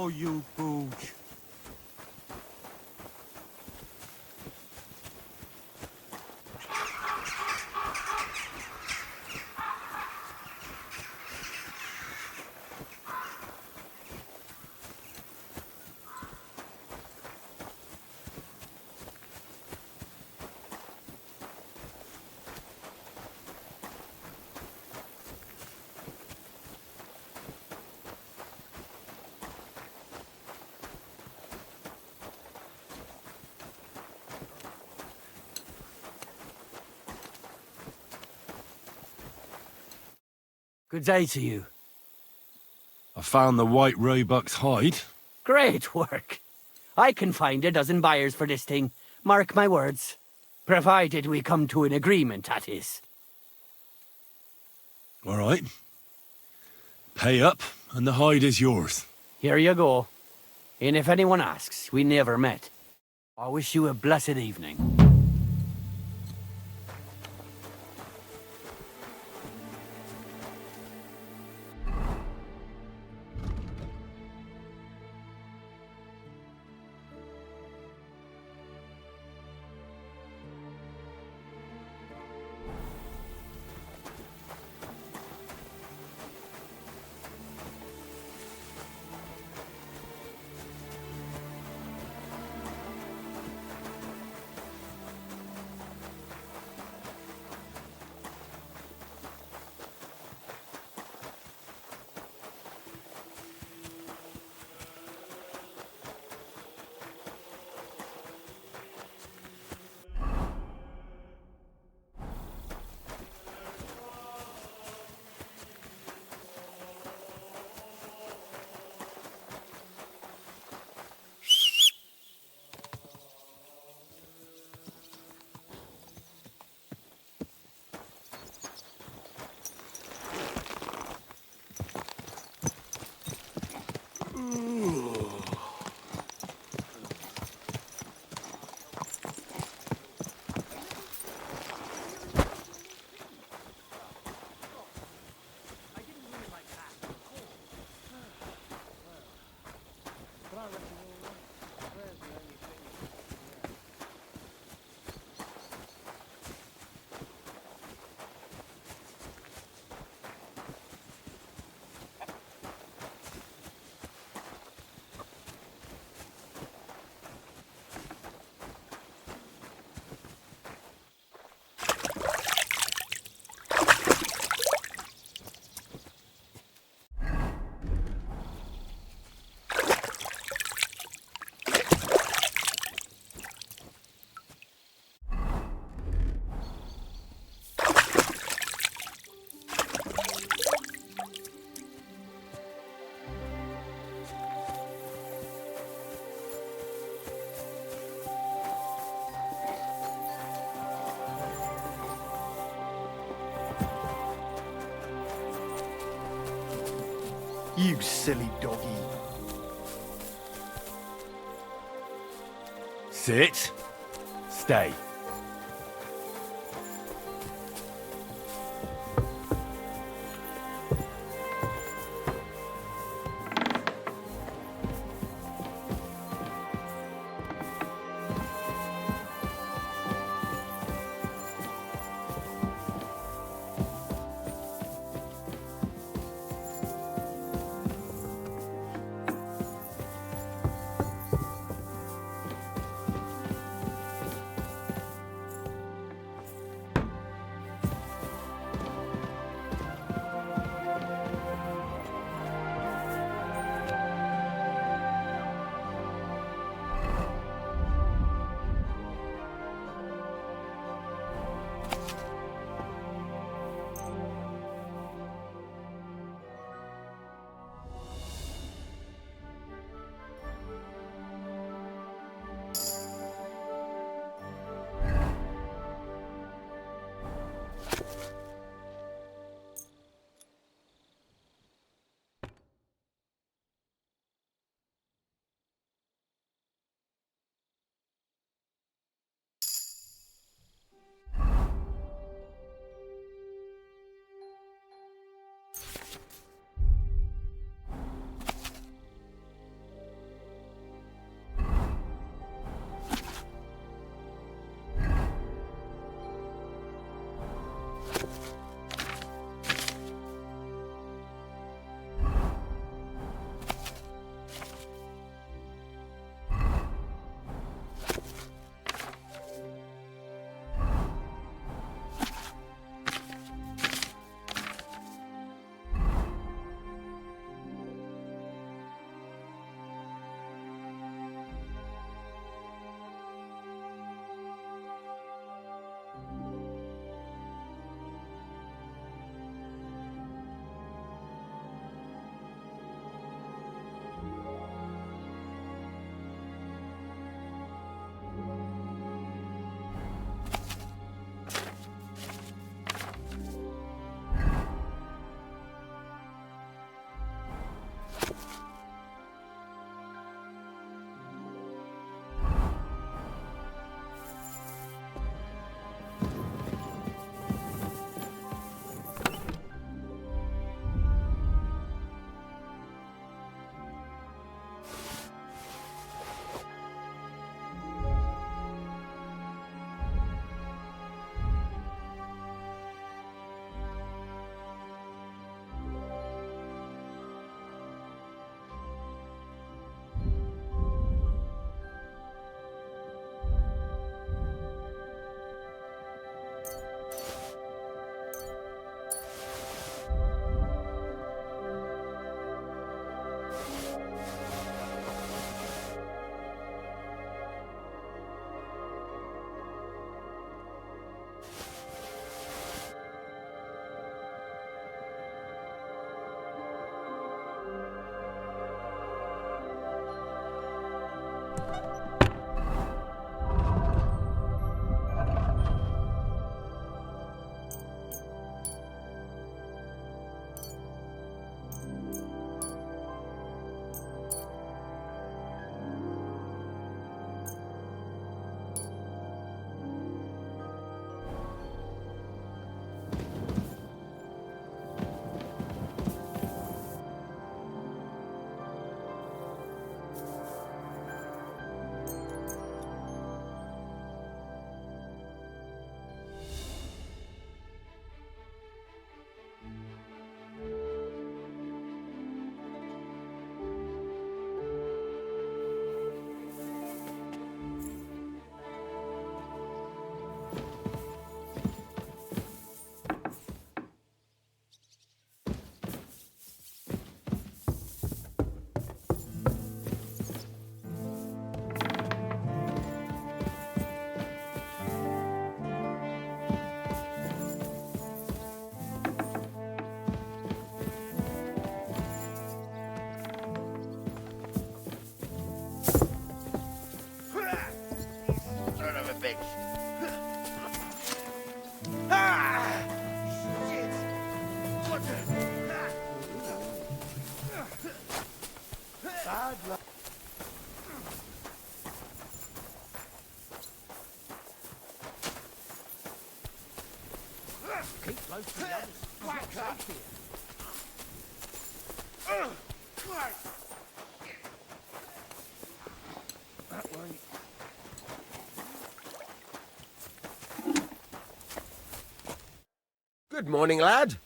Oh, you booge. Good day to you. I found the white roebuck's hide. Great work. I can find a dozen buyers for this thing. Mark my words. Provided we come to an agreement, that is. All right. Pay up, and the hide is yours. Here you go. And if anyone asks, we never met. I wish you a blessed evening. You silly doggy. Sit. Stay. Keep close to the others. Quack up. Quack. That way. Good morning, lad.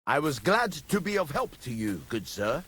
I was glad to be of help to you, good sir.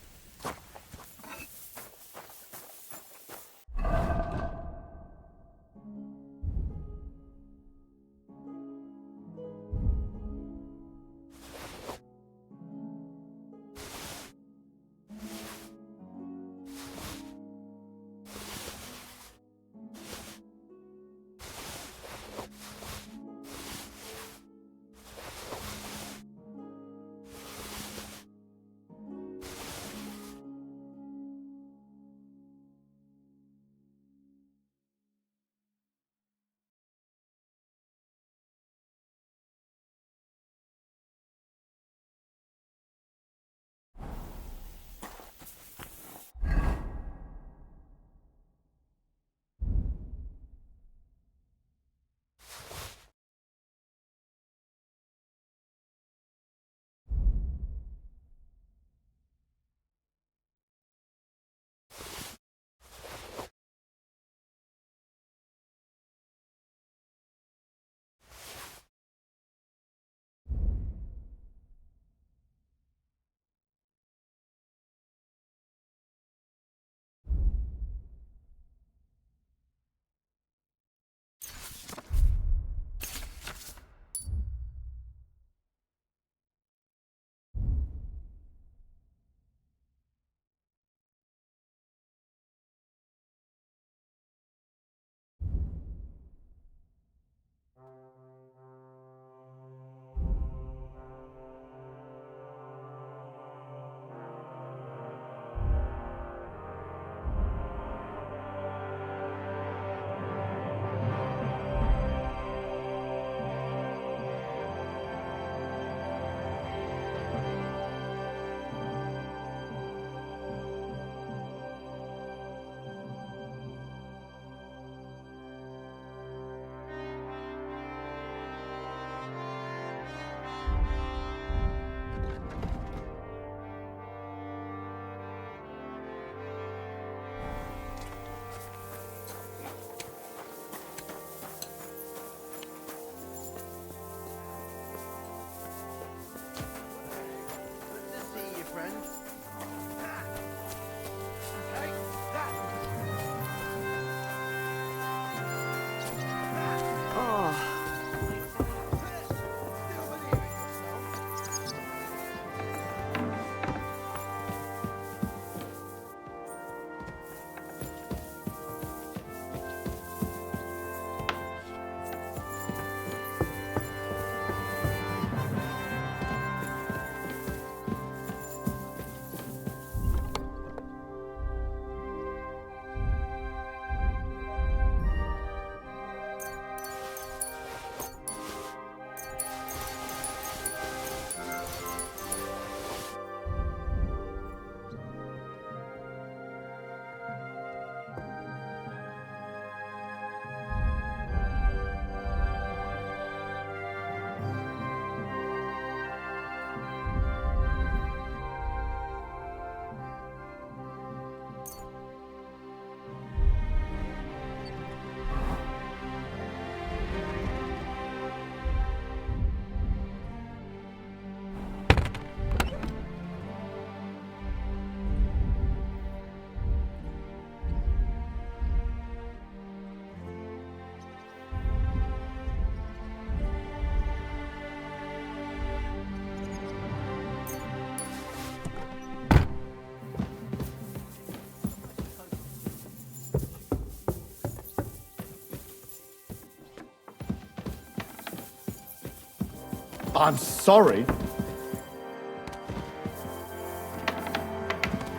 I'm sorry.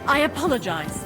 I apologize.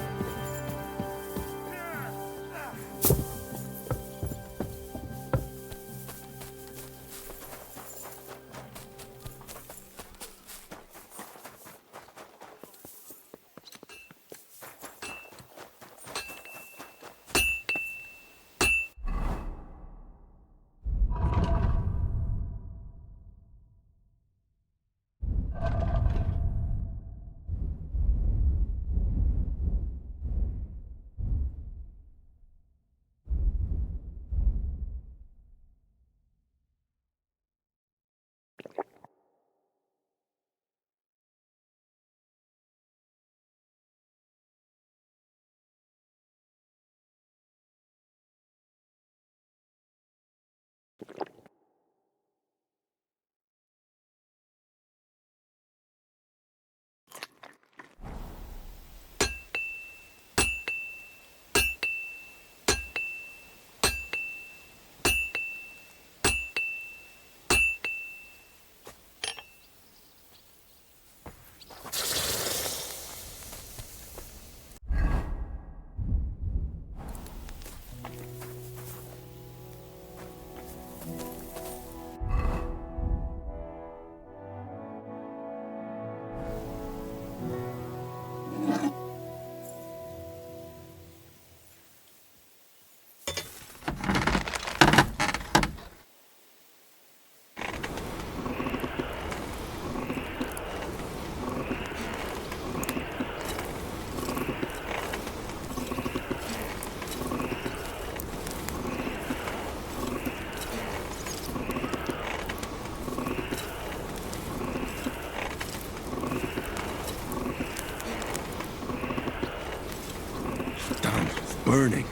Burning.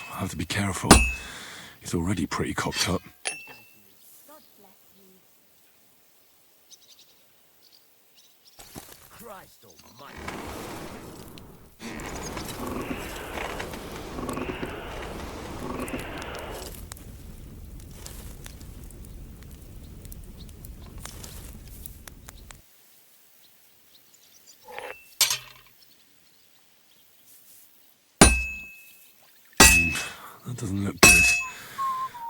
I have to be careful. He's already pretty cocked up. Christ almighty. That doesn't look good.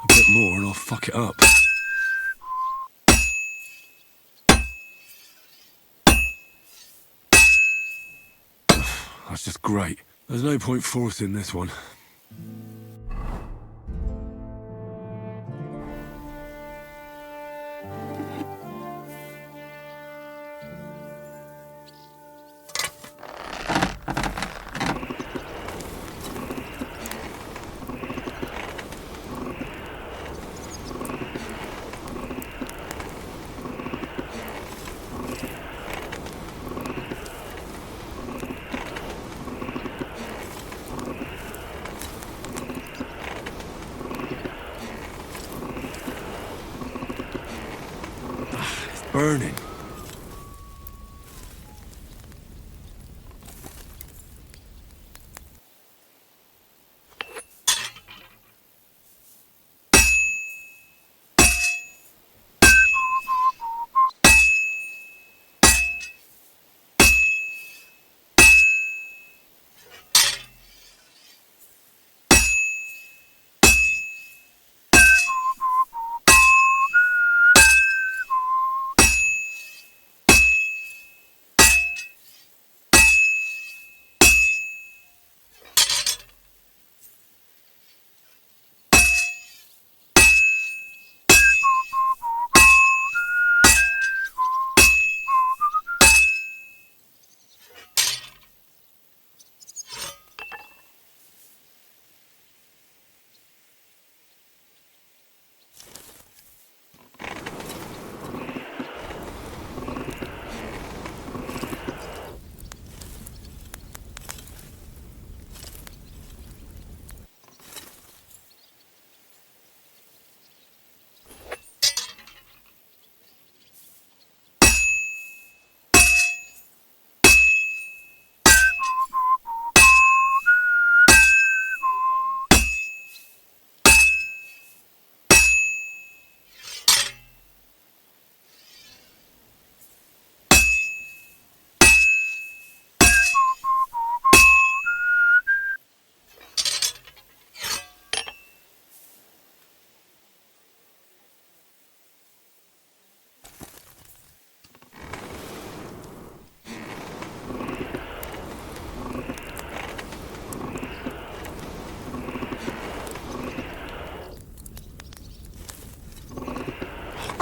A bit more and I'll fuck it up. That's just great. There's no point forcing this one. Burning.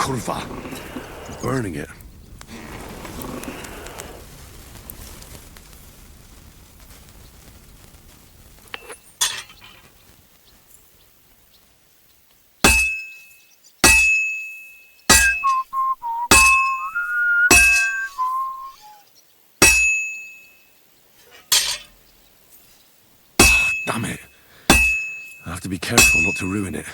Kurva. Burning it. Damn it. I have to be careful not to ruin it.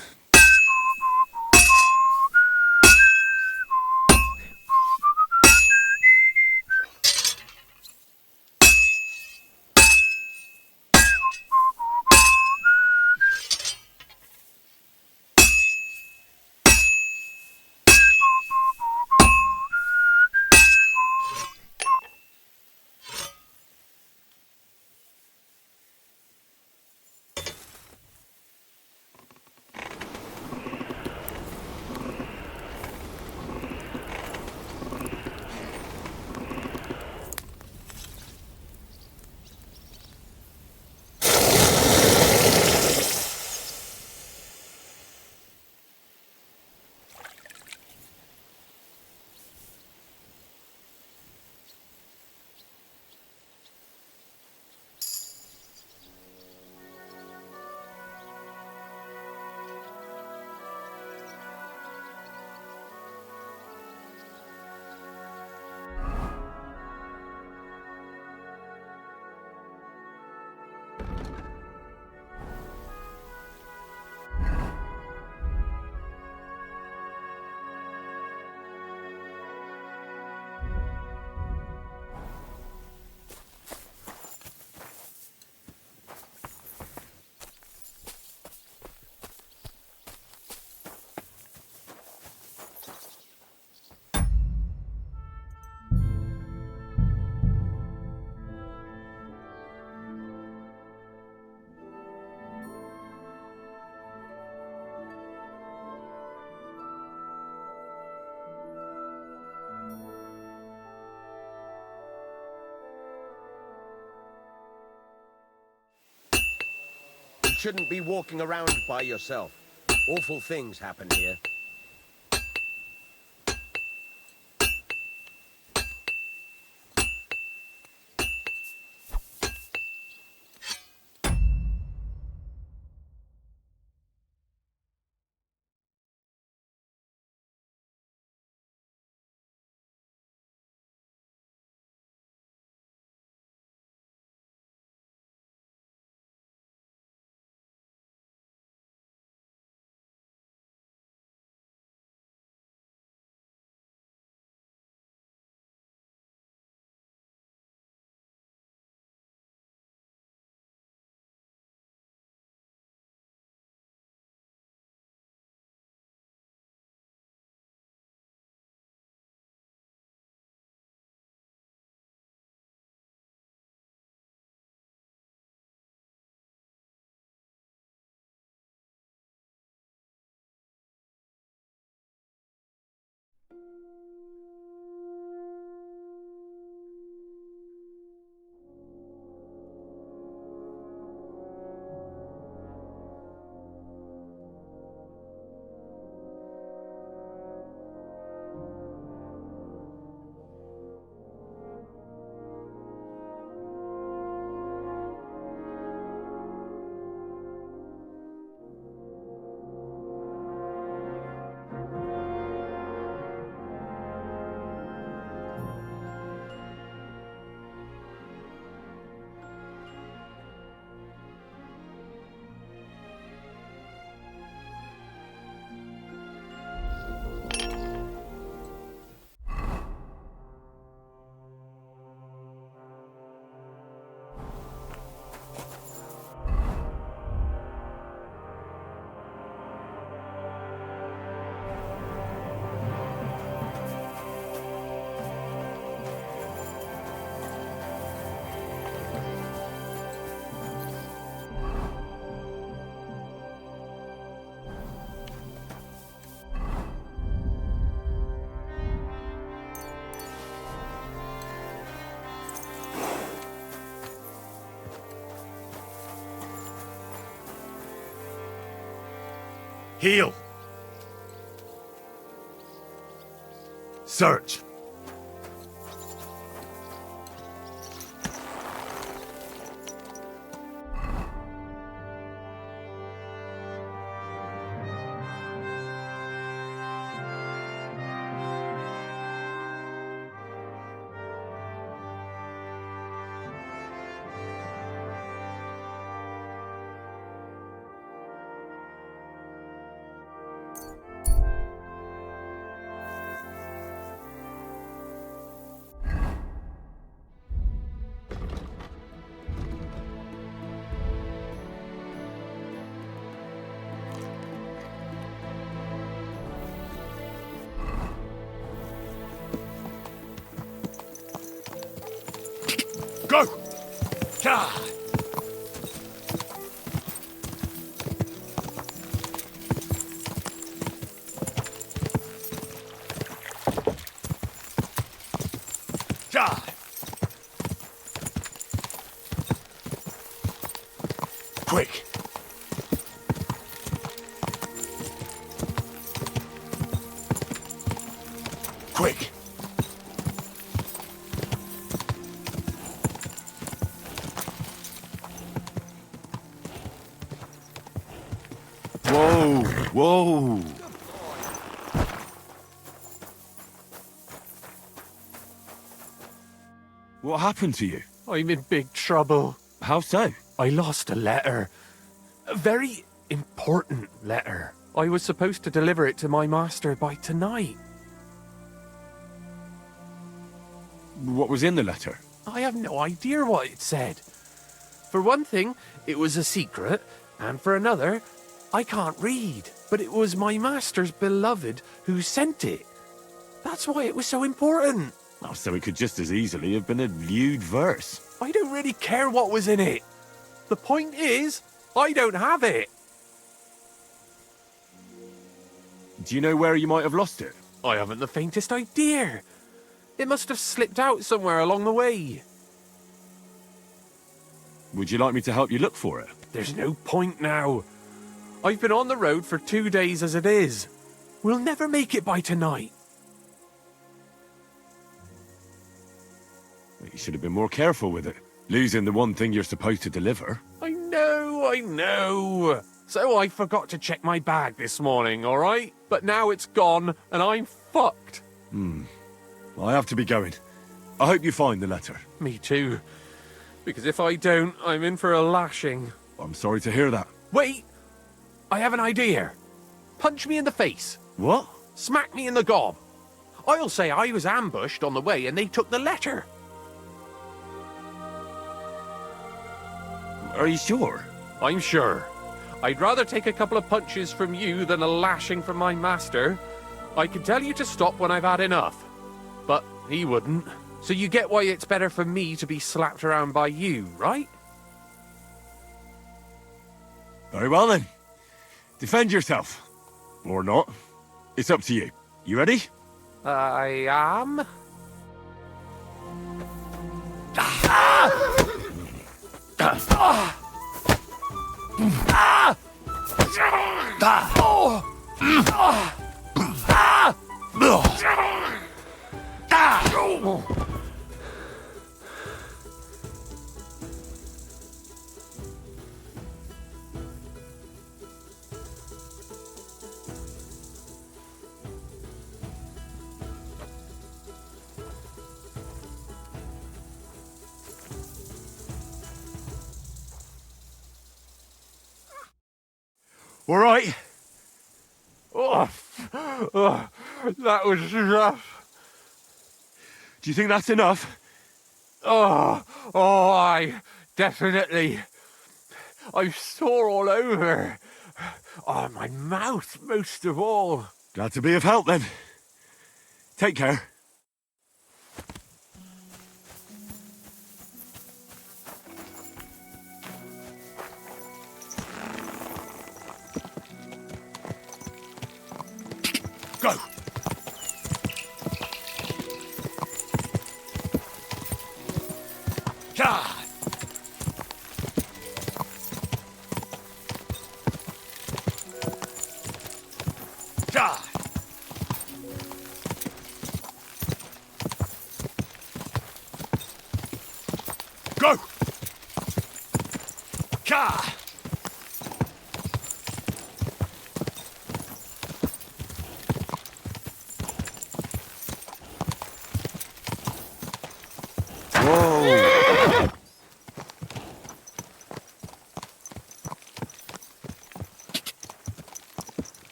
You shouldn't be walking around by yourself. Awful things happen here. Heal! search. Go! God! God! Quick! Quick! Whoa! Whoa! What happened to you? I'm in big trouble. How so? I lost a letter. A very important letter. I was supposed to deliver it to my master by tonight. What was in the letter? I have no idea what it said. For one thing, it was a secret, and for another, I can't read. But it was my master's beloved who sent it. That's why it was so important. Oh, so it could just as easily have been a lewd verse. I don't really care what was in it. The point is, I don't have it. Do you know where you might have lost it? I haven't the faintest idea. It must have slipped out somewhere along the way. Would you like me to help you look for it? There's no point now. I've been on the road for 2 days as it is. We'll never make it by tonight. You should have been more careful with it. Losing the one thing you're supposed to deliver. I know. So I forgot to check my bag this morning, all right? But now it's gone, and I'm fucked. I have to be going. I hope you find the letter. Me too. Because if I don't, I'm in for a lashing. I'm sorry to hear that. Wait! I have an idea. Punch me in the face. What? Smack me in the gob. I'll say I was ambushed on the way and they took the letter. Are you sure? I'm sure. I'd rather take a couple of punches from you than a lashing from my master. I could tell you to stop when I've had enough. But he wouldn't. So you get why it's better for me to be slapped around by you, right? Very well then. Defend yourself. Or not. It's up to you. You ready? I am. All right. That was rough. Do you think that's enough? I definitely. I'm sore all over. Oh, my mouth most of all. Glad to be of help then. Take care. Go! God! God!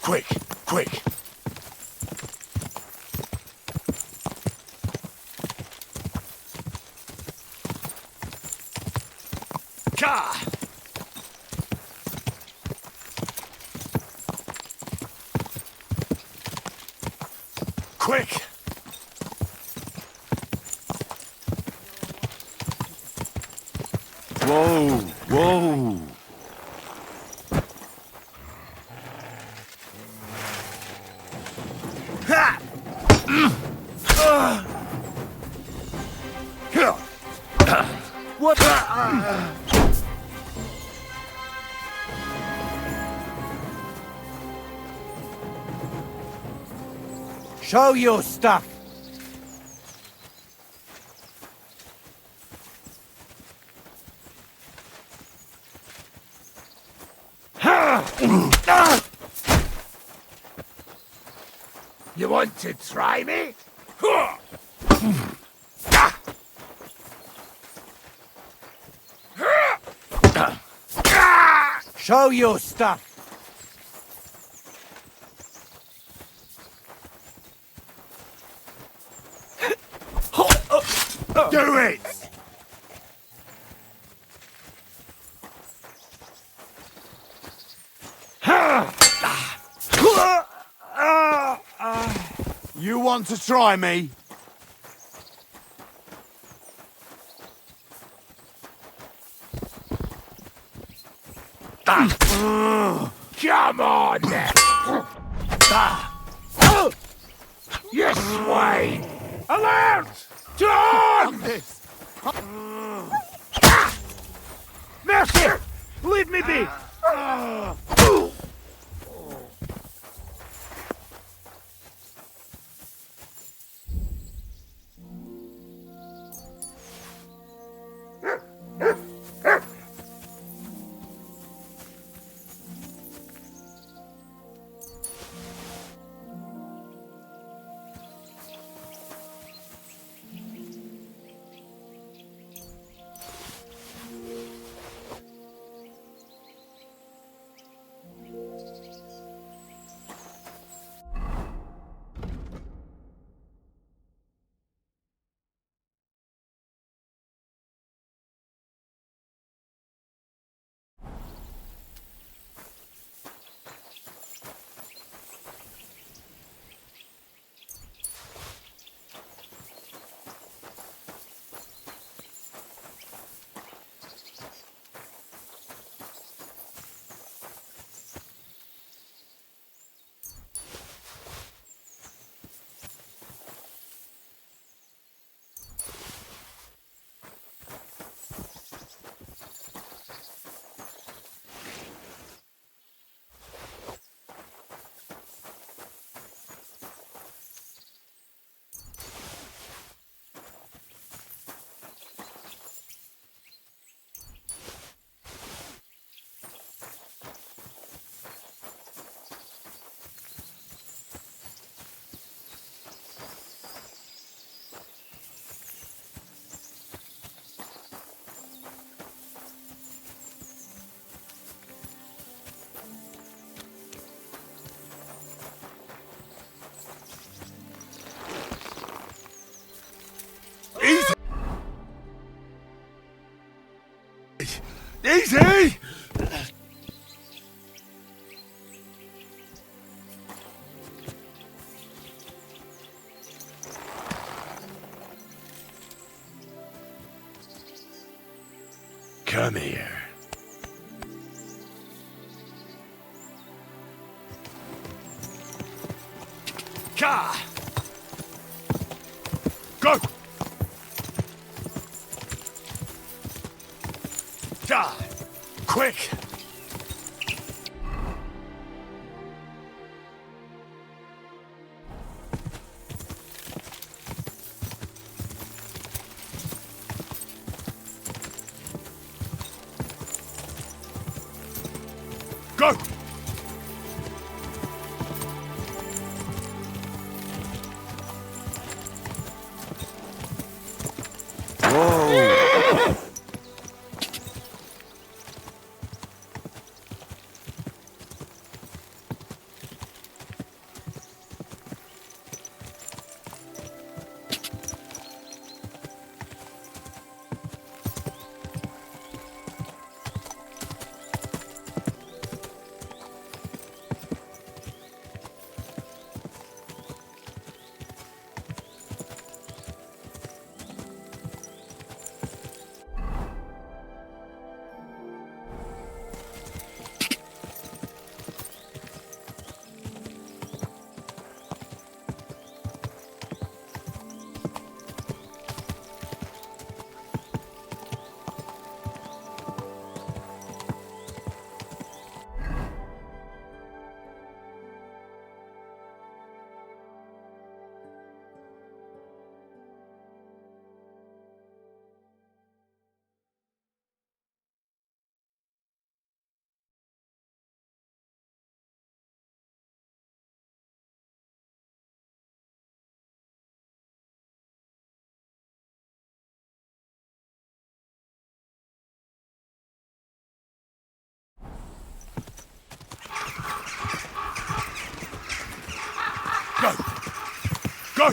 Quick, quick. Quick! Whoa, whoa. What? Show your stuff. You want to try me? Show your stuff. Do it! You want to try me? Come on! You swine! Alert! Turn! Mercy! Leave me be! Easy! Come here. Go! Quick! Go! Go!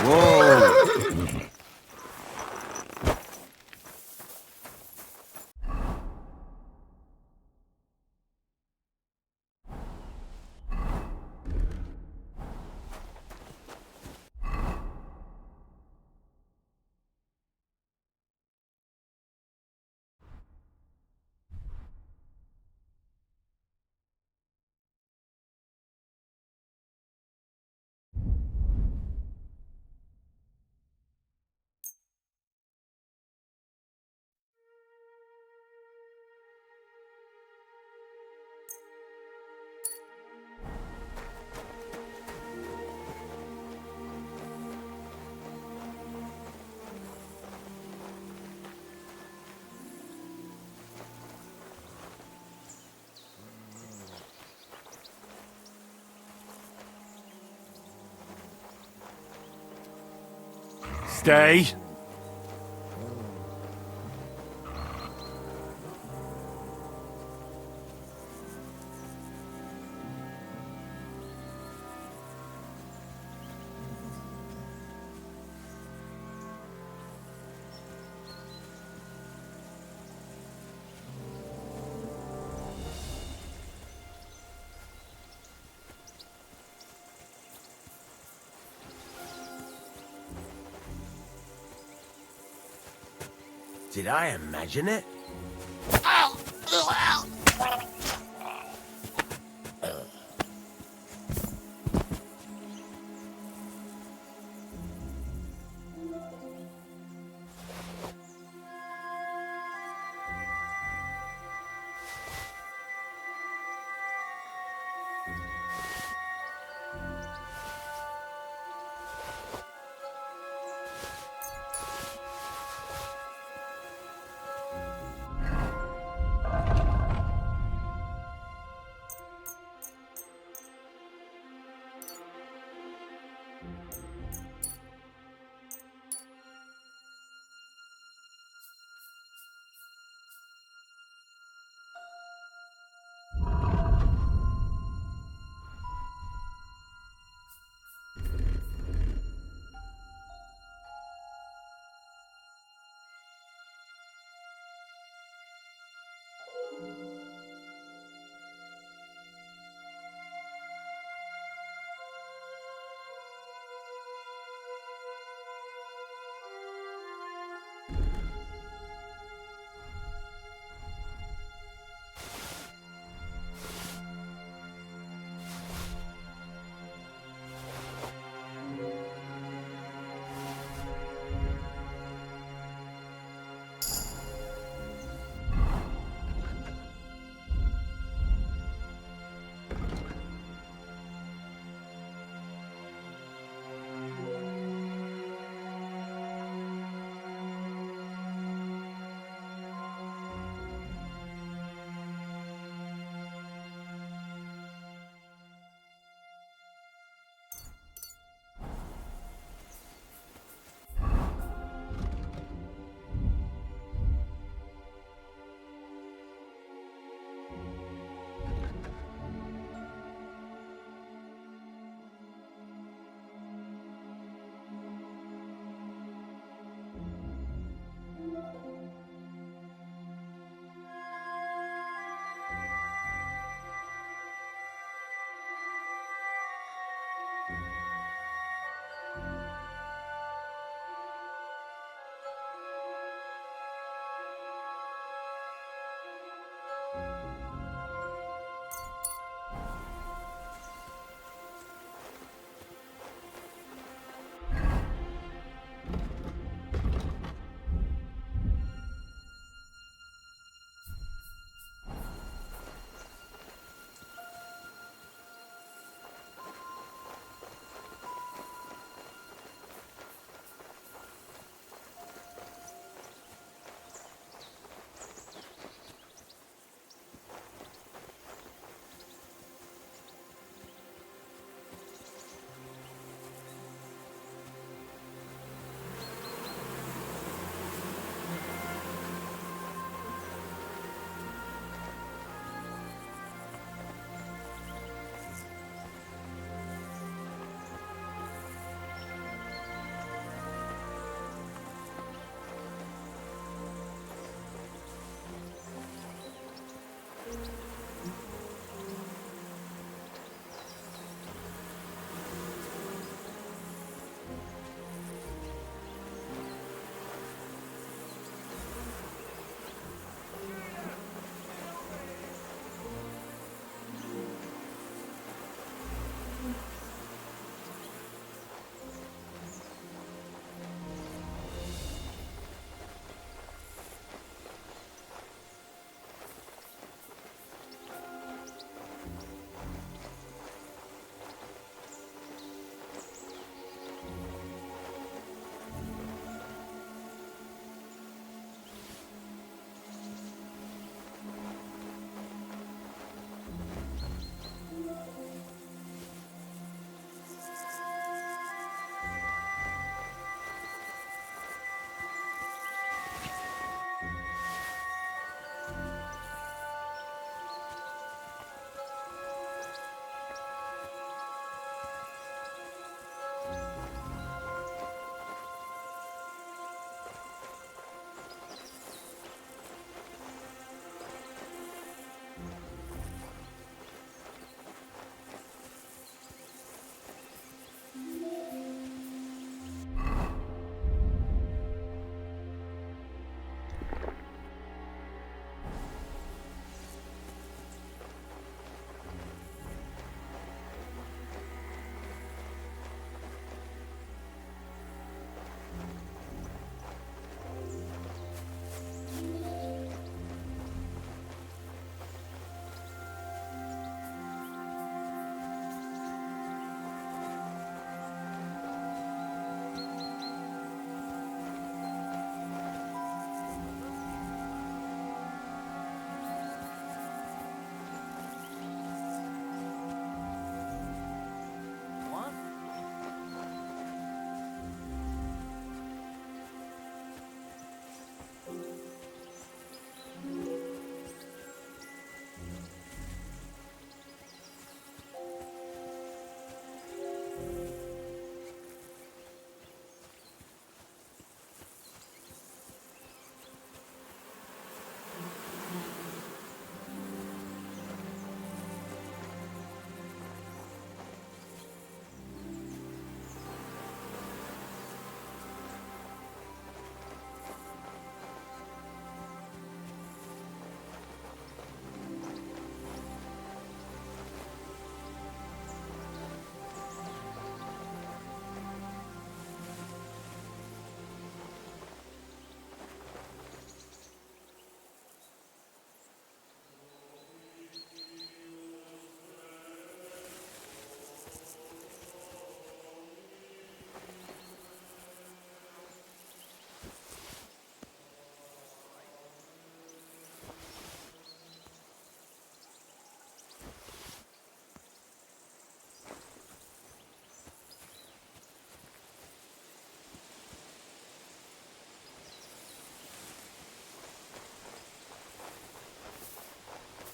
Whoa! Stay. Did I imagine it?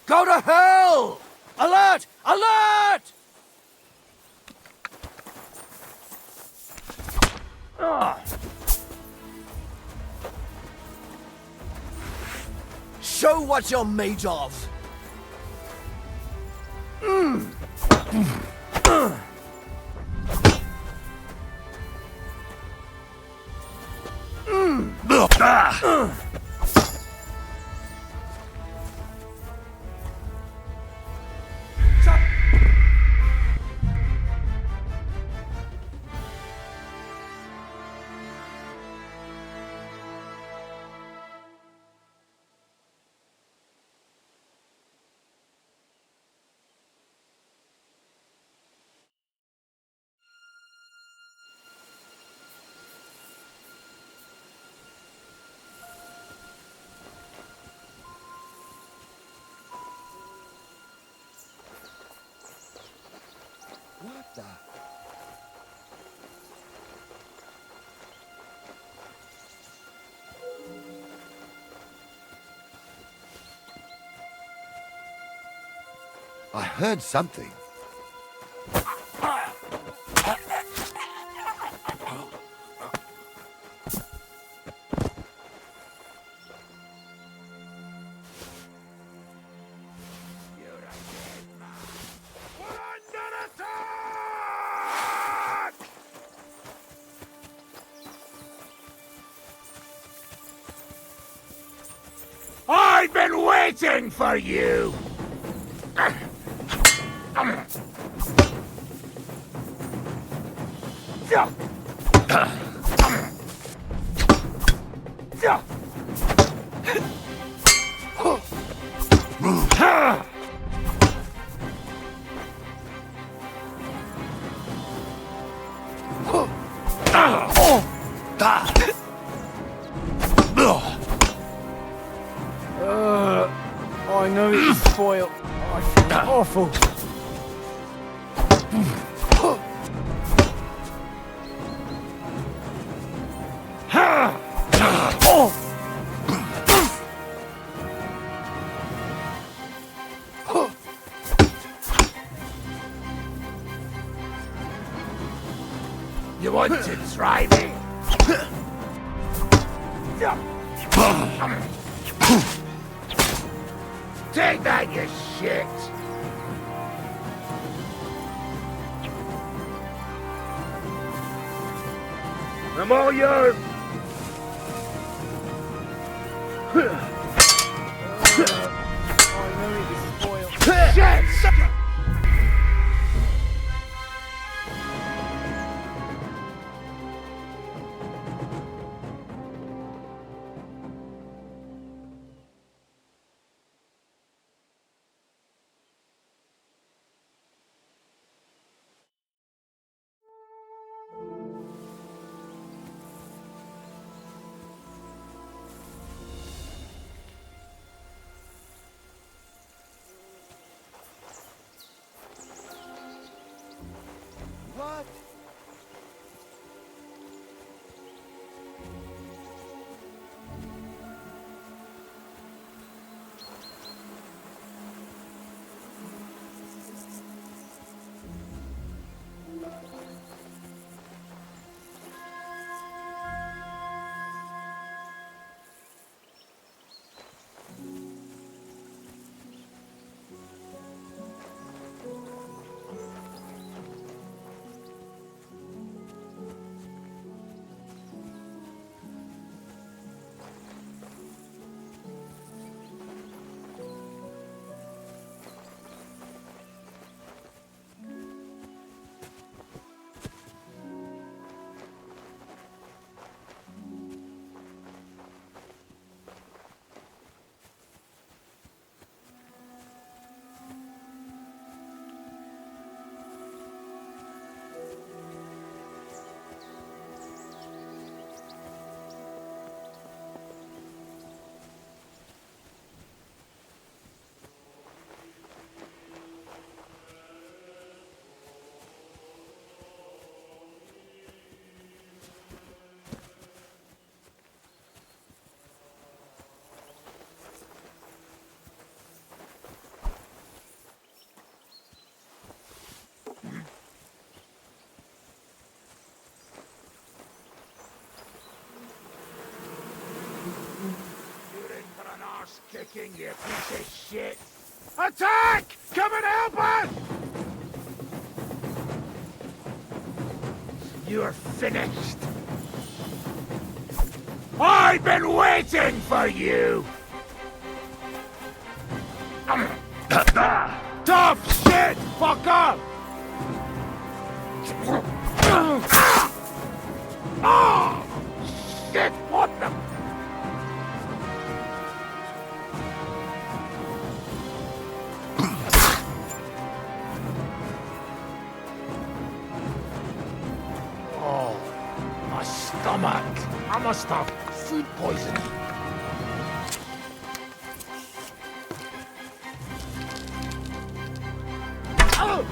Go to hell! Alert! Alert! Show what you're made of. What the? I heard something. I've been waiting for you! I know it's spoiled. I feel awful. You want to try me? Take that, you shit! I'm all yours! I know it's spoiled. Shit! kicking, you piece of shit! Attack! Come and help us! You're finished. I've been waiting for you! Tough shit! Fuck up! Oh! Shit! What the... Oh, my stomach. I must have food poisoning. Oh!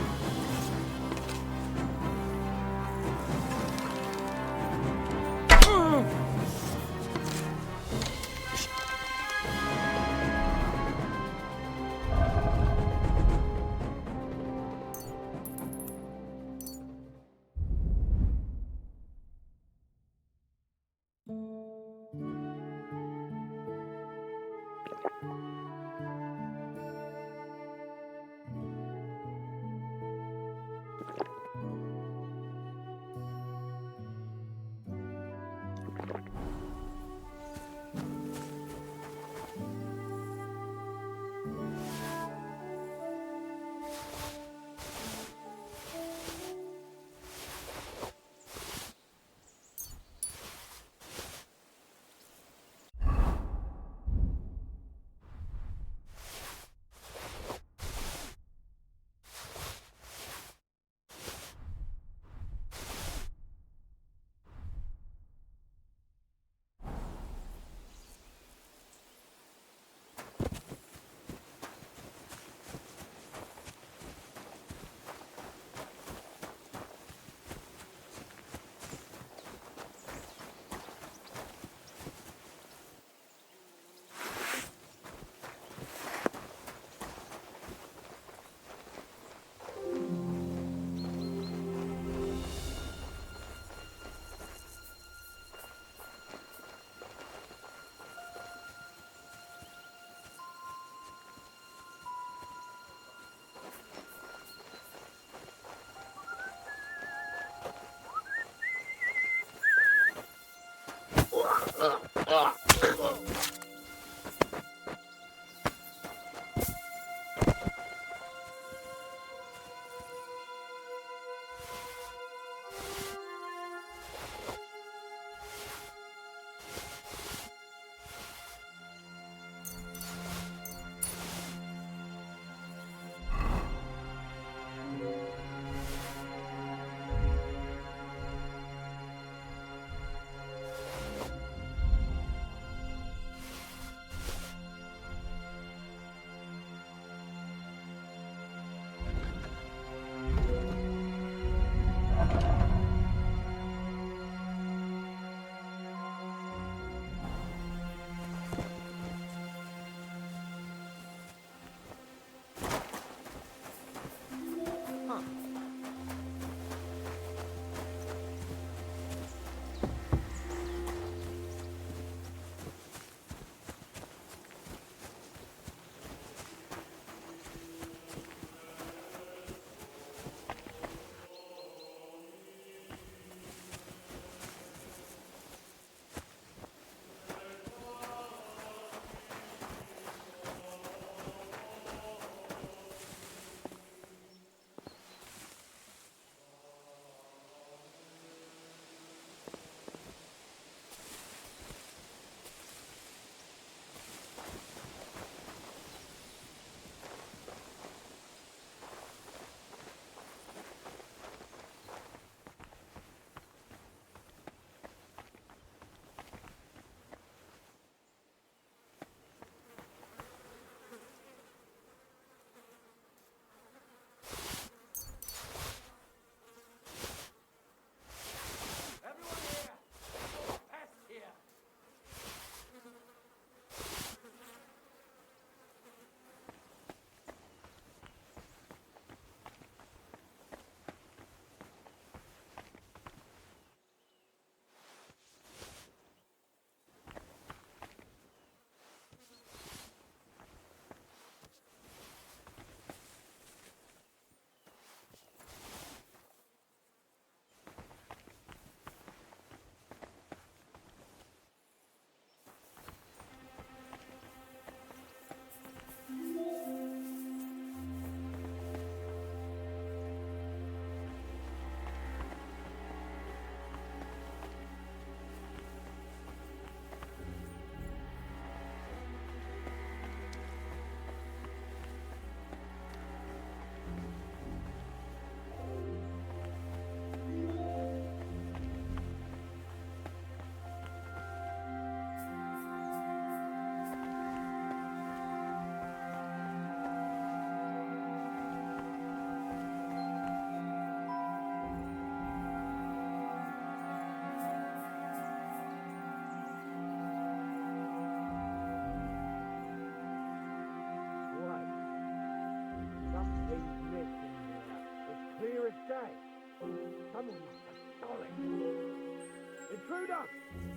intruder!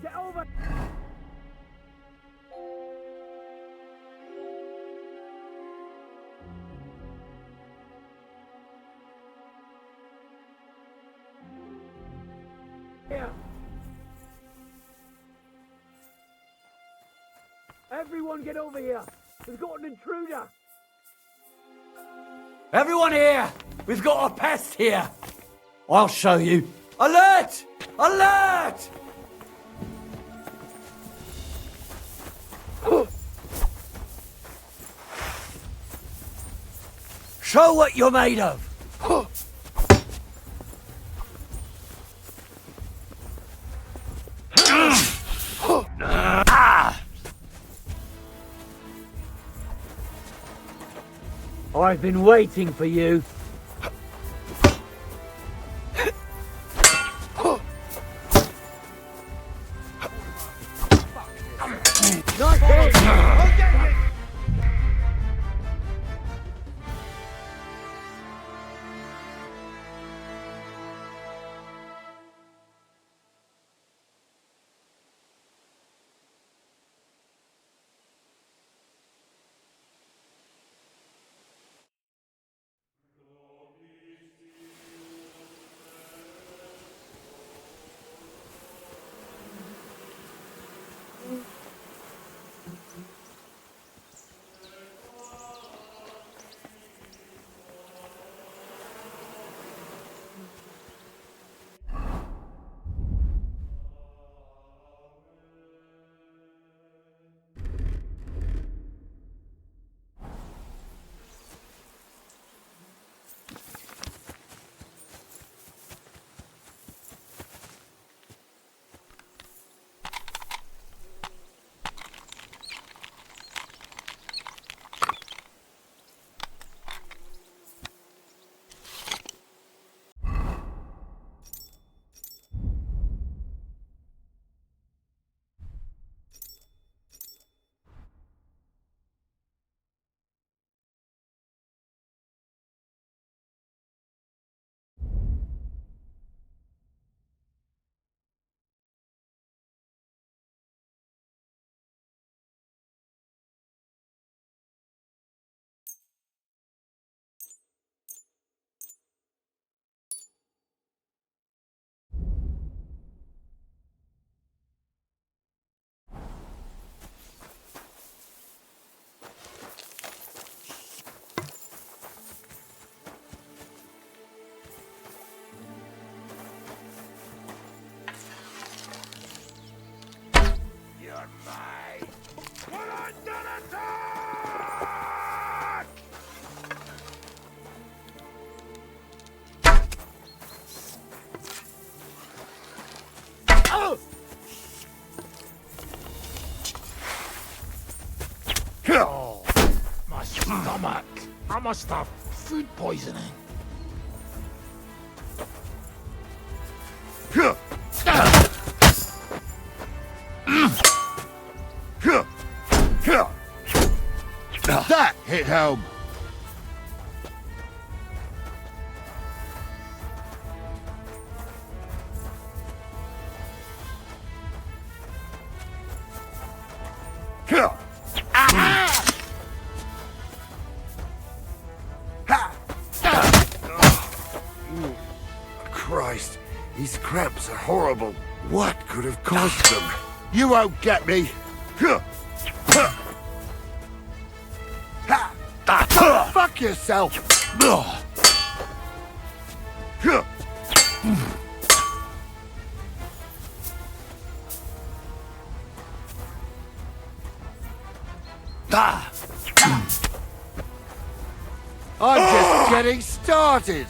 Get over! Here! Everyone get over here! We've got an intruder! Everyone here! We've got a pest here! I'll show you. Alert! Alert! Show what you're made of! I've been waiting for you. Nice hit! I'll get you! Oh, my stomach. I must have food poisoning. That hit home. Christ, these cramps are horrible. What could have caused them? You won't get me. Fuck yourself. I'm just getting started.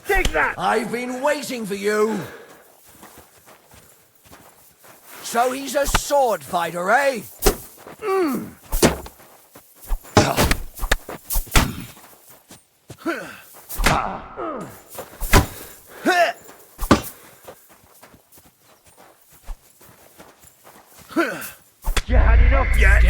Take that! I've been waiting for you. So he's a sword fighter, eh? You had enough yet?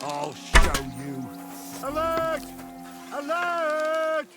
I'll show you. Alert! Alert!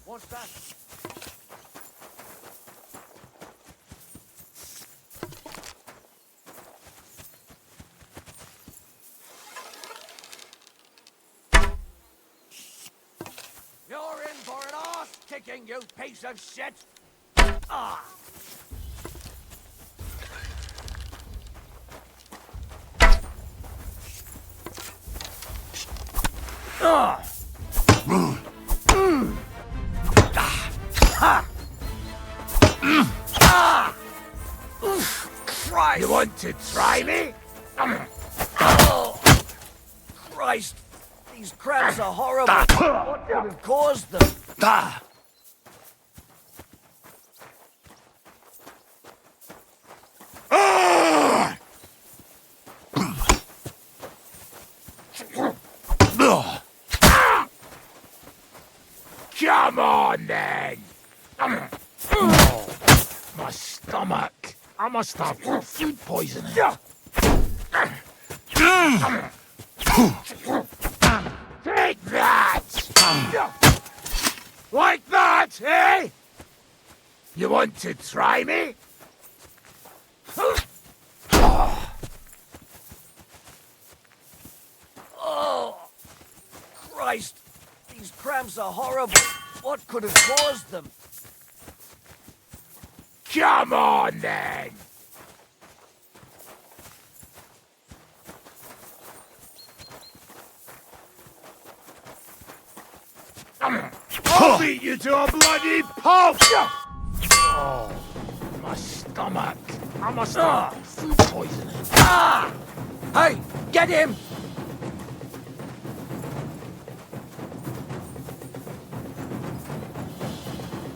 What's that? You're in for an arse kicking, you piece of shit! Ah! Ah! Christ! You want to try me? Oh, Christ! These crabs are horrible. What could have caused them? Come on, then! My stomach. I must have food poisoning. Take that! Like that, eh? You want to try me? Oh, Christ! These cramps are horrible. What could have caused them? Come on, then! I'll beat you to a bloody pulp! Oh, my stomach. I must have food poisoning. Ah! Hey, get him!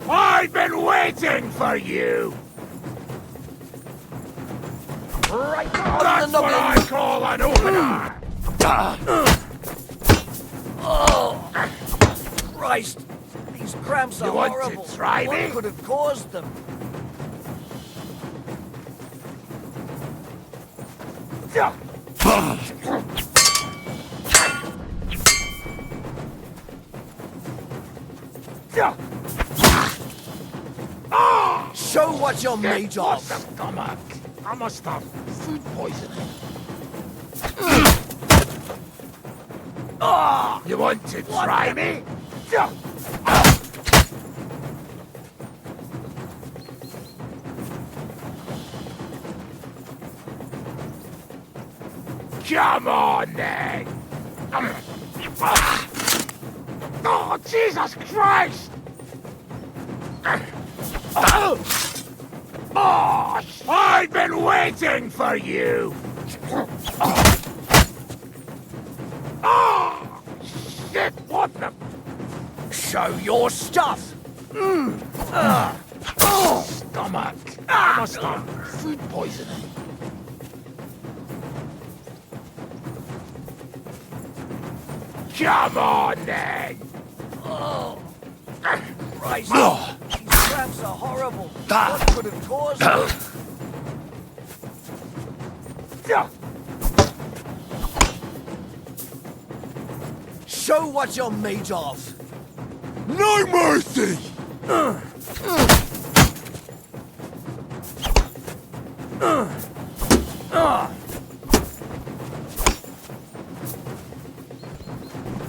I've been waiting for you! Right, That's what I call an opener! Oh, Christ! These cramps are You want horrible. to try What me? could have caused them? what you're made What of. the stomach? I must have food poisoning. You want to try me? Come on, then! Oh, Jesus Christ! Oh, I've been waiting for you! Oh, shit, what the... Show your stuff. Stomach. I must have food poisoning. Come on, then! Oh, Christ. These cramps are horrible. What could have caused them? Show what you're made of. No mercy!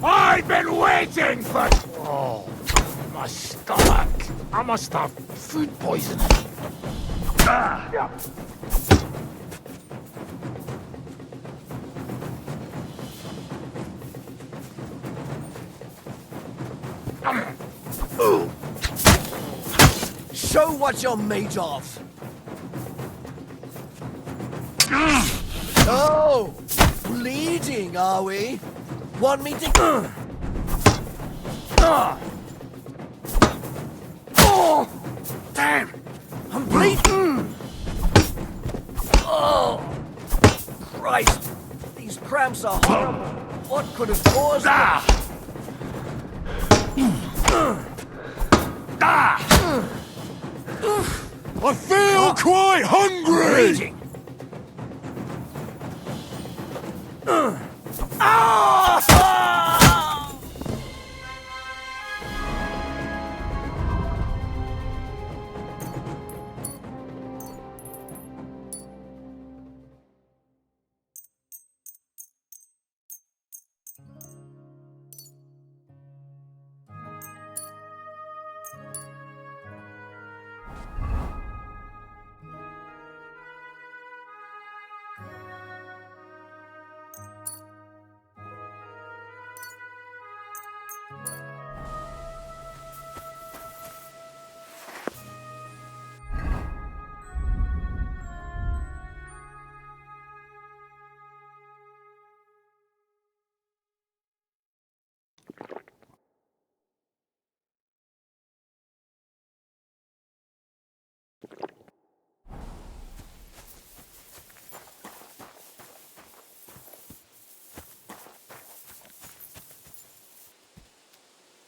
I've been waiting for... Oh, my stomach. I must have food poisoning. Show what you're made of. Oh, bleeding, are we? Want me to... Oh, damn! I'm bleeding! Oh, Christ! These cramps are horrible. What could have caused them? I feel quite hungry! Bleeding. Ah!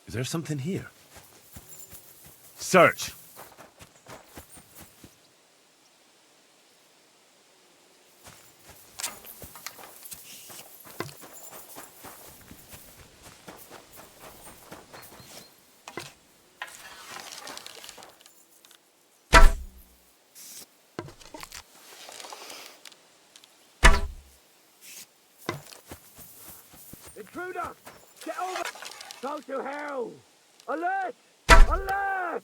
Is there something here? Search! Intruder! Get over! Go to hell! Alert! Alert!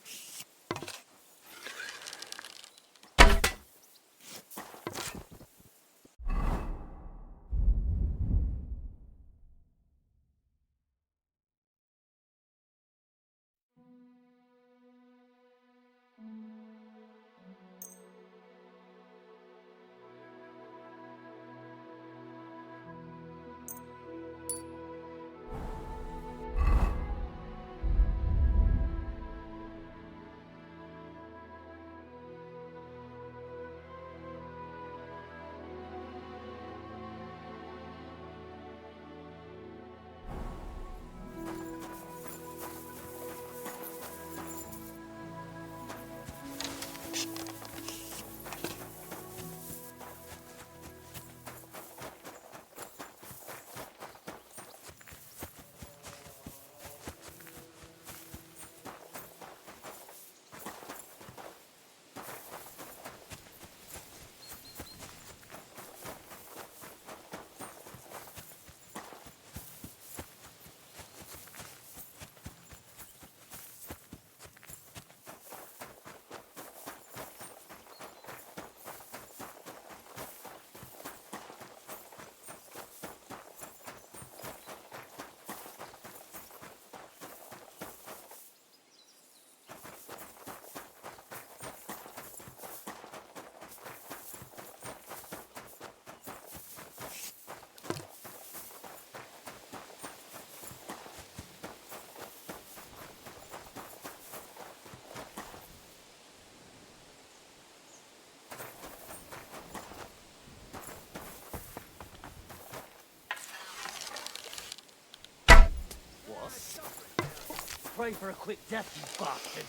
pray for a quick death, you bastard.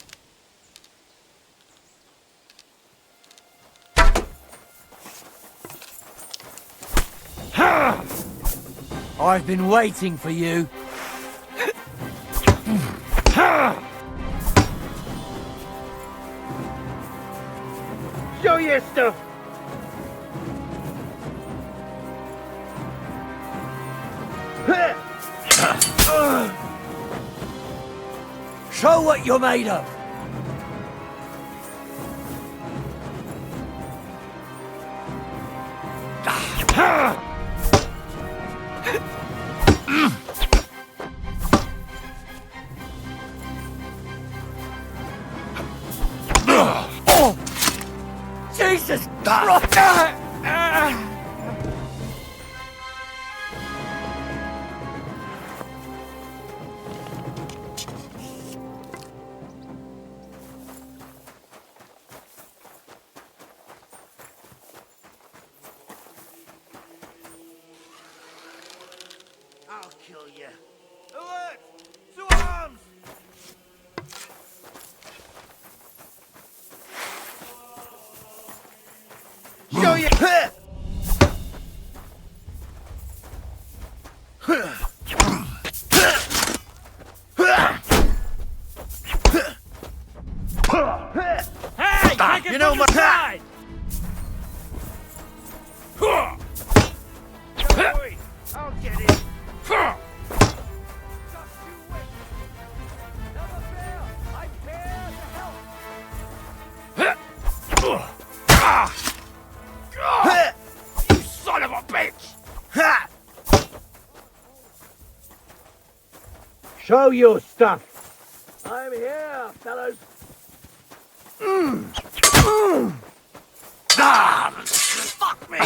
I've been waiting for you. Show your stuff! Show what you're made of! Oh! Jesus Christ! I'll kill you. Alert! To arms! Show you! Hey! Take it You know from my the side! Don't worry, I'll get it. You son of a bitch! Ha! Show your stuff. I'm here, fellas. Fuck me!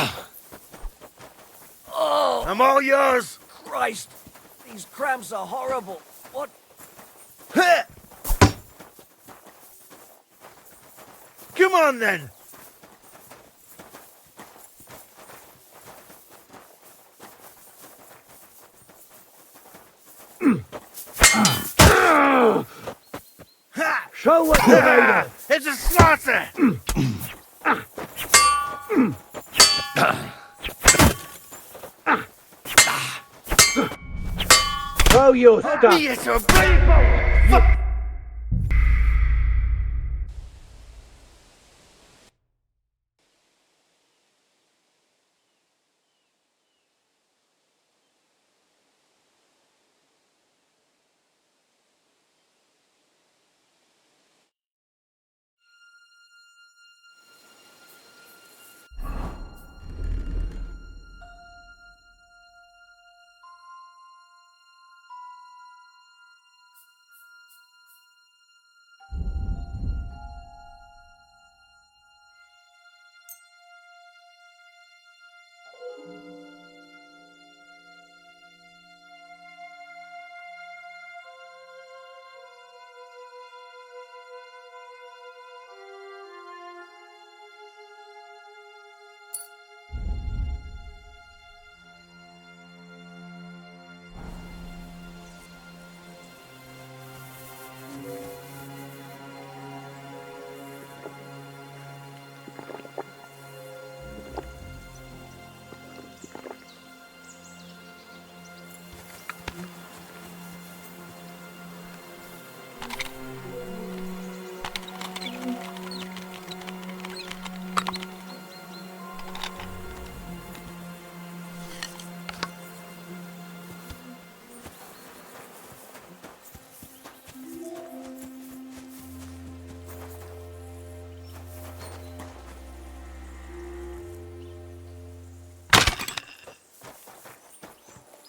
Oh! I'm all yours! Christ! These cramps are horrible. What? Come on then! Show what you're made of. It's a slaughter! Show your stuff. Yes, a people!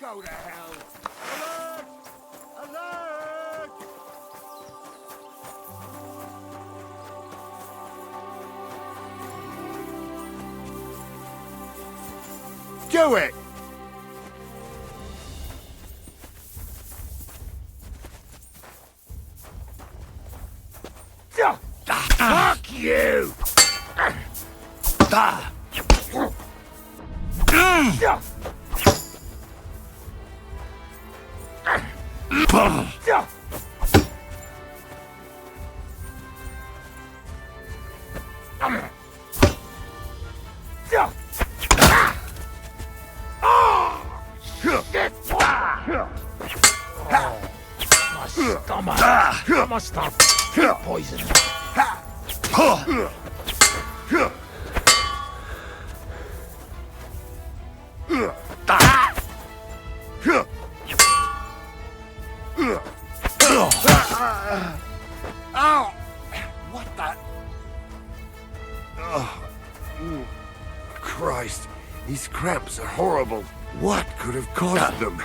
Go to hell! Alert! Alert! Do it! Fuck you! Shit! My stomach. I must have food poisoning. Ow! What the? Christ, these cramps are horrible. What could have caused them?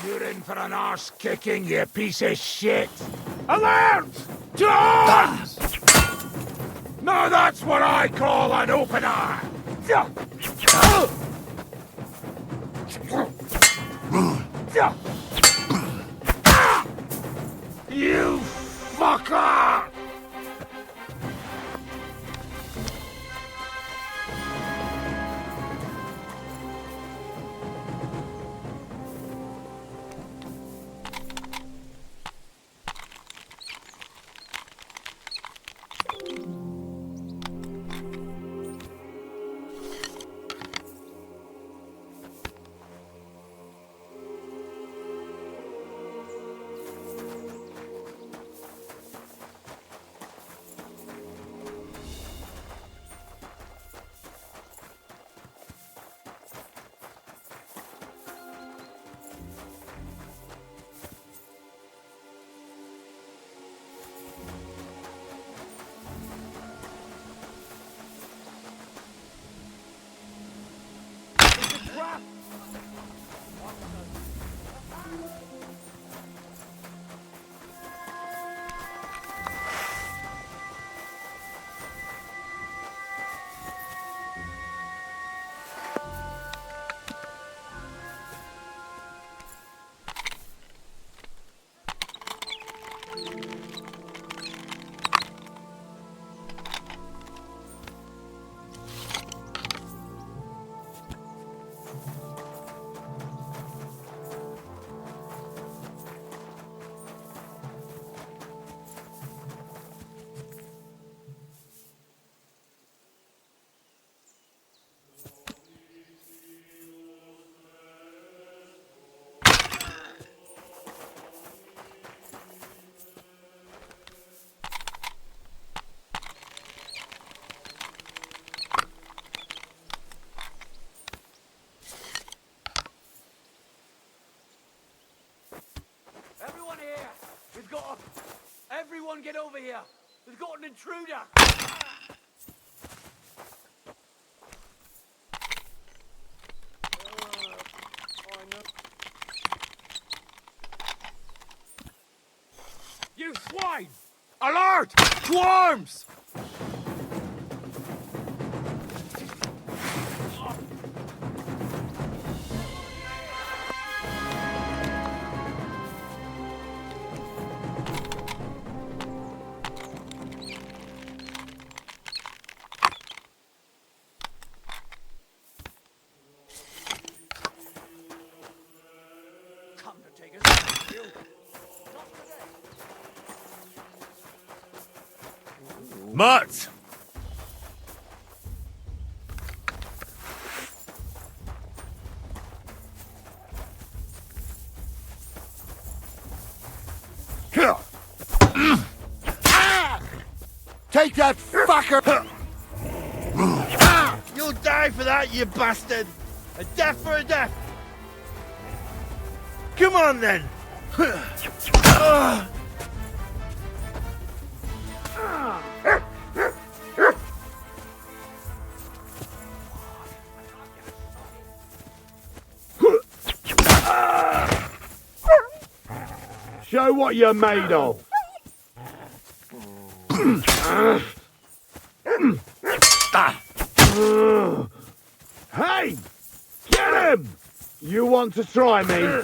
You're in for an arse kicking, you piece of shit! Alert! To arms! Now that's what I call an opener! You fucker! over here. We've got an intruder. You swine! Alert! Swarms! Come to take us out, you. Mutt! Take that fucker! You'll die for that, you bastard! A death for a death! Come on then! Show what you're made of! Hey! Get him! You want to try me?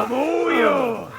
I'm all yours!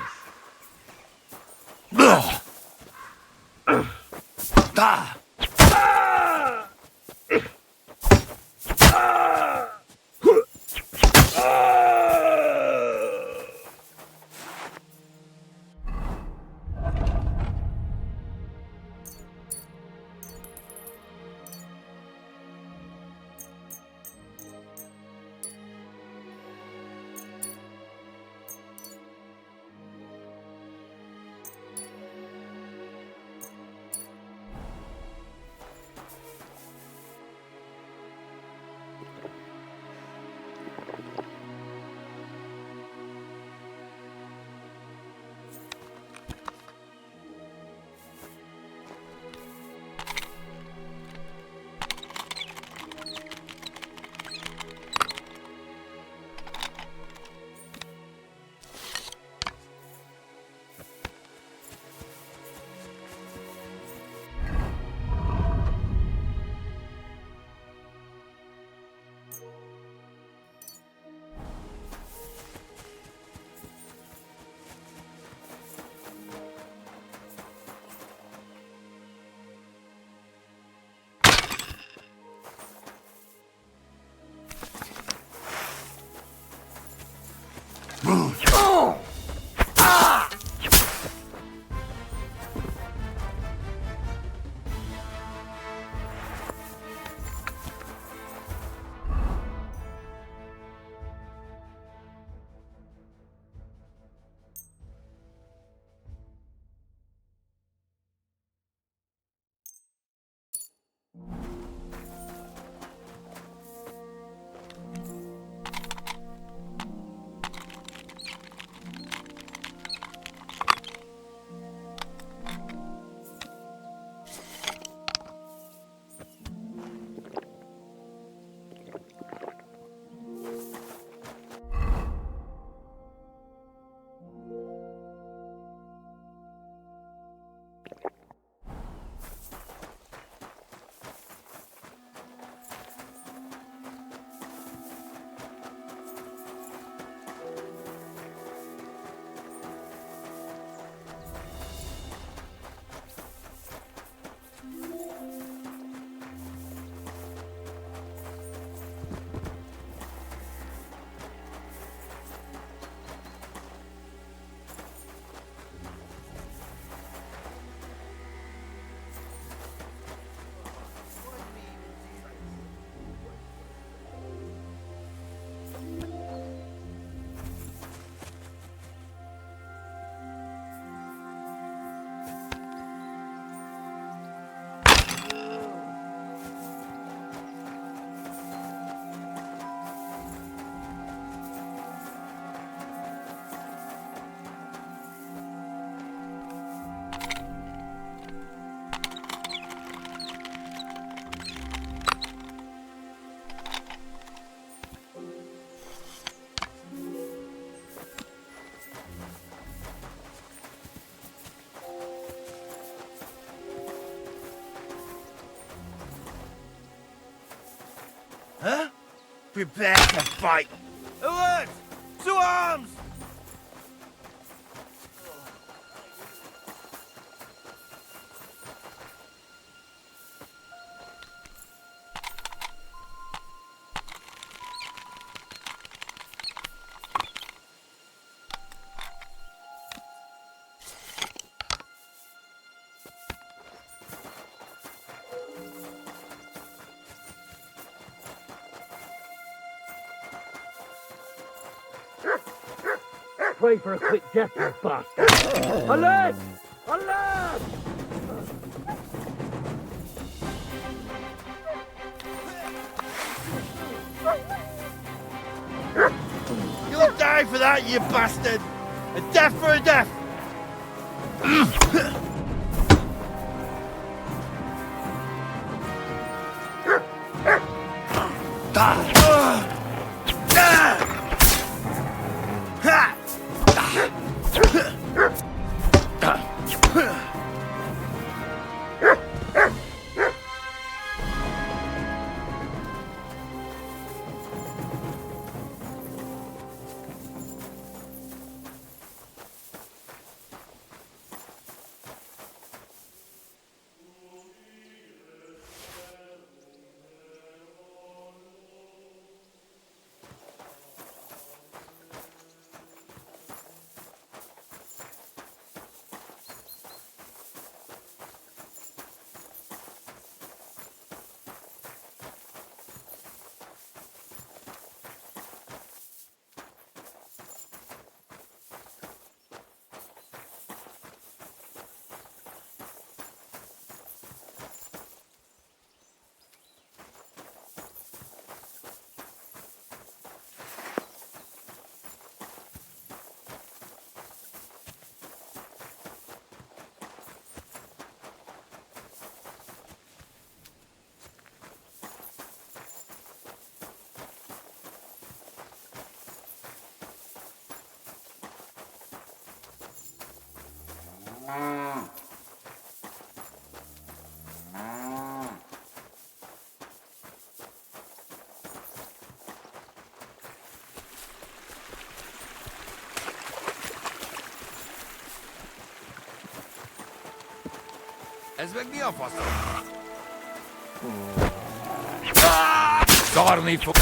Prepare to fight. Alert! To arms! Pray for a quick death, you bastard. Alert! Alert! You'll die for that, you bastard! A death for a death! Ezbek mi a faszom? Szarni fog...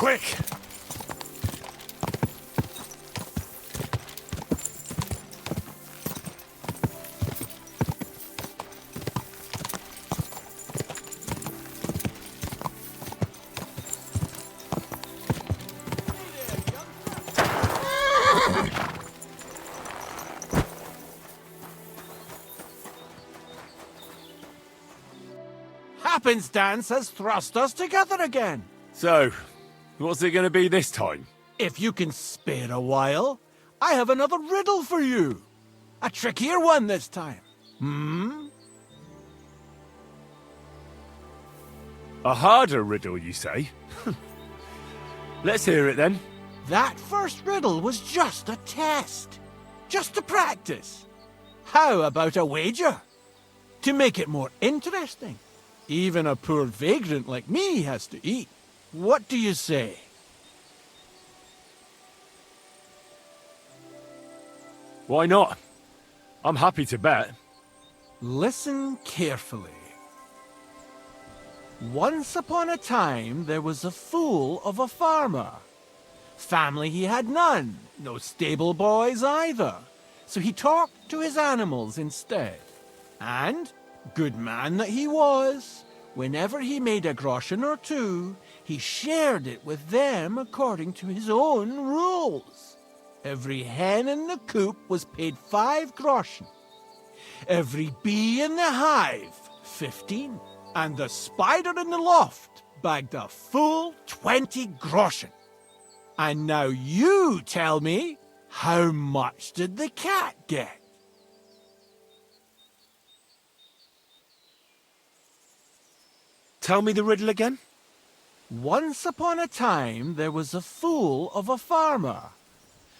quick! Happenstance has thrust us together again. So, what's it going to be this time? If you can spare a while, I have another riddle for you. A trickier one this time. A harder riddle, you say? Let's hear it then. That first riddle was just a test. Just to practice. How about a wager? To make it more interesting. Even a poor vagrant like me has to eat. What do you say? Why not? I'm happy to bet. Listen carefully. Once upon a time, there was a fool of a farmer. Family he had none, no stable boys either. So he talked to his animals instead. And, good man that he was, whenever he made a groschen or two, he shared it with them according to his own rules. Every hen in the coop was paid 5 groschen. Every bee in the hive, 15. And the spider in the loft bagged a full 20 groschen. And now you tell me, how much did the cat get? Tell me the riddle again. Once upon a time, there was a fool of a farmer.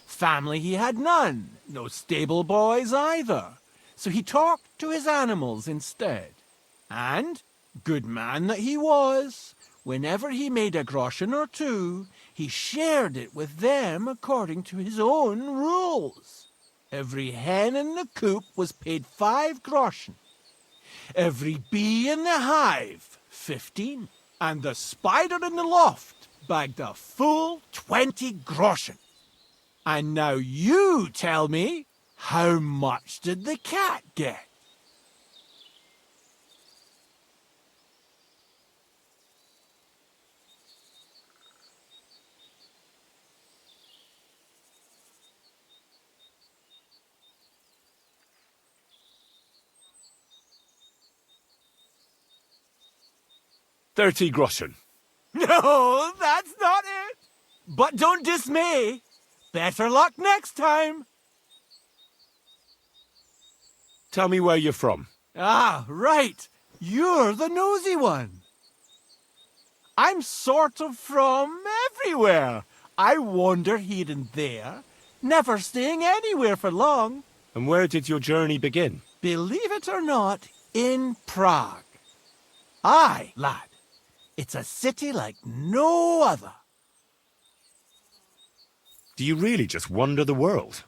Family he had none, no stable boys either. So he talked to his animals instead. And, good man that he was, whenever he made a groschen or two, he shared it with them according to his own rules. Every hen in the coop was paid 5 groschen. Every bee in the hive, 15. And the spider in the loft bagged a full 20 groschen. And now you tell me, how much did the cat get? $30 groschen. No, that's not it. But don't dismay. Better luck next time. Tell me where you're from. Ah, right. You're the nosy one. I'm sort of from everywhere. I wander here and there, never staying anywhere for long. And where did your journey begin? Believe it or not, in Prague. Aye, lad. It's a city like no other. Do you really just wander the world?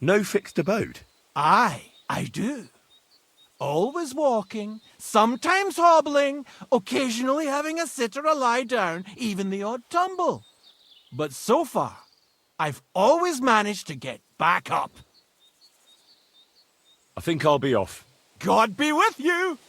No fixed abode? Aye, I do. Always walking, sometimes hobbling, occasionally having a sit or a lie down, even the odd tumble. But so far, I've always managed to get back up. I think I'll be off. God be with you!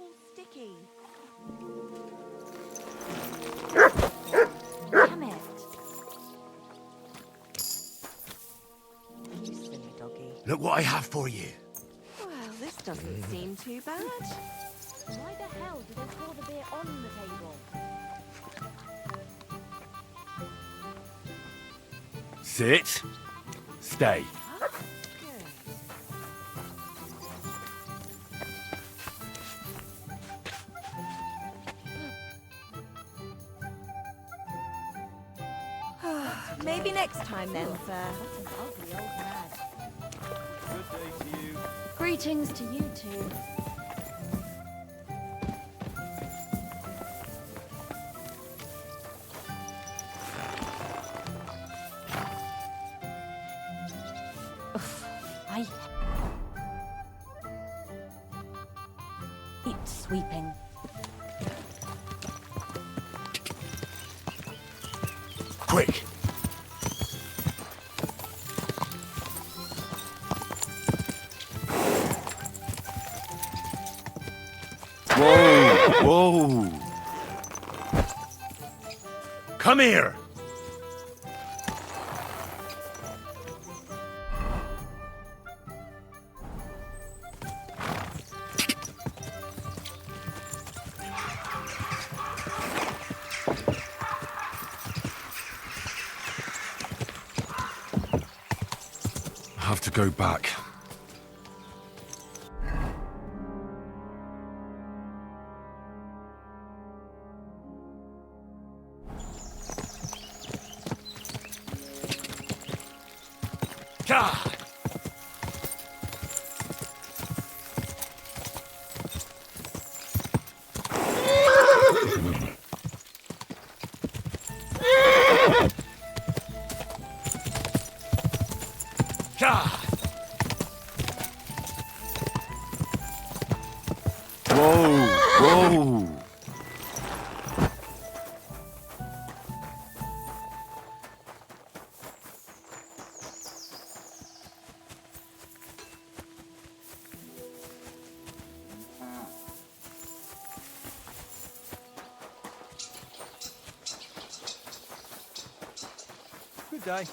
all sticky. Damn it. You silly doggy. Look what I have for you. Well, this doesn't seem too bad. Why the hell did they pour the beer on the table? Sit. Stay. Maybe next time then, sir. That's an ugly old man. Good day to you. Greetings to you two. I hate sweeping. Quick. Whoa! Come here. I have to go back. God. God. Whoa! Good day.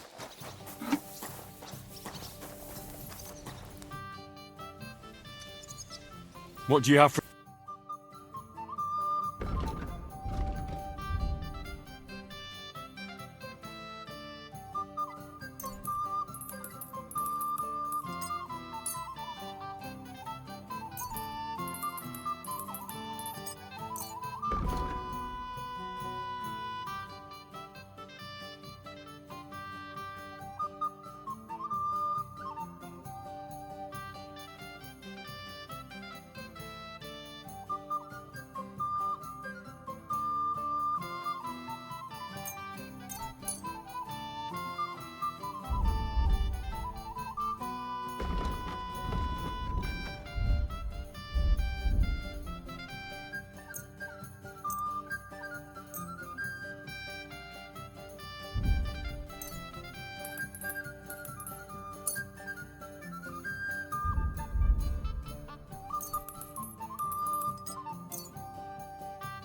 What do you have for...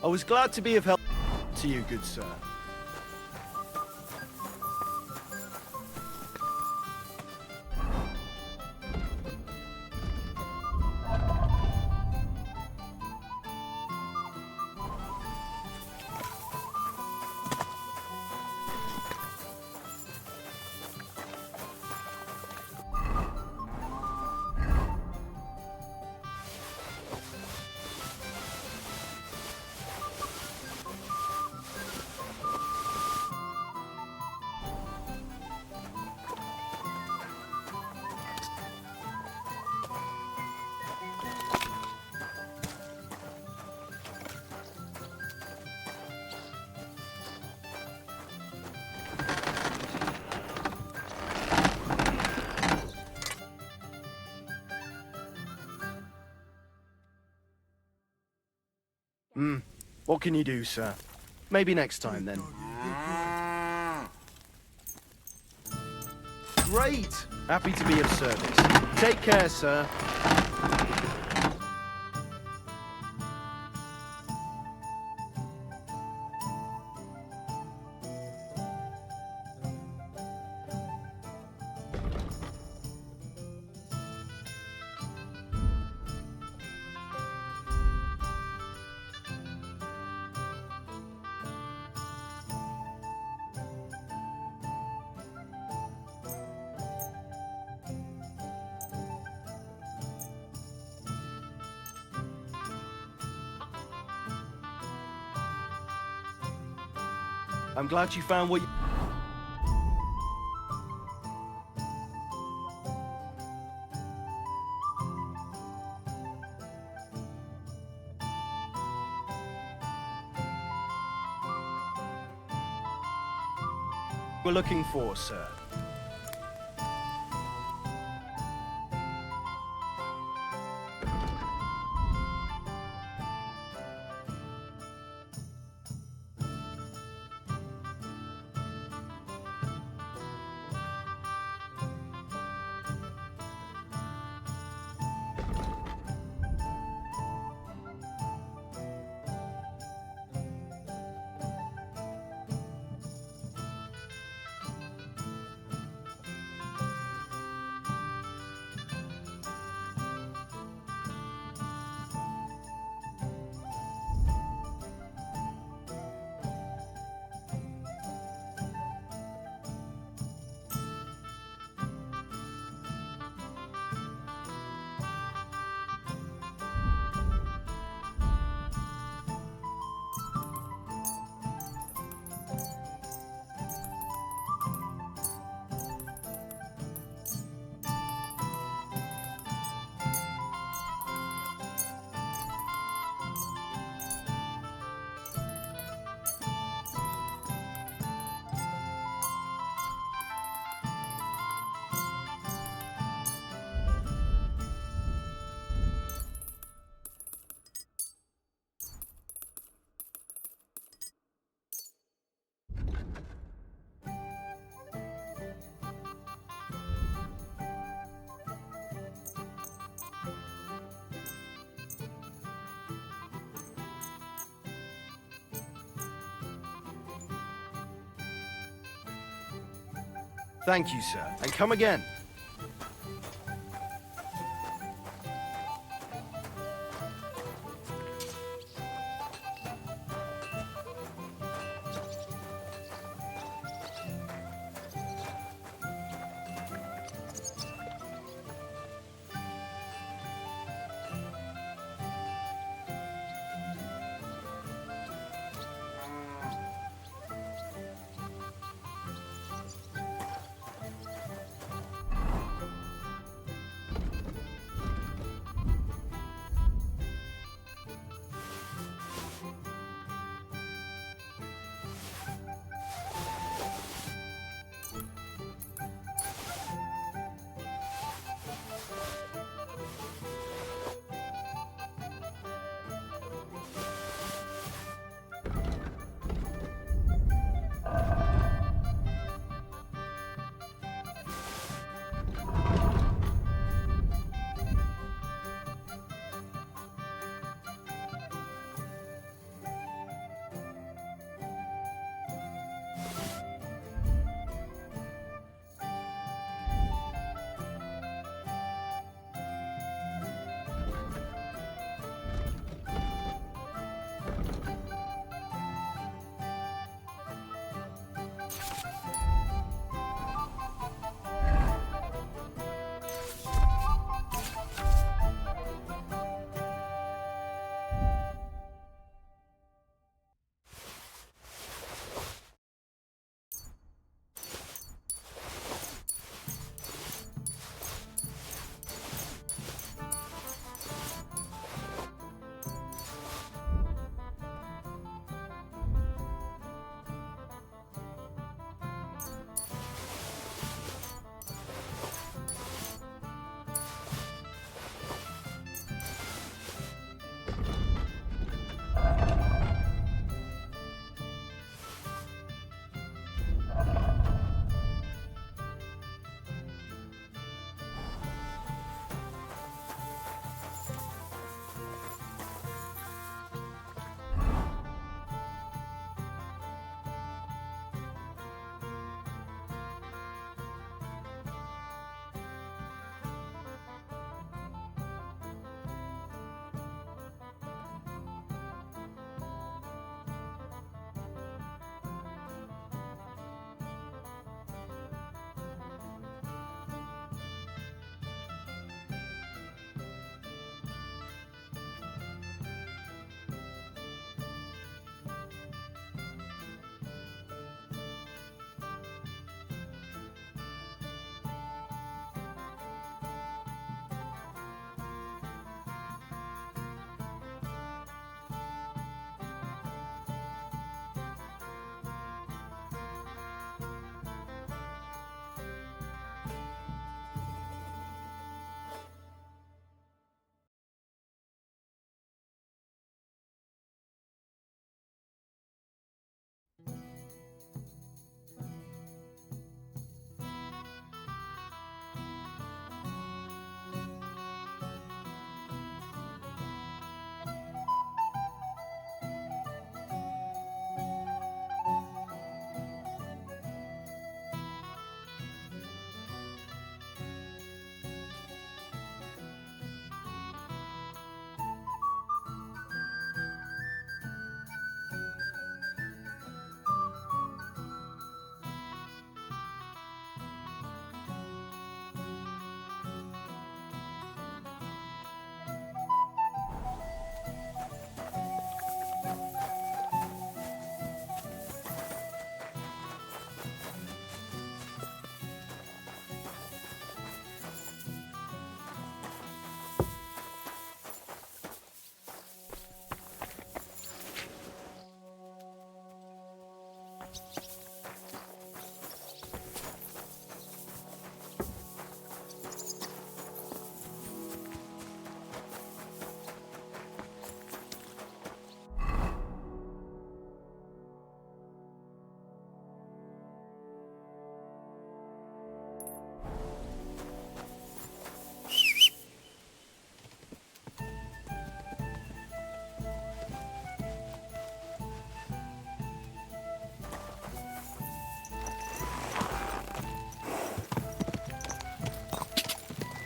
I was glad to be of help to you, good sir. What can you do, sir? Maybe next time, then. Great! Happy to be of service. Take care, sir. I'm glad you found what you... were looking for, sir. Thank you, sir, and come again.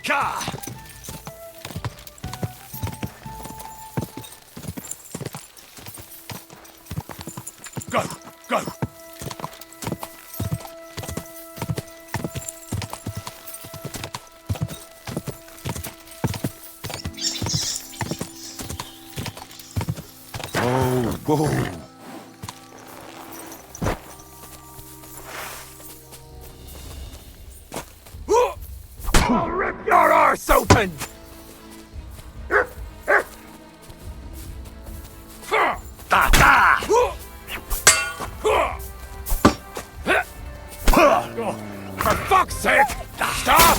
Go! Go! Whoa! I'll rip your arse open! For fuck's sake! Stop!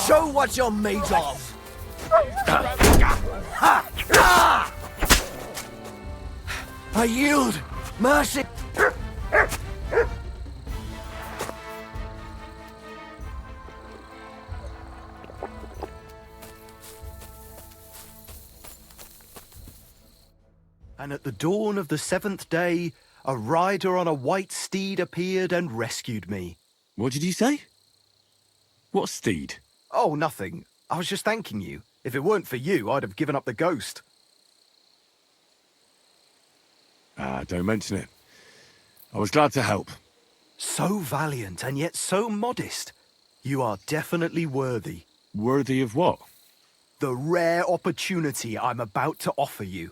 Show what you're made of! I yield! Mercy! And at the dawn of the seventh day, a rider on a white steed appeared and rescued me. What did you say? What steed? Oh, nothing. I was just thanking you. If it weren't for you, I'd have given up the ghost. Don't mention it. I was glad to help. So valiant and yet so modest. You are definitely worthy. Worthy of what? The rare opportunity I'm about to offer you.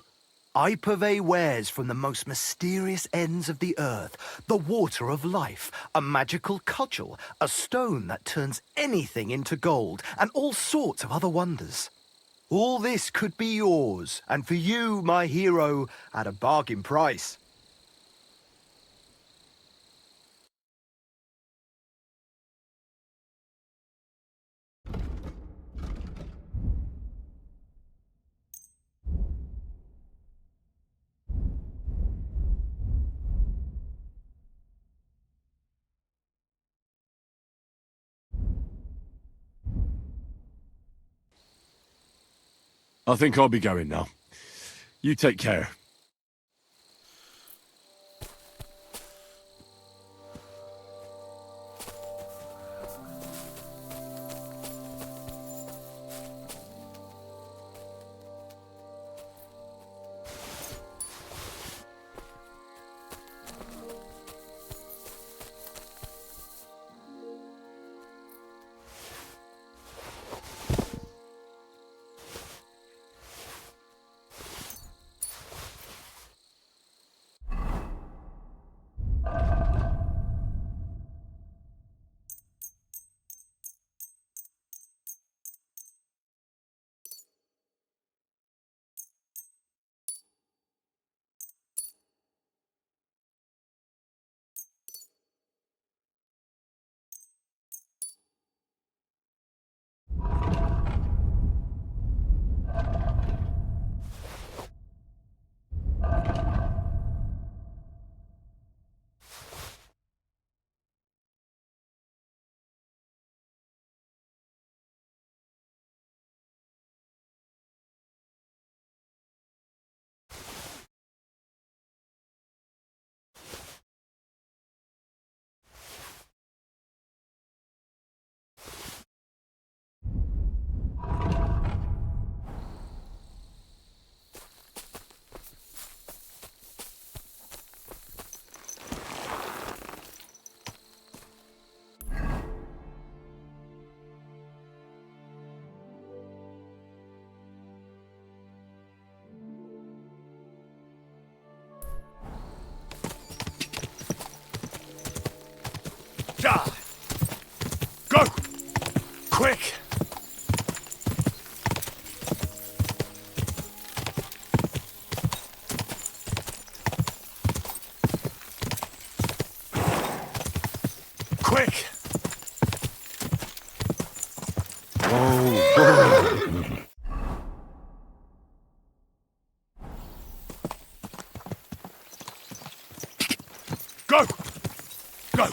I purvey wares from the most mysterious ends of the earth. The water of life, a magical cudgel, a stone that turns anything into gold, and all sorts of other wonders. All this could be yours, and for you, my hero, at a bargain price. I think I'll be going now. You take care. Go! Quick! Quick! Go! Go!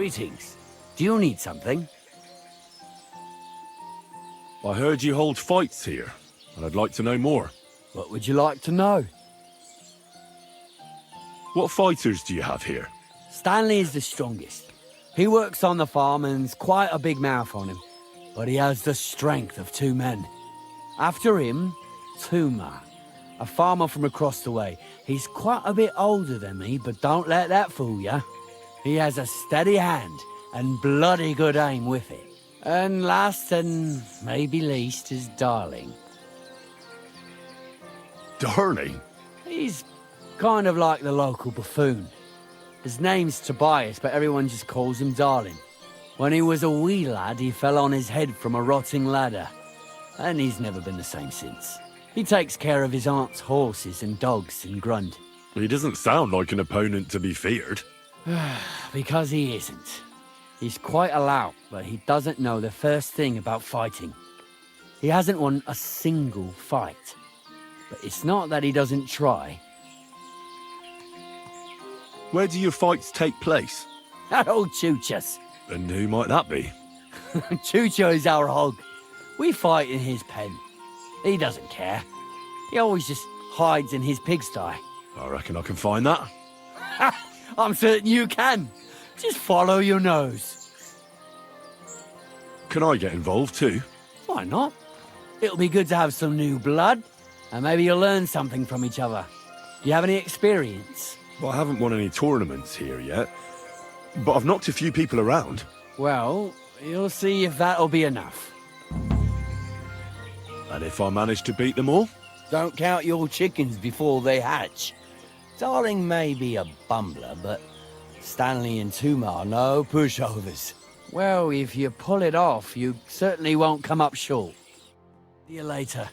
Greetings. Do you need something? I heard you hold fights here, and I'd like to know more. What would you like to know? What fighters do you have here? Stanley is the strongest. He works on the farm and's quite a big mouth on him, but he has the strength of 2 men. After him, Tuma, a farmer from across the way. He's quite a bit older than me, but don't let that fool ya. He has a steady hand and bloody good aim with it. And last and maybe least is Darling. Darling? He's kind of like the local buffoon. His name's Tobias, but everyone just calls him Darling. When he was a wee lad, he fell on his head from a rotting ladder. And he's never been the same since. He takes care of his aunt's horses and dogs in Grund. He doesn't sound like an opponent to be feared. Because he isn't. He's quite a lout, but he doesn't know the first thing about fighting. He hasn't won a single fight. But it's not that he doesn't try. Where do your fights take place? At old Chucha's. And who might that be? Chucho is our hog. We fight in his pen. He doesn't care. He always just hides in his pigsty. I reckon I can find that. I'm certain you can. Just follow your nose. Can I get involved too? Why not? It'll be good to have some new blood, and maybe you'll learn something from each other. Do you have any experience? Well, I haven't won any tournaments here yet, but I've knocked a few people around. Well, you'll see if that'll be enough. And if I manage to beat them all? Don't count your chickens before they hatch. Darling may be a bumbler, but Stanley and Tuma are no pushovers. Well, if you pull it off, you certainly won't come up short. See you later.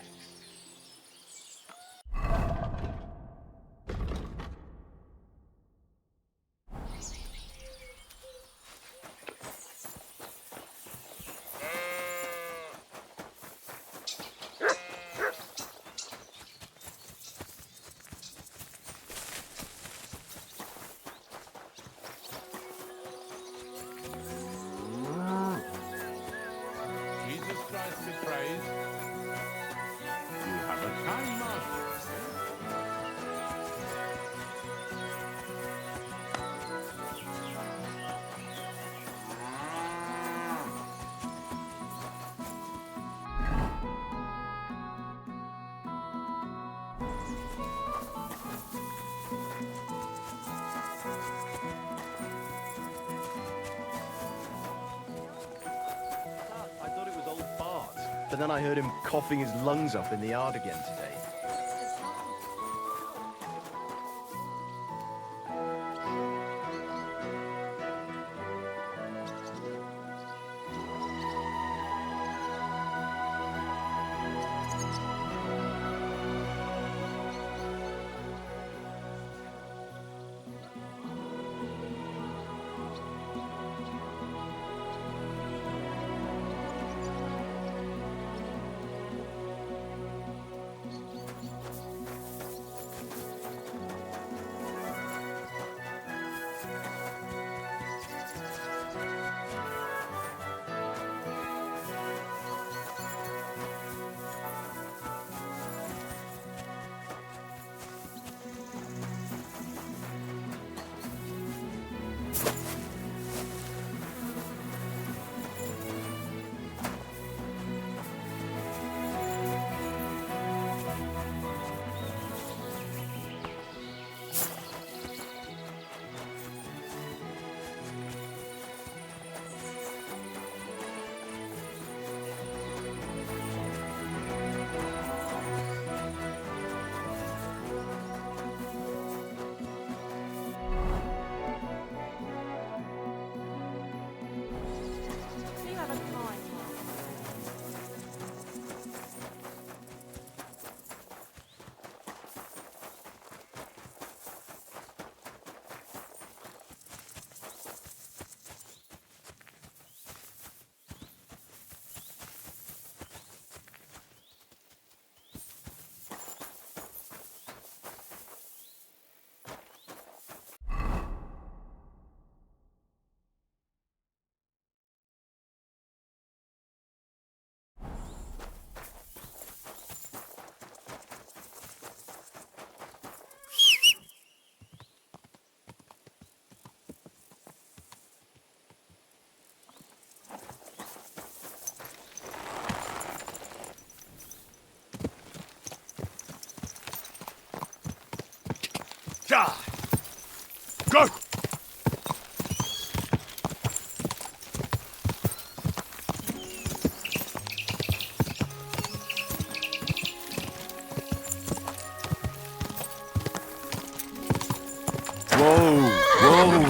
Jesus Christ be praised. You have a kind master. I thought it was old Bart, but then I heard him coughing his lungs up in the yard again today. Go! Whoa! Whoa!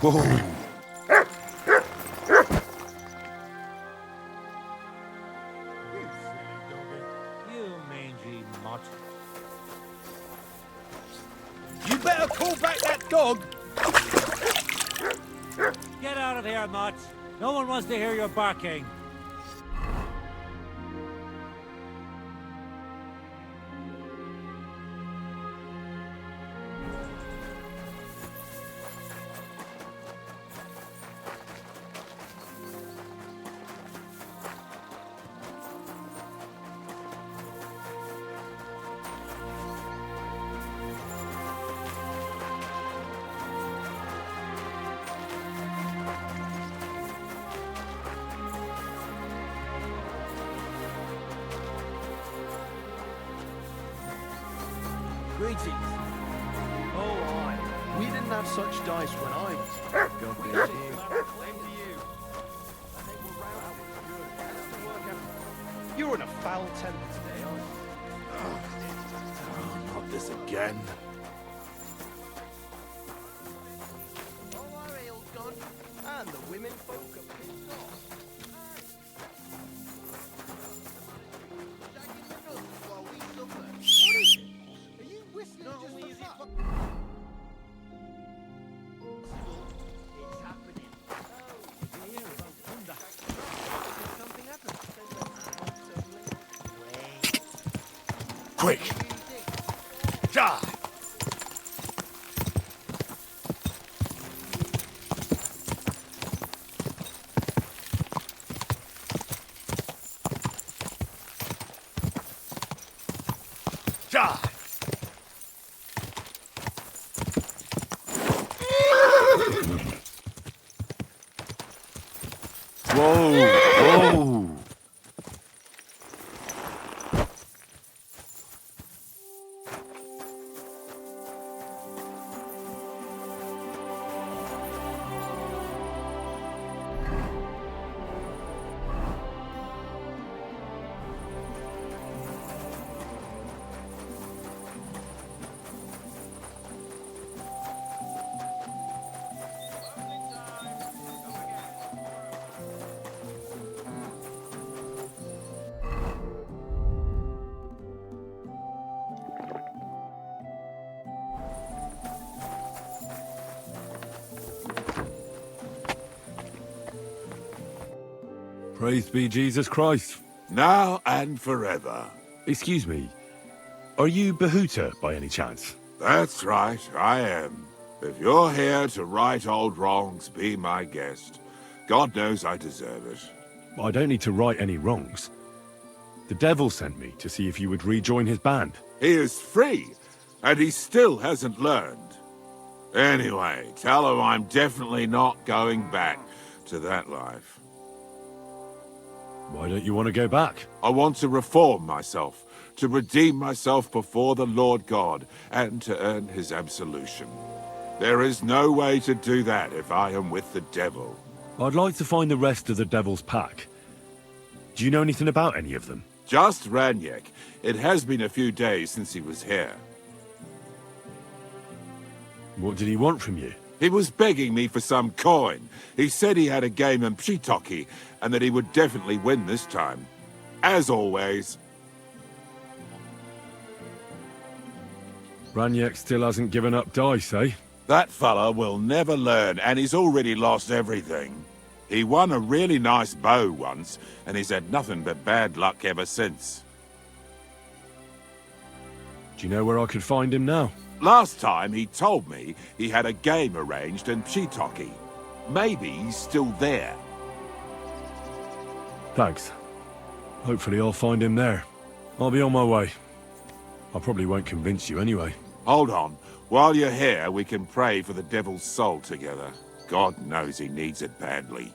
Whoa! Whoa! You mangy mutt. You better call back that dog. Get out of here, mutt. No one wants to hear your barking. Greetings. Oh, aye. We didn't have such dice when I was. God bless you. Same to you. And they were round good. Has to work out. You're in a foul temper today, aren't you? Oh, not this again. Oh, our ale's gone. And the women folk are pissed off. Shagging the nuts while we suffer. What is it? Are you whistling just for fun? It's happening. Oh, dear, about thunder. Something happened. Quick! Die! Die! Whoa! Whoa! Praise be Jesus Christ. Now and forever. Excuse me. Are you Bahuta by any chance? That's right, I am. If you're here to right old wrongs, be my guest. God knows I deserve it. I don't need to right any wrongs. The devil sent me to see if you would rejoin his band. He is free, and he still hasn't learned. Anyway, tell him I'm definitely not going back to that life. Why don't you want to go back? I want to reform myself, to redeem myself before the Lord God, and to earn his absolution. There is no way to do that if I am with the devil. I'd like to find the rest of the Devil's pack. Do you know anything about any of them? Just Ranyek. It has been a few days since he was here. What did he want from you? He was begging me for some coin. He said he had a game in Pshitoki, and that he would definitely win this time. As always. Ranyek still hasn't given up dice, eh? That fella will never learn, and he's already lost everything. He won a really nice bow once, and he's had nothing but bad luck ever since. Do you know where I could find him now? Last time he told me he had a game arranged in Pshitoki. Maybe he's still there. Thanks. Hopefully I'll find him there. I'll be on my way. I probably won't convince you anyway. Hold on. While you're here, we can pray for the devil's soul together. God knows he needs it badly.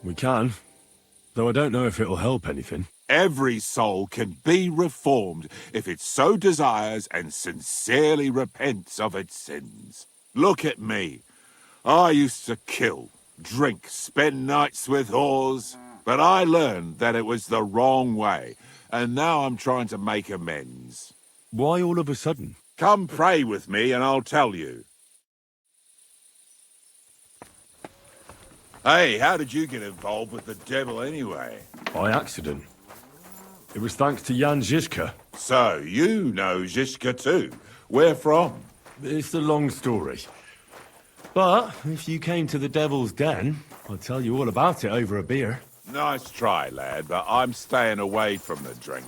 We can, though I don't know if it'll help anything. Every soul can be reformed if it so desires and sincerely repents of its sins. Look at me. I used to kill, drink, spend nights with whores, but I learned that it was the wrong way, and now I'm trying to make amends. Why all of a sudden? Come pray with me and I'll tell you. Hey, how did you get involved with the devil anyway? By accident. It was thanks to Jan Žižka. So, you know Žižka too. Where from? It's a long story. But if you came to the Devil's Den, I'll tell you all about it over a beer. Nice try, lad, but I'm staying away from the drink.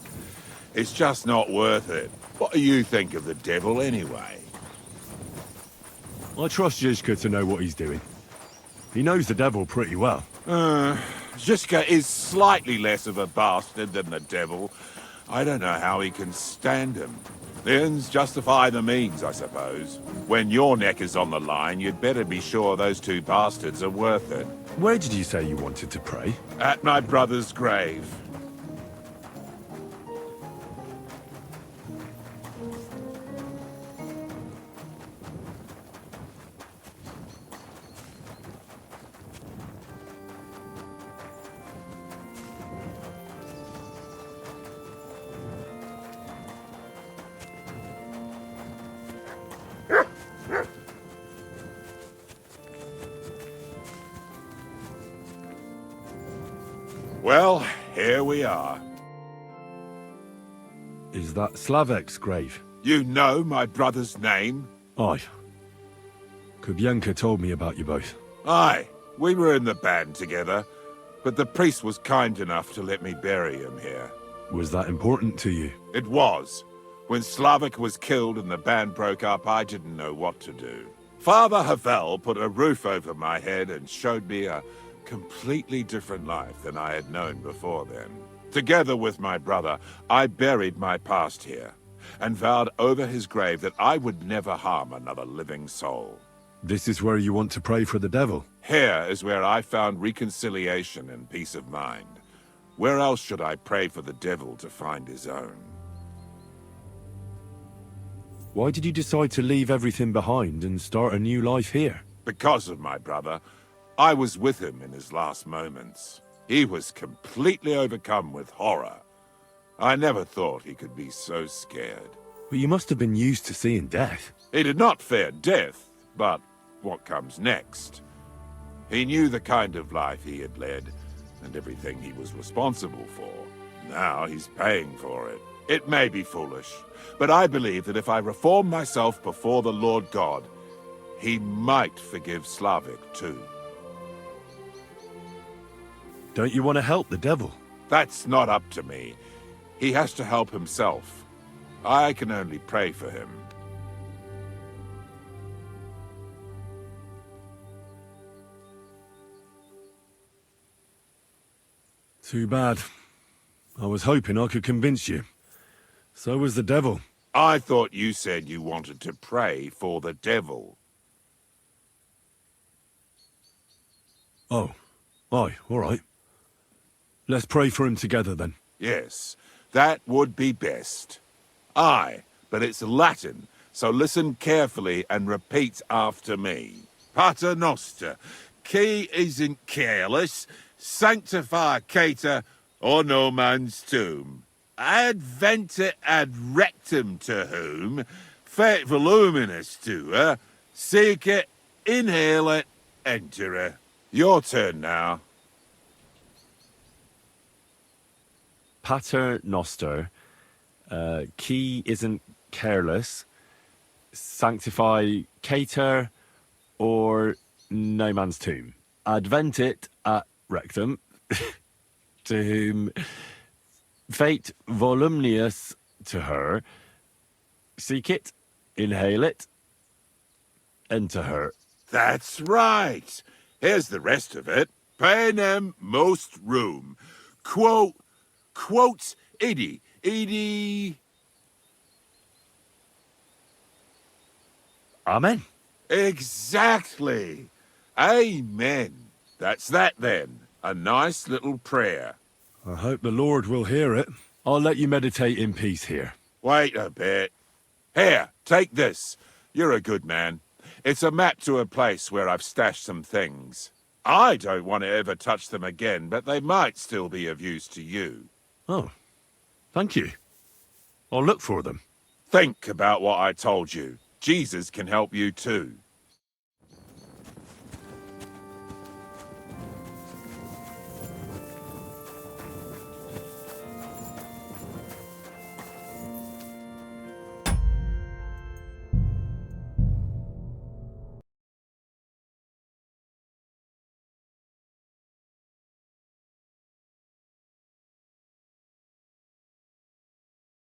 It's just not worth it. What do you think of the devil anyway? I trust Žižka to know what he's doing. He knows the devil pretty well. Žižka is slightly less of a bastard than the devil. I don't know how he can stand him. The ends justify the means, I suppose. When your neck is on the line, you'd better be sure those two bastards are worth it. Where did you say you wanted to pray? At my brother's grave. Well, here we are. Is that Slavek's grave? You know my brother's name? Aye. Kubyenka told me about you both. Aye, we were in the band together, but the priest was kind enough to let me bury him here. Was that important to you? It was. When Slavek was killed and the band broke up, I didn't know what to do. Father Havel put a roof over my head and showed me a completely different life than I had known before then. Together with my brother, I buried my past here, and vowed over his grave that I would never harm another living soul. This is where you want to pray for the devil? Here is where I found reconciliation and peace of mind. Where else should I pray for the devil to find his own? Why did you decide to leave everything behind and start a new life here? Because of my brother. I was with him in his last moments. He was completely overcome with horror. I never thought he could be so scared. But you must have been used to seeing death. He did not fear death, but what comes next? He knew the kind of life he had led, and everything he was responsible for. Now he's paying for it. It may be foolish, but I believe that if I reform myself before the Lord God, he might forgive Slavik too. Don't you want to help the devil? That's not up to me. He has to help himself. I can only pray for him. Too bad. I was hoping I could convince you. So was the devil. I thought you said you wanted to pray for the devil. Oh. Aye, all right. Let's pray for him together, then. Yes, that would be best. Aye, but it's Latin, So listen carefully and repeat after me. Pater Noster, qui isn't careless, sanctify cater, or no man's tomb. Adventure ad rectum to whom, fet voluminous to her, seek it, inhale it, enter her. Your turn now. Pater Noster, qui isn't careless, sanctify cater, or no man's tomb. Adventit at rectum, to whom fate voluminous to her, seek it, inhale it, enter her. That's right. Here's the rest of it. Panem most room. Quote, idi. Amen. Exactly. Amen. That's that then. A nice little prayer. I hope the Lord will hear it. I'll let you meditate in peace here. Wait a bit. Here, take this. You're a good man. It's a map to a place where I've stashed some things. I don't want to ever touch them again, but they might still be of use to you. Oh, thank you. I'll look for them. Think about what I told you. Jesus can help you too.